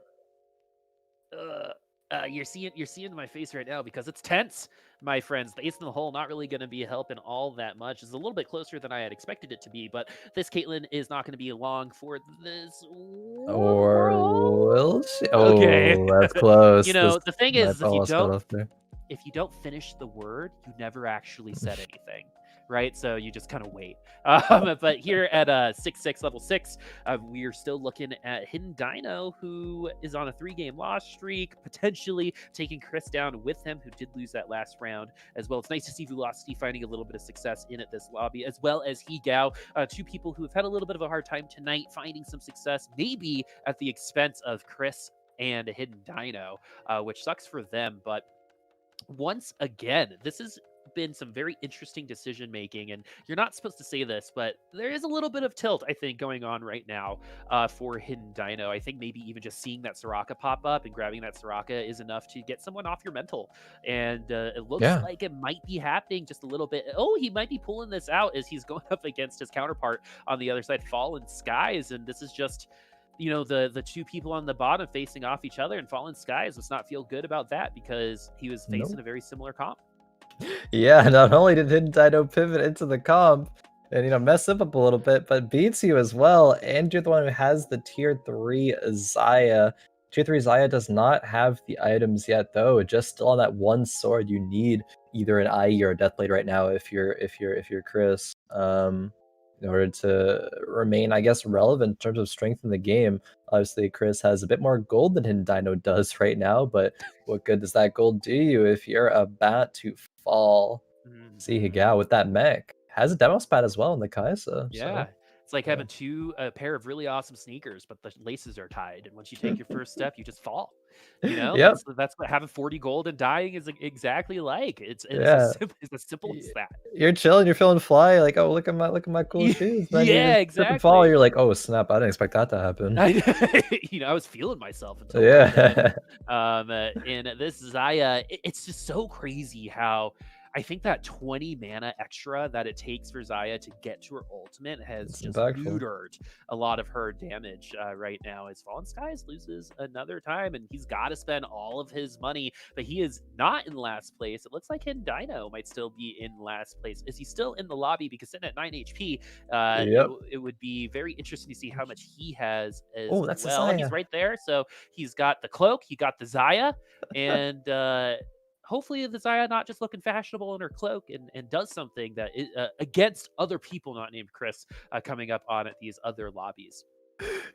you're seeing my face right now because it's tense, my friends. The ace in the hole not really going to be helping all that much. It's a little bit closer than I had expected it to be, but this Caitlyn is not going to be long for this Or world. will she? Okay. Oh, that's close. This The thing might is almost got off there. if you don't finish the word, you never actually said anything, right? So you just kind of wait. But here at 6-6 level 6, we are still looking at Hidden Dino, who is on a 3-game loss streak, potentially taking Khris down with him, who did lose that last round as well. It's nice to see Velocity finding a little bit of success in at this lobby, as well as Hygao, two people who have had a little bit of a hard time tonight finding some success, maybe at the expense of Khris and Hidden Dino, which sucks for them. But once again, this has been some very interesting decision making, and you're not supposed to say this, but there is a little bit of tilt, I think, going on right now for Hidden Dino. I think maybe even just seeing that Soraka pop up and grabbing that Soraka is enough to get someone off your mental, and it looks like it might be happening just a little bit. Oh, he might be pulling this out as he's going up against his counterpart on the other side, Fallen Skies, and this is just the two people on the bottom facing off each other, and Fallen Skies does not feel good about that because he was facing a very similar comp. Yeah, not only did Hidden Dino pivot into the comp and mess up a little bit, but beats you as well. And you're the one who has the tier 3 Xayah. Tier 3 Xayah does not have the items yet, though. Just still on that one sword, you need either an IE or a Deathblade right now if you're Khris. In order to remain, I guess, relevant in terms of strength in the game. Obviously, Khris has a bit more gold than Hidden Dino does right now, but what good does that gold do you if you're about to fall? See Hygao with that mech. Has a demo spat as well in the Kaisa. Yeah. So, It's like having a pair of really awesome sneakers, but the laces are tied, and once you take your first step, you just fall. Yep. That's what having 40 gold and dying is exactly like. It's Yeah. as simple as that. You're chilling, you're feeling fly, like, oh, look at my cool shoes. Then you Yeah, trip and fall, exactly. you're like, oh snap, I didn't expect that to happen. I was feeling myself until Yeah. in this Xayah, it's just so crazy how I think that 20 mana extra that it takes for Xayah to get to her ultimate has It's just impactful. neutered a lot of her damage right now, as Fallen Skies loses another time, and he's got to spend all of his money, but he is not in last place. It looks like Hidden Dino might still be in last place. Is he still in the lobby? Because sitting at 9 HP, Yep. it would be very interesting to see how much he has as Oh, that's well. Xayah. He's right there. So he's got the cloak, he got the Xayah, and hopefully the Xayah not just looking fashionable in her cloak and does something that is against other people not named Khris coming up on at these other lobbies.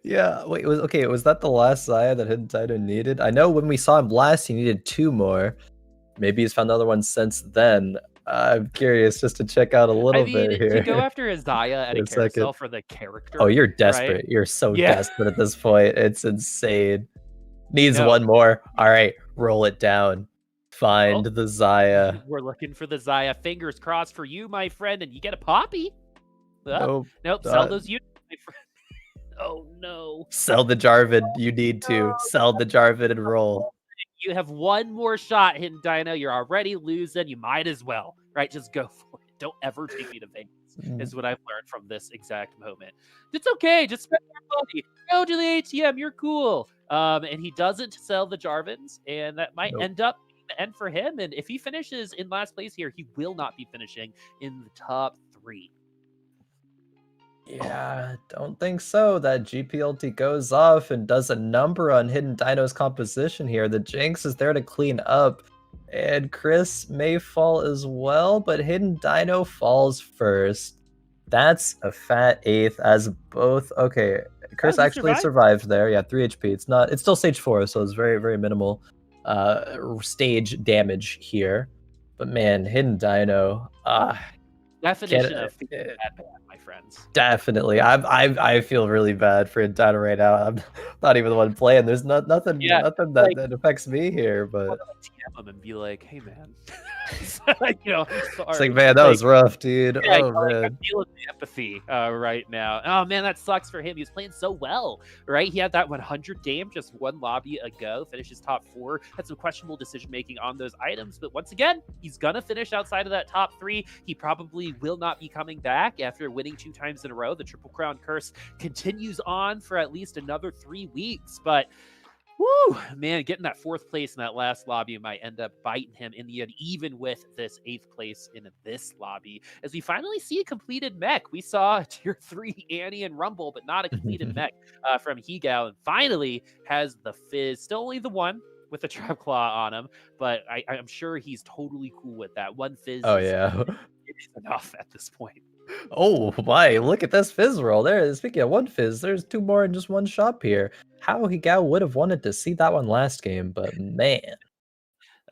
Yeah, wait, was that the last Xayah that Hidden Dino needed? I know when we saw him last, he needed 2 more. Maybe he's found another one since then. I'm curious just to check out a little bit here. To go after a Xayah at a carousel for the character. Oh, you're desperate. Right? You're so desperate at this point. It's insane. Needs No. one more. All right, roll it down. Find the Xayah. We're looking for the Xayah. Fingers crossed for you, my friend, and you get a poppy. Nope. Sell those units, my friend. Oh no. Sell the Jarvan. You need to. Sell the Jarvan and roll. You have one more shot, Hidden Dino. You're already losing. You might as well, right? Just go for it. Don't ever take me to Vegas, is what I've learned from this exact moment. It's okay. Just spend your money. Go to the ATM. You're cool. And he doesn't sell the Jarvans, and that might end up being the end for him. And if he finishes in last place here, he will not be finishing in the top 3. Yeah, don't think so. That GPLT goes off and does a number on Hidden Dino's composition here. The Jinx is there to clean up, and Khris may fall as well, but Hidden Dino falls first. That's a fat 8th as both. Okay, Khris actually survived there. Yeah, 3 HP. It's still stage 4, so it's very, very minimal stage damage here. But man, Hidden Dino, definition of bad, my friends. Definitely. I feel really bad for Dino right now. I'm not even the one playing. There's nothing that affects me here, but TM him and be like, hey man. It's like, man, that was rough, dude. Yeah, oh man. I'm feeling the empathy right now. Oh man, that sucks for him. He was playing so well, right? He had that 100 game just one lobby ago, finishes top 4, had some questionable decision making on those items, but once again, he's gonna finish outside of that top 3. He probably will not be coming back after winning 2 times in a row. The Triple Crown curse continues on for at least another 3 weeks, but Woo! Man, getting that 4th place in that last lobby might end up biting him in the end, even with this 8th place in this lobby. As we finally see a completed mech. We saw Tier 3 Annie and Rumble, but not a completed mech from Higao. And finally has the Fizz. Still only the one with the Trap Claw on him, but I'm sure he's totally cool with that. One Fizz Oh, is yeah. enough at this point. Oh, my, look at this Fizz roll. There, speaking of one Fizz, there's 2 more in just one shop here. How Higao would have wanted to see that one last game, but man,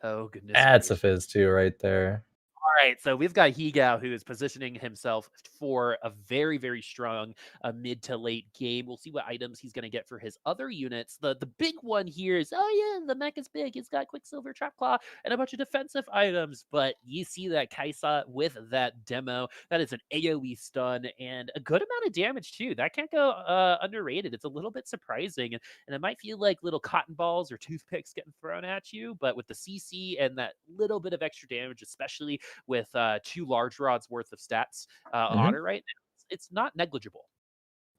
Oh, goodness that's a gracious. Fizz too right there. All right, so we've got Higao who is positioning himself for a very, very strong mid to late game. We'll see what items he's going to get for his other units. The big one here is, oh yeah, the mech is big. It's got Quicksilver, Trap Claw, and a bunch of defensive items. But you see that Kaisa with that demo. That is an AoE stun and a good amount of damage too. That can't go underrated. It's a little bit surprising, and it might feel like little cotton balls or toothpicks getting thrown at you. But with the CC and that little bit of extra damage, especially with 2 large rods worth of stats on Mhm. her right now. It's not negligible.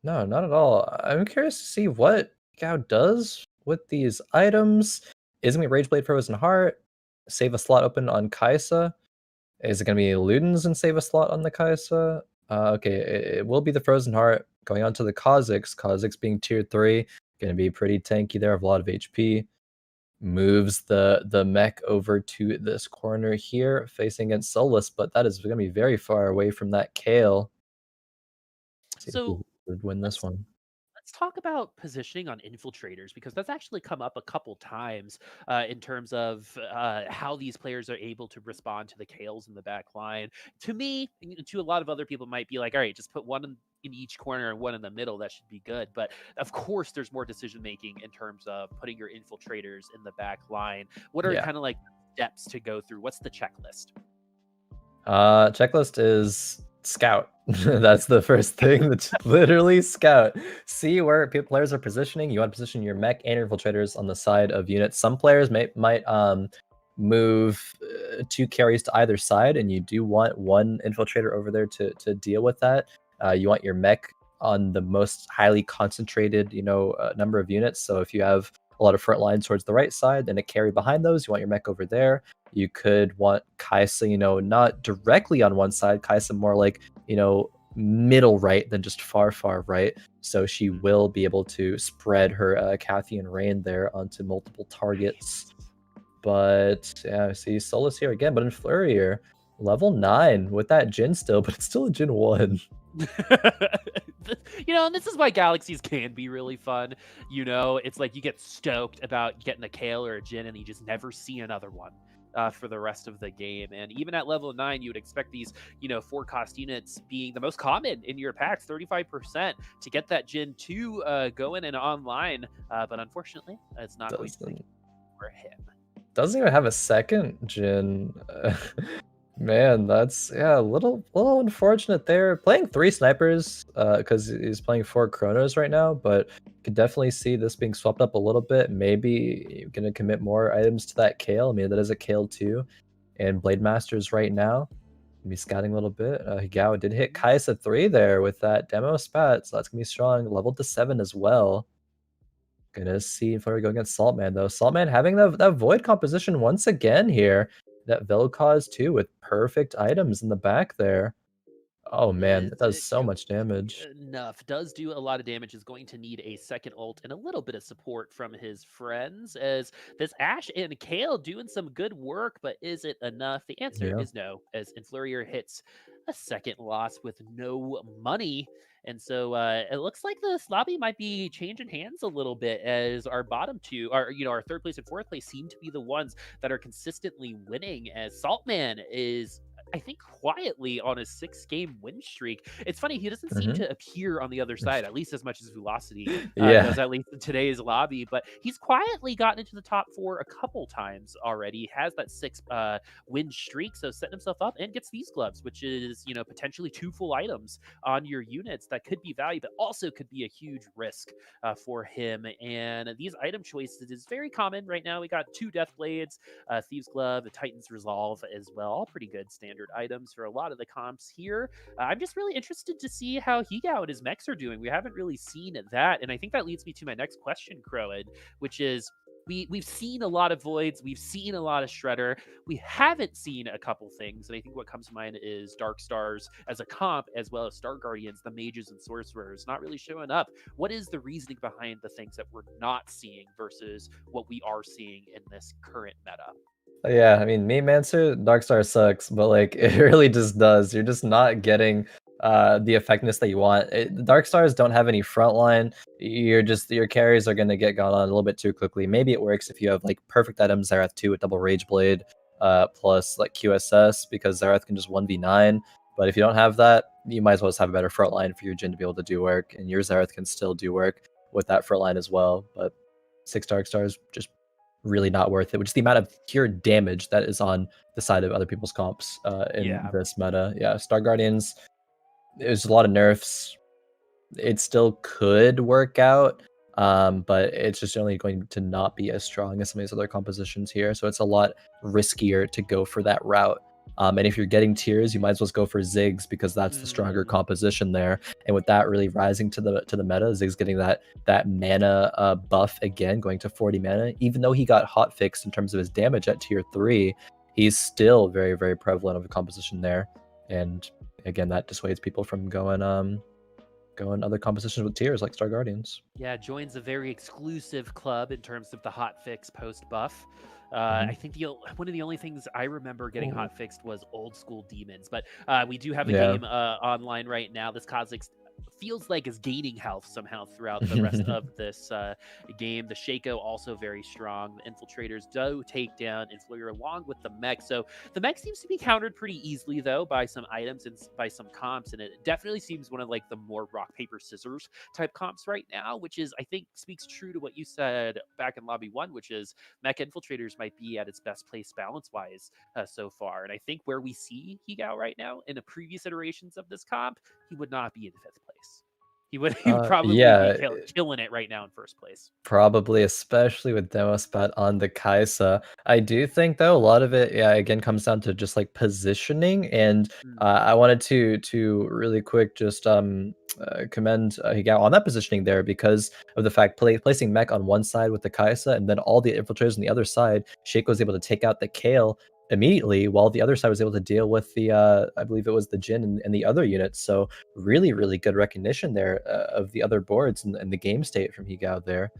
No, not at all. I'm curious to see what Higao does with these items. Is it gonna be Rage Blade Frozen Heart? Save a slot open on Kaisa? Is it gonna be Ludens and save a slot on the Kaisa? Okay, it will be the Frozen Heart. Going on to the Kha'Zix. Kha'Zix being tier 3, gonna be pretty tanky there, have a lot of HP. Moves the mech over to this corner here, facing against Solus, but that is gonna be very far away from that Kale. See who So would win this let's one. let's talk about positioning on infiltrators because that's actually come up a couple times in terms of how these players are able to respond to the Kales in the back line. To me, and to a lot of other people, might be like, all right, just put one in each corner and one in the middle. That should be good. But of course, there's more decision making in terms of putting your infiltrators in the back line. What are Yeah. kind of like steps to go through? What's the checklist? Checklist is scout. That's the first thing. That's literally scout. See where players are positioning. You want to position your mech and your infiltrators on the side of units. Some players might move 2 carries to either side, and you do want one infiltrator over there to deal with that. You want your mech on the most highly concentrated, number of units. So if you have a lot of front lines towards the right side, then a carry behind those, you want your mech over there. You could want Kaisa, not directly on one side, Kaisa more like, middle right than just far, far right. So she will be able to spread her Kathy and Rain there onto multiple targets. But yeah, I see Solus here again, but influrrier, level 9 with that Jin still, but it's still a Jin 1. And this is why galaxies can be really fun. It's like you get stoked about getting a Kale or a Jin, and you just never see another one for the rest of the game. And even at level 9, you would expect these, 4-cost units being the most common in your packs, 35% to get that Jin 2 going and online. But unfortunately, it's not going to be Doesn't for him. doesn't even have a second Jin. Man, that's a little unfortunate there. Playing 3 snipers, because he's playing 4 chronos right now, but could definitely see this being swapped up a little bit. Maybe you're gonna commit more items to that Kale. I mean, that is a Kale too. And Blade Masters right now. Gonna be scouting a little bit. Higao did hit Kaisa 3 there with that demo spat, so that's gonna be strong. Leveled to 7 as well. Gonna see if we go against Saltman though. Saltman having that void composition once again here. That Vel'Koz too with perfect items in the back there. Oh man, Is that does it so going much to be damage. enough? Does do a lot of damage, is going to need a second ult and a little bit of support from his friends, as this Ashe and Kale doing some good work, but is it enough? The answer Yeah. is no, as influrrier hits a second loss with no money. And so it looks like this lobby might be changing hands a little bit, as our bottom two, our third place and fourth place seem to be the ones that are consistently winning, as Saltman is, I think, quietly on a 6-game win streak. It's funny, he doesn't seem Mhm. to appear on the other side, at least as much as Velocity Yeah. does, at least in today's lobby. But he's quietly gotten into the top 4 a couple times already. Has that 6 win streak, so setting himself up, and gets these gloves, which is, potentially 2 full items on your units that could be value, but also could be a huge risk for him. And these item choices is very common right now. We got 2 Death Blades, Thieves Glove, a Titan's Resolve as well. All pretty good standard items for a lot of the comps here. I'm just really interested to see how Higao and his mechs are doing. We haven't really seen that. And I think that leads me to my next question, Khroen, which is, we've seen a lot of Voids, we've seen a lot of Shredder. We haven't seen a couple things, and I think what comes to mind is Dark Stars as a comp, as well as Star Guardians, the mages and sorcerers, not really showing up. What is the reasoning behind the things that we're not seeing versus what we are seeing in this current meta? Yeah, I mean, meme answer, Darkstar sucks, but like it really just does. You're just not getting the effectiveness that you want. Darkstars don't have any frontline. Your carries are gonna get gone on a little bit too quickly. Maybe it works if you have like perfect items, Zerath 2 with double Rage Blade, plus like QSS, because Zerath can just 1v9. But if you don't have that, you might as well just have a better frontline for your Jhin to be able to do work, and your Zerath can still do work with that frontline as well. But 6 Darkstars just really not worth it, which is the amount of pure damage that is on the side of other people's comps in Yeah. this meta. Yeah, Star Guardians, there's a lot of nerfs. It still could work out, but it's just only going to not be as strong as some of these other compositions here. So it's a lot riskier to go for that route. And if you're getting tiers, you might as well go for Ziggs because that's the stronger Mm. composition there. And with that really rising to the meta, Ziggs getting that mana buff again, going to 40 mana. Even though he got hot fixed in terms of his damage at tier 3, he's still very, very prevalent of a composition there. And again, that dissuades people from going other compositions with tiers like Star Guardians. Yeah, joins a very exclusive club in terms of the hot fix post buff. Mhm. I think one of the only things I remember getting Ooh. hot fixed was old school demons, but we do have a Yeah. game online right now. This Kha'Zix feels like is gaining health somehow throughout the rest of this game. The Shaco also very strong. The infiltrators do take down influrrier along with the mech, so the mech seems to be countered pretty easily though by some items and by some comps, and it definitely seems one of like the more rock paper scissors type comps right now, which is I think speaks true to what you said back in lobby one, which is mech infiltrators might be at its best place balance wise so far. And I think where we see Higao right now in the previous iterations of this comp, he would not be in fifth place. He would probably be Yeah, killing it right now in first place. probably, especially with demo spot on the Kaisa. I do think though a lot of it, yeah, again comes down to just like positioning. And Mm. I wanted to really quick just commend Higao on that positioning there because of the fact placing mech on one side with the Kaisa and then all the infiltrators on the other side. Shaco was able to take out the Kale immediately while the other side was able to deal with the I believe it was the Jhin and the other units. So really, really good recognition there of the other boards and the game state from Higao there.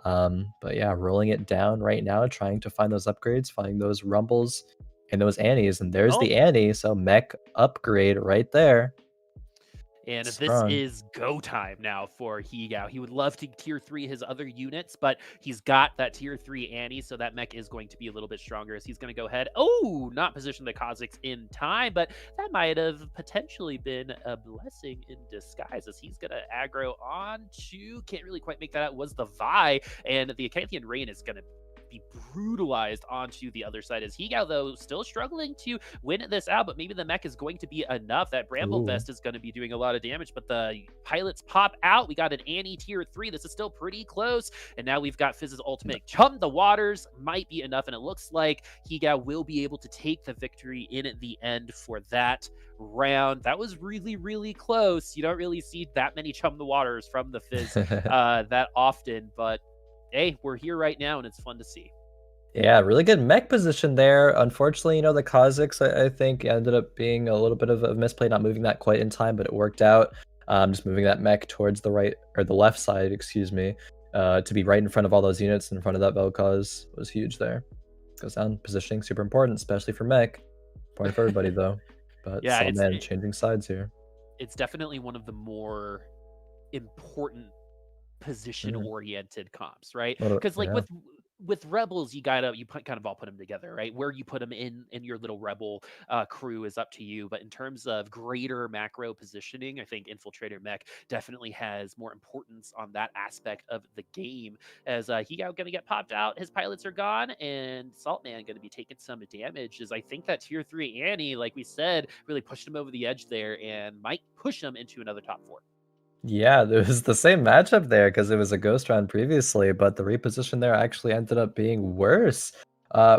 But yeah, rolling it down right now, trying to find those upgrades, finding those rumbles and those Annies. And there's Oh, the Annie, so mech upgrade right there. and this Strong. is go time now for Higao. He would love to tier 3 his other units, but he's got that tier 3 Annie, so that mech is going to be a little bit stronger as he's going to go ahead. Oh, not position the Kha'Zix in time, but that might have potentially been a blessing in disguise as he's going to aggro on to, can't really quite make that out, was the Vi, and the Acanthian Rain is going to be brutalized onto the other side as Higao, though, still struggling to win this out, but maybe the mech is going to be enough. That Bramble Ooh. Vest is going to be doing a lot of damage, but the pilots pop out. We got an Annie tier 3. This is still pretty close, and now we've got Fizz's ultimate. Chum the waters might be enough, and it looks like Higao will be able to take the victory in the end for that round. That was really, really close. You don't really see that many Chum the waters from the Fizz that often, but hey, we're here right now, and it's fun to see. Yeah, really good mech position there. Unfortunately, the Kha'Zix, I think, ended up being a little bit of a misplay, not moving that quite in time, but it worked out. Just moving that mech towards the right, or the left side, excuse me, to be right in front of all those units in front of that Vel'Koz was huge there. Goes down, positioning, super important, especially for mech. Important for everybody, though. But Yeah, Saltman changing sides here. it's definitely one of the more important position Mm, oriented comps, right? little, Because like yeah. with rebels, you kind of all put them together, right? Where you put them in your little rebel crew is up to you. But in terms of greater macro positioning, I think infiltrator mech definitely has more importance on that aspect of the game. As Higao going to get popped out, his pilots are gone, and Saltman going to be taking some damage. As I think that tier 3 Annie, like we said, really pushed him over the edge there and might push him into another top 4. Yeah, there was the same matchup there because it was a ghost round previously, but the reposition there actually ended up being worse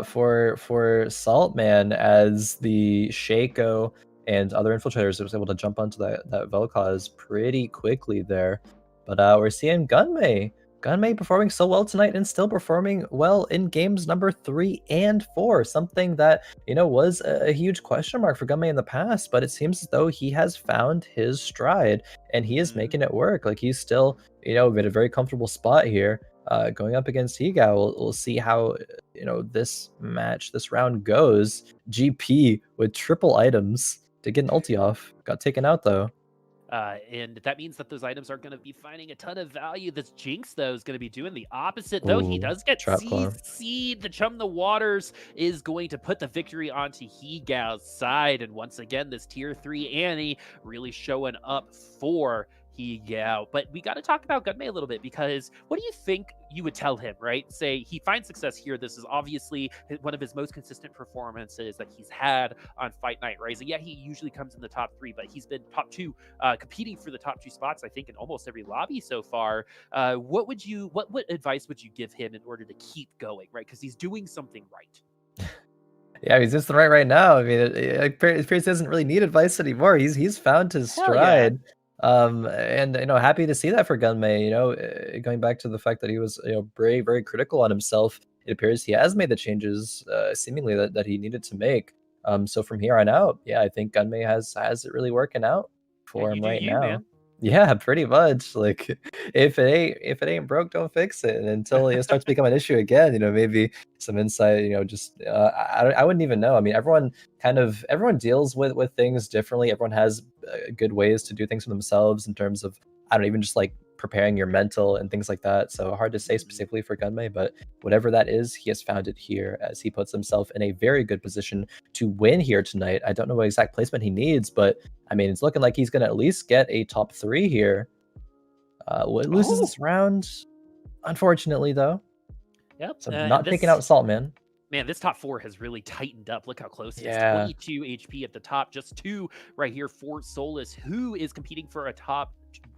for Saltman as the Shaco and other infiltrators was able to jump onto that Vel'Koz pretty quickly there. But we're seeing Gunmay Gunmay performing so well tonight and still performing well in games number 3 and 4. Something that, was a huge question mark for Gunmay in the past, but it seems as though he has found his stride and he is making it work. Like he's still, in a very comfortable spot here. Going up against Hygao, we'll see how this round goes. GP with triple items to get an ulti off. Got taken out though. And that means that those items aren't going to be finding a ton of value. This Jinx, though, is going to be doing the opposite, though. He does get CC'd. The Chum the Waters is going to put the victory onto Hygao's side. And once again, this tier 3 Annie really showing up for Hygao. But we got to talk about Gunmay a little bit, because what do you think you would tell him, right? Say he finds success here. This is obviously one of his most consistent performances that he's had on Fight Night Rising. Yeah, he usually comes in the top 3, but he's been top 2, competing for the top 2 spots, I think, in almost every lobby so far. What advice would you give him in order to keep going, right? Because he's doing something right. Yeah, he's just right now. I mean, Pierce doesn't really need advice anymore. He's found his stride. And happy to see that for Gunmay. Going back to the fact that he was very, very critical on himself, it appears he has made the changes seemingly that he needed to make. So from here on out, yeah, I think Gunmay has it really working out for him right now. Man. Yeah, pretty much. Like if it ain't broke, don't fix it. And until it starts to become an issue again, maybe some insight, just I wouldn't even know. I mean, everyone deals with things differently. Everyone has good ways to do things for themselves in terms of, I don't even just like preparing your mental and things like that. So hard to say specifically for Gunmay, but whatever that is, he has found it here as he puts himself in a very good position to win here tonight. I don't know what exact placement he needs, but I mean, it's looking like he's going to at least get a top 3 here. Loses this round, unfortunately, though. Yep. So not taking out Salt, man. Man, this top 4 has really tightened up. Look how close it is. 22 HP at the top, just 2 right here for Solus, who is competing for a top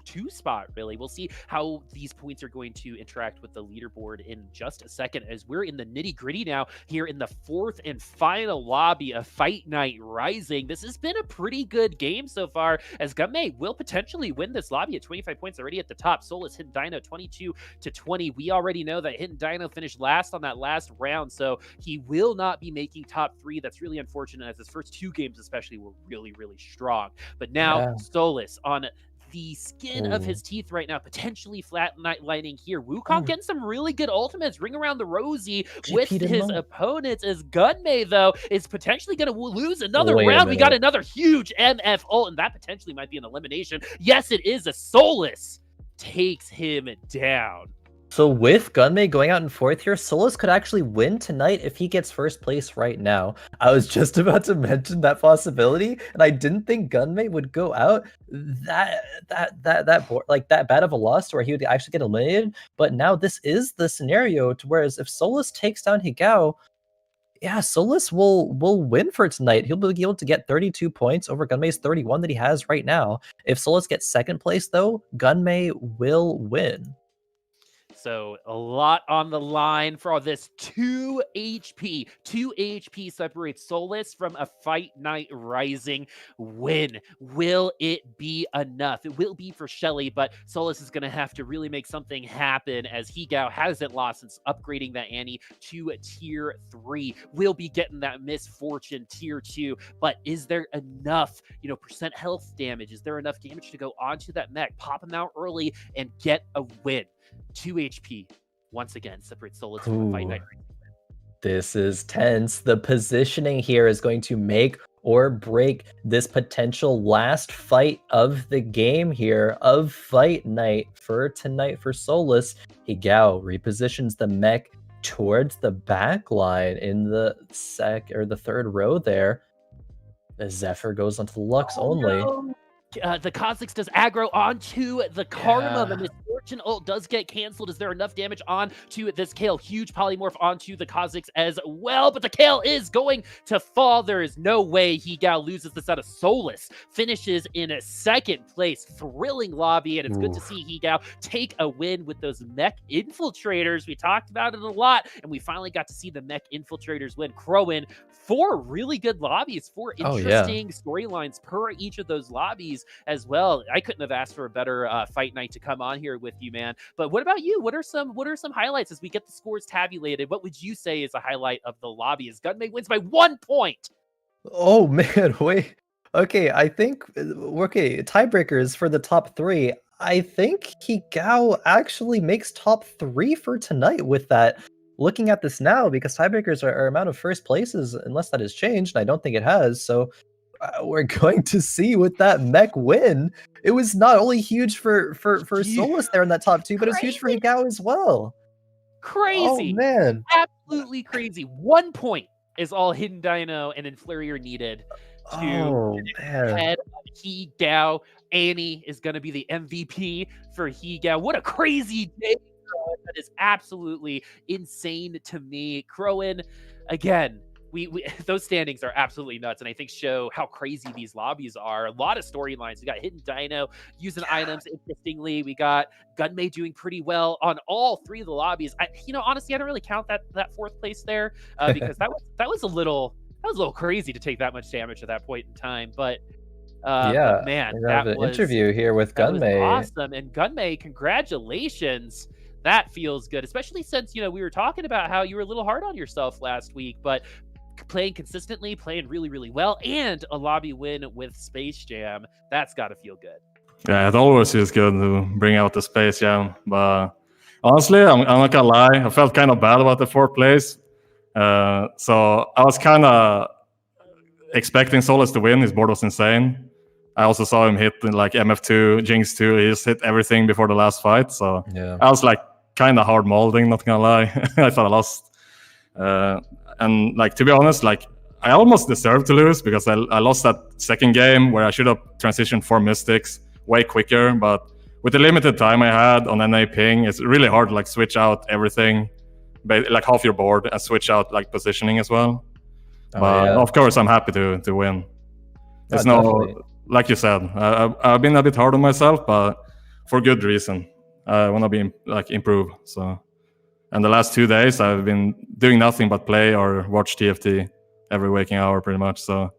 2 spot, really. We'll see how these points are going to interact with the leaderboard in just a second, as we're in the nitty-gritty now here in the 4th and final lobby of Fight Night Rising. This has been a pretty good game so far, as Gunmay will potentially win this lobby at 25 points already at the top. Solus, Hidden Dino 22-20. We already know that Hidden Dino finished last on that last round, so he will not be making top 3. That's really unfortunate, as his first 2 games especially were really, really strong. But now Solus on the skin of his teeth right now, potentially flatlining here. Wukong getting some really good ultimates, ring around the rosy with his opponents, as Gunmay, though, is potentially going to lose another round. We got another huge MF ult, and that potentially might be an elimination. Yes, it is. A Solus takes him down. So with Gunmay going out in 4th here, Solus could actually win tonight if he gets 1st place right now. I was just about to mention that possibility, and I didn't think Gunmay would go out that bad of a loss to where he would actually get eliminated. But now this is the scenario to whereas if Solus takes down Hygao, yeah, Solus will win for tonight. He'll be able to get 32 points over Gunmay's 31 that he has right now. If Solus gets 2nd place, though, Gunmay will win. So a lot on the line for all this. 2 HP. 2 HP separates Solus from a Fight Night Rising win. Will it be enough? It will be for Shelly, but Solus is going to have to really make something happen, as Hygao hasn't lost since upgrading that Annie to a tier 3. We'll be getting that Misfortune tier 2, but is there enough, percent health damage? Is there enough damage to go onto that mech, pop him out early, and get a win? 2 HP once again separates Solus from the Fight Night. This is tense. The positioning here is going to make or break this potential last fight of the game here of Fight Night for tonight for Solus. Hygao repositions the mech towards the back line in the 3rd row there. The Zephyr goes onto the Lux only. No. The Kha'Zix does aggro onto the Karma. The Misfortune ult does get canceled. Is there enough damage onto this Kale? Huge polymorph onto the Kha'Zix as well, but the Kale is going to fall. There is no way Hygao loses this out of Solus. Finishes in 2nd place. Thrilling lobby, and it's good to see Hygao take a win with those mech infiltrators. We talked about it a lot, and we finally got to see the mech infiltrators win. Khroen, 4 really good lobbies, 4 interesting storylines per each of those lobbies as well. I couldn't have asked for a better Fight Night to come on here with you, man. But what about you? What are some highlights as we get the scores tabulated? What would you say is a highlight of the lobby as Gunmay wins by 1 point? Oh man, wait. Okay, I think okay, tiebreakers for the top 3. I think Higao actually makes top 3 for tonight with that. Looking at this now, because tiebreakers are amount of first places, unless that has changed, and I don't think it has. So we're going to see with that mech win. It was not only huge for Solus there in that top 2, but it's huge for Crazy. Higao as well. Oh Crazy. man. Absolutely crazy. 1 point is all Hidden Dino and Influrrier needed to Oh man. head of Higao. Annie is going to be the MVP for Higao. What a crazy day. That is absolutely insane to me. Khroen, again, we those standings are absolutely nuts, and I think show how crazy these lobbies are. A lot of storylines. We got Hidden Dino using items interestingly. We got Gunmay doing pretty well on all 3 of the lobbies. Honestly, I don't really count that 4th place there because that was a little crazy to take that much damage at that point in time. But man, we have an interview here with Gunmay. Awesome. And Gunmay, congratulations. That feels good, especially since we were talking about how you were a little hard on yourself last week, but playing consistently, playing really, really well, and a lobby win with Space Jam. That's got to feel good. Yeah, it always feels good to bring out the Space Jam. But honestly, I'm not gonna lie, I felt kind of bad about the 4th place. So I was kind of expecting Solus to win. His board was insane. I also saw him hit like MF2, Jinx 2. He just hit everything before the last fight. So yeah. I was like kind of hard molding, not gonna lie. I thought I lost. And like, to be honest, like I almost deserved to lose because I lost that 2nd game where I should have transitioned 4 Mystics way quicker. But with the limited time I had on NA ping, it's really hard to like switch out everything, like half your board, and switch out like positioning as well. But of course, I'm happy to win. It's like you said, I've been a bit hard on myself, but for good reason. I want to be like improve. So, and the last 2 days I've been doing nothing but play or watch TFT every waking hour, pretty much. So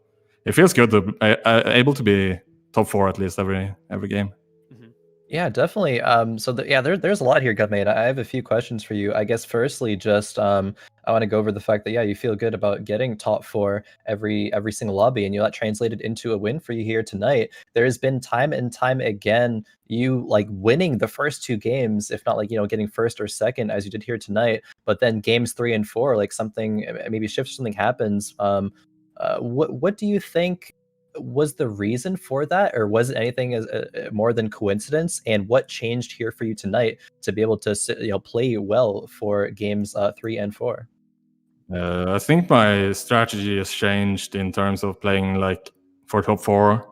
it feels good to able to be top 4 at least every game. Yeah, definitely. So there's a lot here, Gunmay. I have a few questions for you. I guess firstly, just I want to go over the fact that you feel good about getting top 4 every single lobby, and that translated into a win for you here tonight. There has been time and time again you like winning the first 2 games, if not like getting 1st or 2nd as you did here tonight. But then games 3 and 4, like something maybe shifts, something happens. What do you think was the reason for that, or was it anything as more than coincidence? And what changed here for you tonight to be able to play well for games 3 and 4? I think my strategy has changed in terms of playing like for top 4.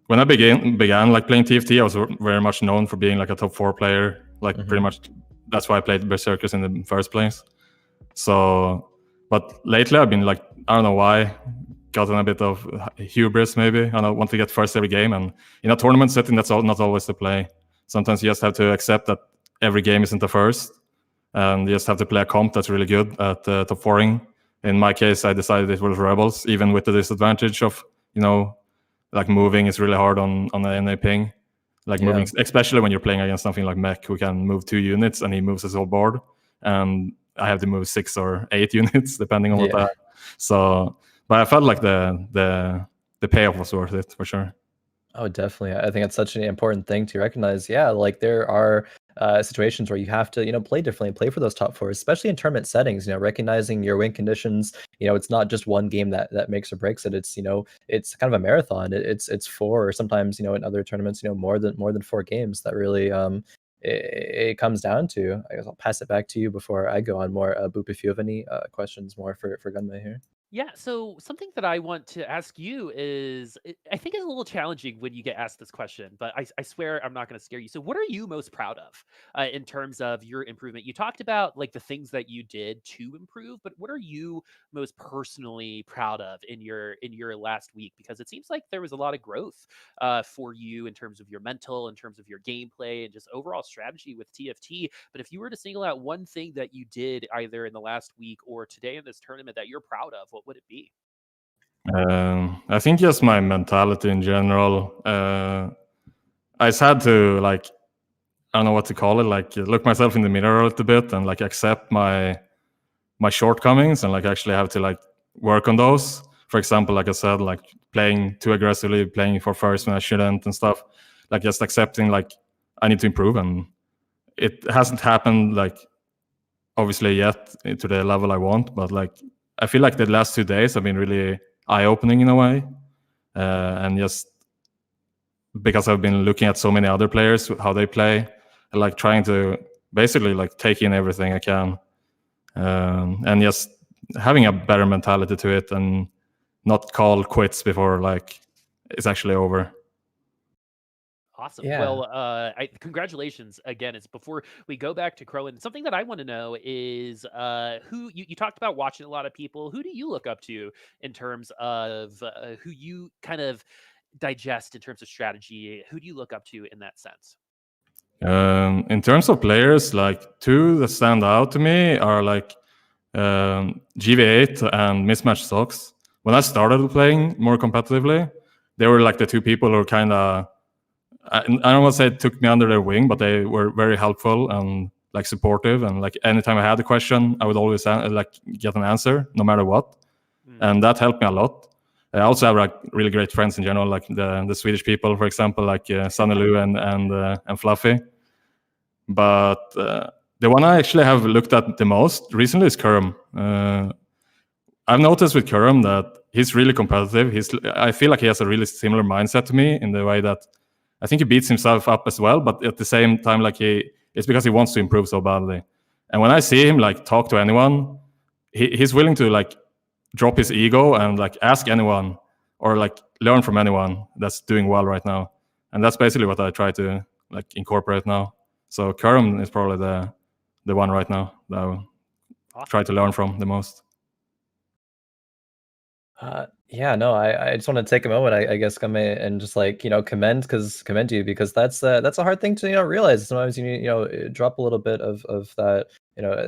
When I began like playing TFT, I was very much known for being like a top 4 player. Like pretty much that's why I played Berserkers in the first place. So, but lately I've been like, I don't know why, gotten a bit of hubris maybe. I don't want to get first every game, and in a tournament setting, that's not always the play. Sometimes you just have to accept that every game isn't the first, and you just have to play a comp that's really good at top 4ing. In my case, I decided it was Rebels, even with the disadvantage of like moving is really hard on the NA ping. Like moving, especially when you're playing against something like Mech, who can move 2 units and he moves his whole board, and I have to move 6 or 8 units depending on what I have. So, but I felt like the payoff was worth it for sure. Oh, definitely. I think it's such an important thing to recognize. Yeah, like there are situations where you have to, play differently, play for those top 4s, especially in tournament settings. Recognizing your win conditions. It's not just one game that makes or breaks it. It's it's kind of a marathon. It's 4, or sometimes in other tournaments, more than 4 games that really it comes down to. I guess I'll pass it back to you before I go on more. Boop, if you have any questions more for Gunmay here. Yeah, so something that I want to ask you is, I think it's a little challenging when you get asked this question, but I swear I'm not going to scare you. So what are you most proud of in terms of your improvement? You talked about like the things that you did to improve, but what are you most personally proud of in your last week? Because it seems like there was a lot of growth for you in terms of your mental, in terms of your gameplay, and just overall strategy with TFT. But if you were to single out one thing that you did either in the last week or today in this tournament that you're proud of, what would it be? I think just my mentality in general. I just had to like I don't know what to call it, like look myself in the mirror a little bit and like accept my shortcomings and like actually have to like work on those. For example, like I said, like playing too aggressively, playing for first when I shouldn't and stuff. Like just accepting like I need to improve, and it hasn't happened like obviously yet to the level I want, but like I feel like the last 2 days have been really eye-opening in a way, and just because I've been looking at so many other players, how they play, and like trying to basically like take in everything I can, and just having a better mentality to it and not call quits before like it's actually over. Awesome. Yeah. Well, congratulations again. It's before we go back to Khroen. Something that I want to know is who you talked about watching a lot of people. Who do you look up to in terms of who you kind of digest in terms of strategy? Who do you look up to in that sense? In terms of players, like two that stand out to me are like GV8 and Mismatch Socks. When I started playing more competitively, they were like the two people who kind of, I don't want to say took me under their wing, but they were very helpful and like supportive. And like anytime I had a question, I would always like get an answer, no matter what. And that helped me a lot. I also have like really great friends in general, like the Swedish people, for example, like Sanelu and Fluffy. But the one I actually have looked at the most recently is Khroen. I've noticed with Khroen that he's really competitive. I feel like he has a really similar mindset to me in the way that I think he beats himself up as well, but at the same time, like it's because he wants to improve so badly. And when I see him like talk to anyone, he's willing to like drop his ego and like ask anyone or like learn from anyone that's doing well right now. And that's basically what I try to like incorporate now. So Khroen is probably the one right now that I will try to learn from the most. Yeah, no, I just want to take a moment, I guess, Gunmay, and just like commend you, because that's a hard thing to realize. Sometimes you need drop a little bit of that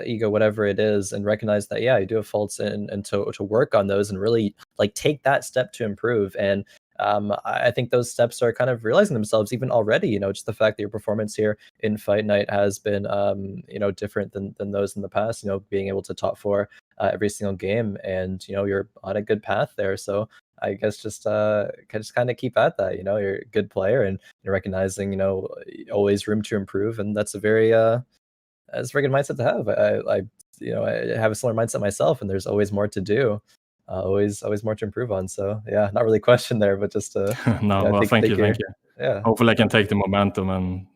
ego, whatever it is, and recognize that you do have faults, and to work on those and really like take that step to improve. And I think those steps are kind of realizing themselves even already. Just the fact that your performance here in Fight Night has been different than those in the past. Being able to top 4 every single game, and you're on a good path there. So I guess just kind of keep at that. You're a good player, and you're recognizing always room to improve, and that's a very good mindset to have. I have a similar mindset myself, and there's always more to do. Always more to improve on. So yeah, not really a question there, but just no. Well, thank you. Yeah. Hopefully, I can take the momentum and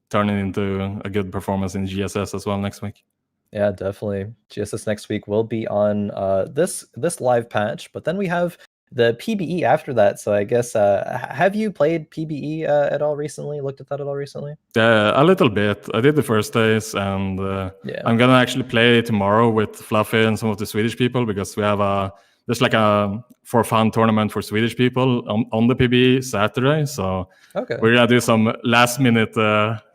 turn it into a good performance in GSS as well next week. Yeah, definitely. GSS next week will be on this live patch, but then we have the PBE after that. So I guess have you played PBE at all recently? Looked at that at all recently? A little bit. I did the first days, and I'm gonna actually play tomorrow with Fluffy and some of the Swedish people, because we have there's like a for fun tournament for Swedish people on the PBE Saturday. So we're gonna do some last minute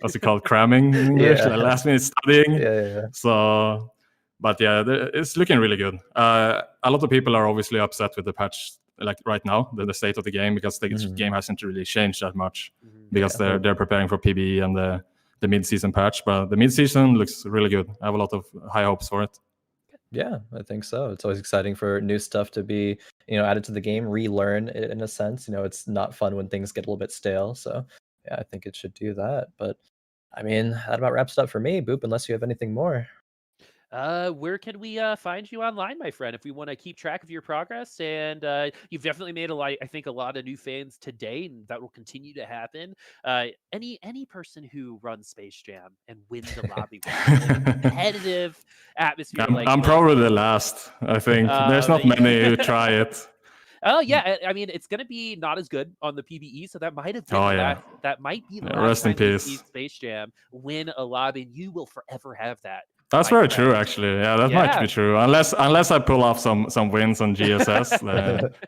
what's it called, cramming in English, last minute studying. Yeah. So, but yeah, it's looking really good. A lot of people are obviously upset with the patch like right now, the state of the game, because the game hasn't really changed that much, because they're preparing for PBE and the mid-season patch. But the mid-season looks really good. I have a lot of high hopes for it. Yeah, I think so. It's always exciting for new stuff to be, added to the game, relearn it in a sense. It's not fun when things get a little bit stale. So yeah, I think it should do that. But I mean, that about wraps it up for me, Boop, unless you have anything more. Where can we find you online, my friend, if we want to keep track of your progress? And you've definitely made a lot of new fans today, and that will continue to happen. Any person who runs Space Jam and wins a lobby with competitive atmosphere, I'm probably the last. I think there's not many who try it. Oh yeah, I mean it's gonna be not as good on the PBE, so that might have been that might be the last time you see Space Jam win a lobby, and you will forever have that. That's very true, actually. Yeah, that might be true. Unless I pull off some wins on GSS,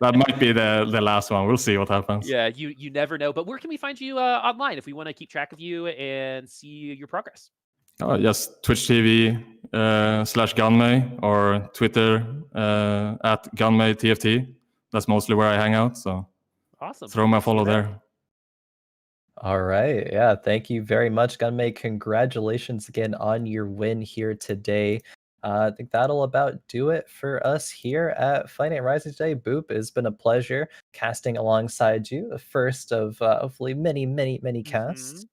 that might be the last one. We'll see what happens. Yeah, you never know. But where can we find you online if we want to keep track of you and see your progress? Just Twitch TV /Gunmay, or Twitter at GunmayTFT. That's mostly where I hang out. So awesome. Throw my follow there. All right. Yeah. Thank you very much, Gunmay. Congratulations again on your win here today. I think that'll about do it for us here at Fight Night Rising today. Boop, it's been a pleasure casting alongside you. The first of hopefully many, many, many casts.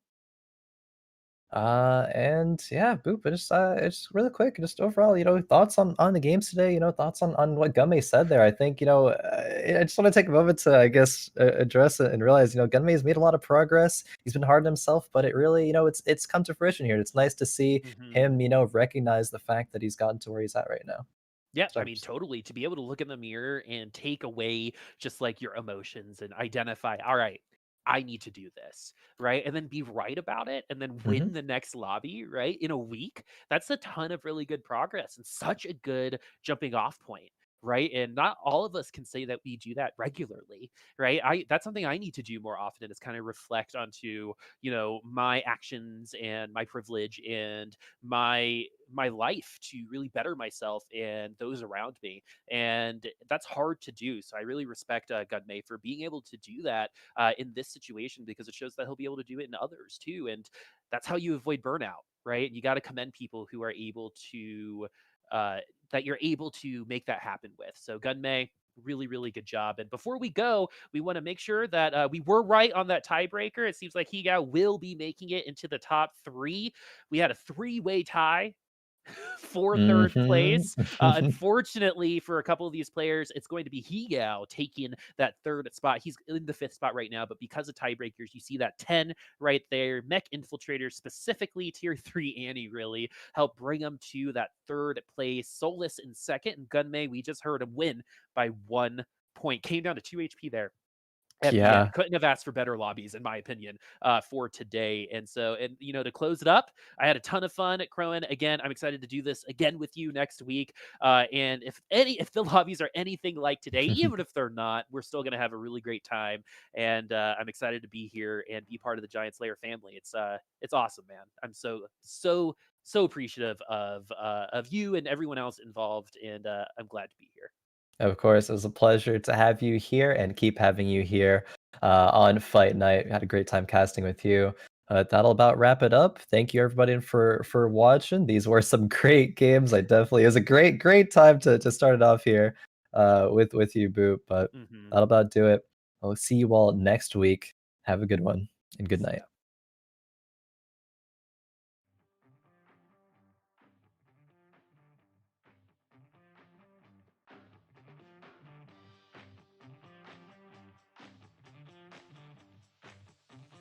And yeah, Boop, it's really quick, just overall, thoughts on the games today, thoughts on what Gunmay said there. I think, I just want to take a moment to, I guess, address it and realize, Gunmay's made a lot of progress. He's been hard on himself, but it really, it's come to fruition here. It's nice to see him, recognize the fact that he's gotten to where he's at right now. Yeah, I Sorry, mean, totally. To be able to look in the mirror and take away just like your emotions and identify, all right, I need to do this, right? And then be right about it and then win the next lobby, right? In a week. That's a ton of really good progress and such a good jumping off point. Right. And not all of us can say that we do that regularly. Right. That's something I need to do more often is kind of reflect onto, my actions and my privilege and my life to really better myself and those around me. And that's hard to do. So I really respect Gunmay for being able to do that in this situation because it shows that he'll be able to do it in others too. And that's how you avoid burnout, right? And you got to commend people who are able to that you're able to make that happen with. So Gunmay, really, really good job. And before we go, we want to make sure that we were right on that tiebreaker. It seems like Hygao will be making it into the top 3. We had a 3-way tie for third place. Unfortunately, for a couple of these players, it's going to be Hygao taking that 3rd spot. He's in the 5th spot right now, but because of tiebreakers, you see that 10 right there. Mech Infiltrator, specifically Tier 3 Annie, really helped bring him to that 3rd place. Solus in 2nd, and Gunmay, we just heard him win by 1 point. Came down to 2 HP there at the end. Couldn't have asked for better lobbies, in my opinion, for today. And so, and to close it up, I had a ton of fun at Khroen. Again, I'm excited to do this again with you next week. And if the lobbies are anything like today, even if they're not, we're still going to have a really great time. And I'm excited to be here and be part of the Giant Slayer family. It's awesome, man. I'm so appreciative of you and everyone else involved, and I'm glad to be here. Of course, it was a pleasure to have you here and keep having you here on Fight Night. Had a great time casting with you. That'll about wrap it up. Thank you everybody for watching. These were some great games. It was a great time to start it off here with you, Boop. But that'll about do it. I'll see you all next week. Have a good one and good night.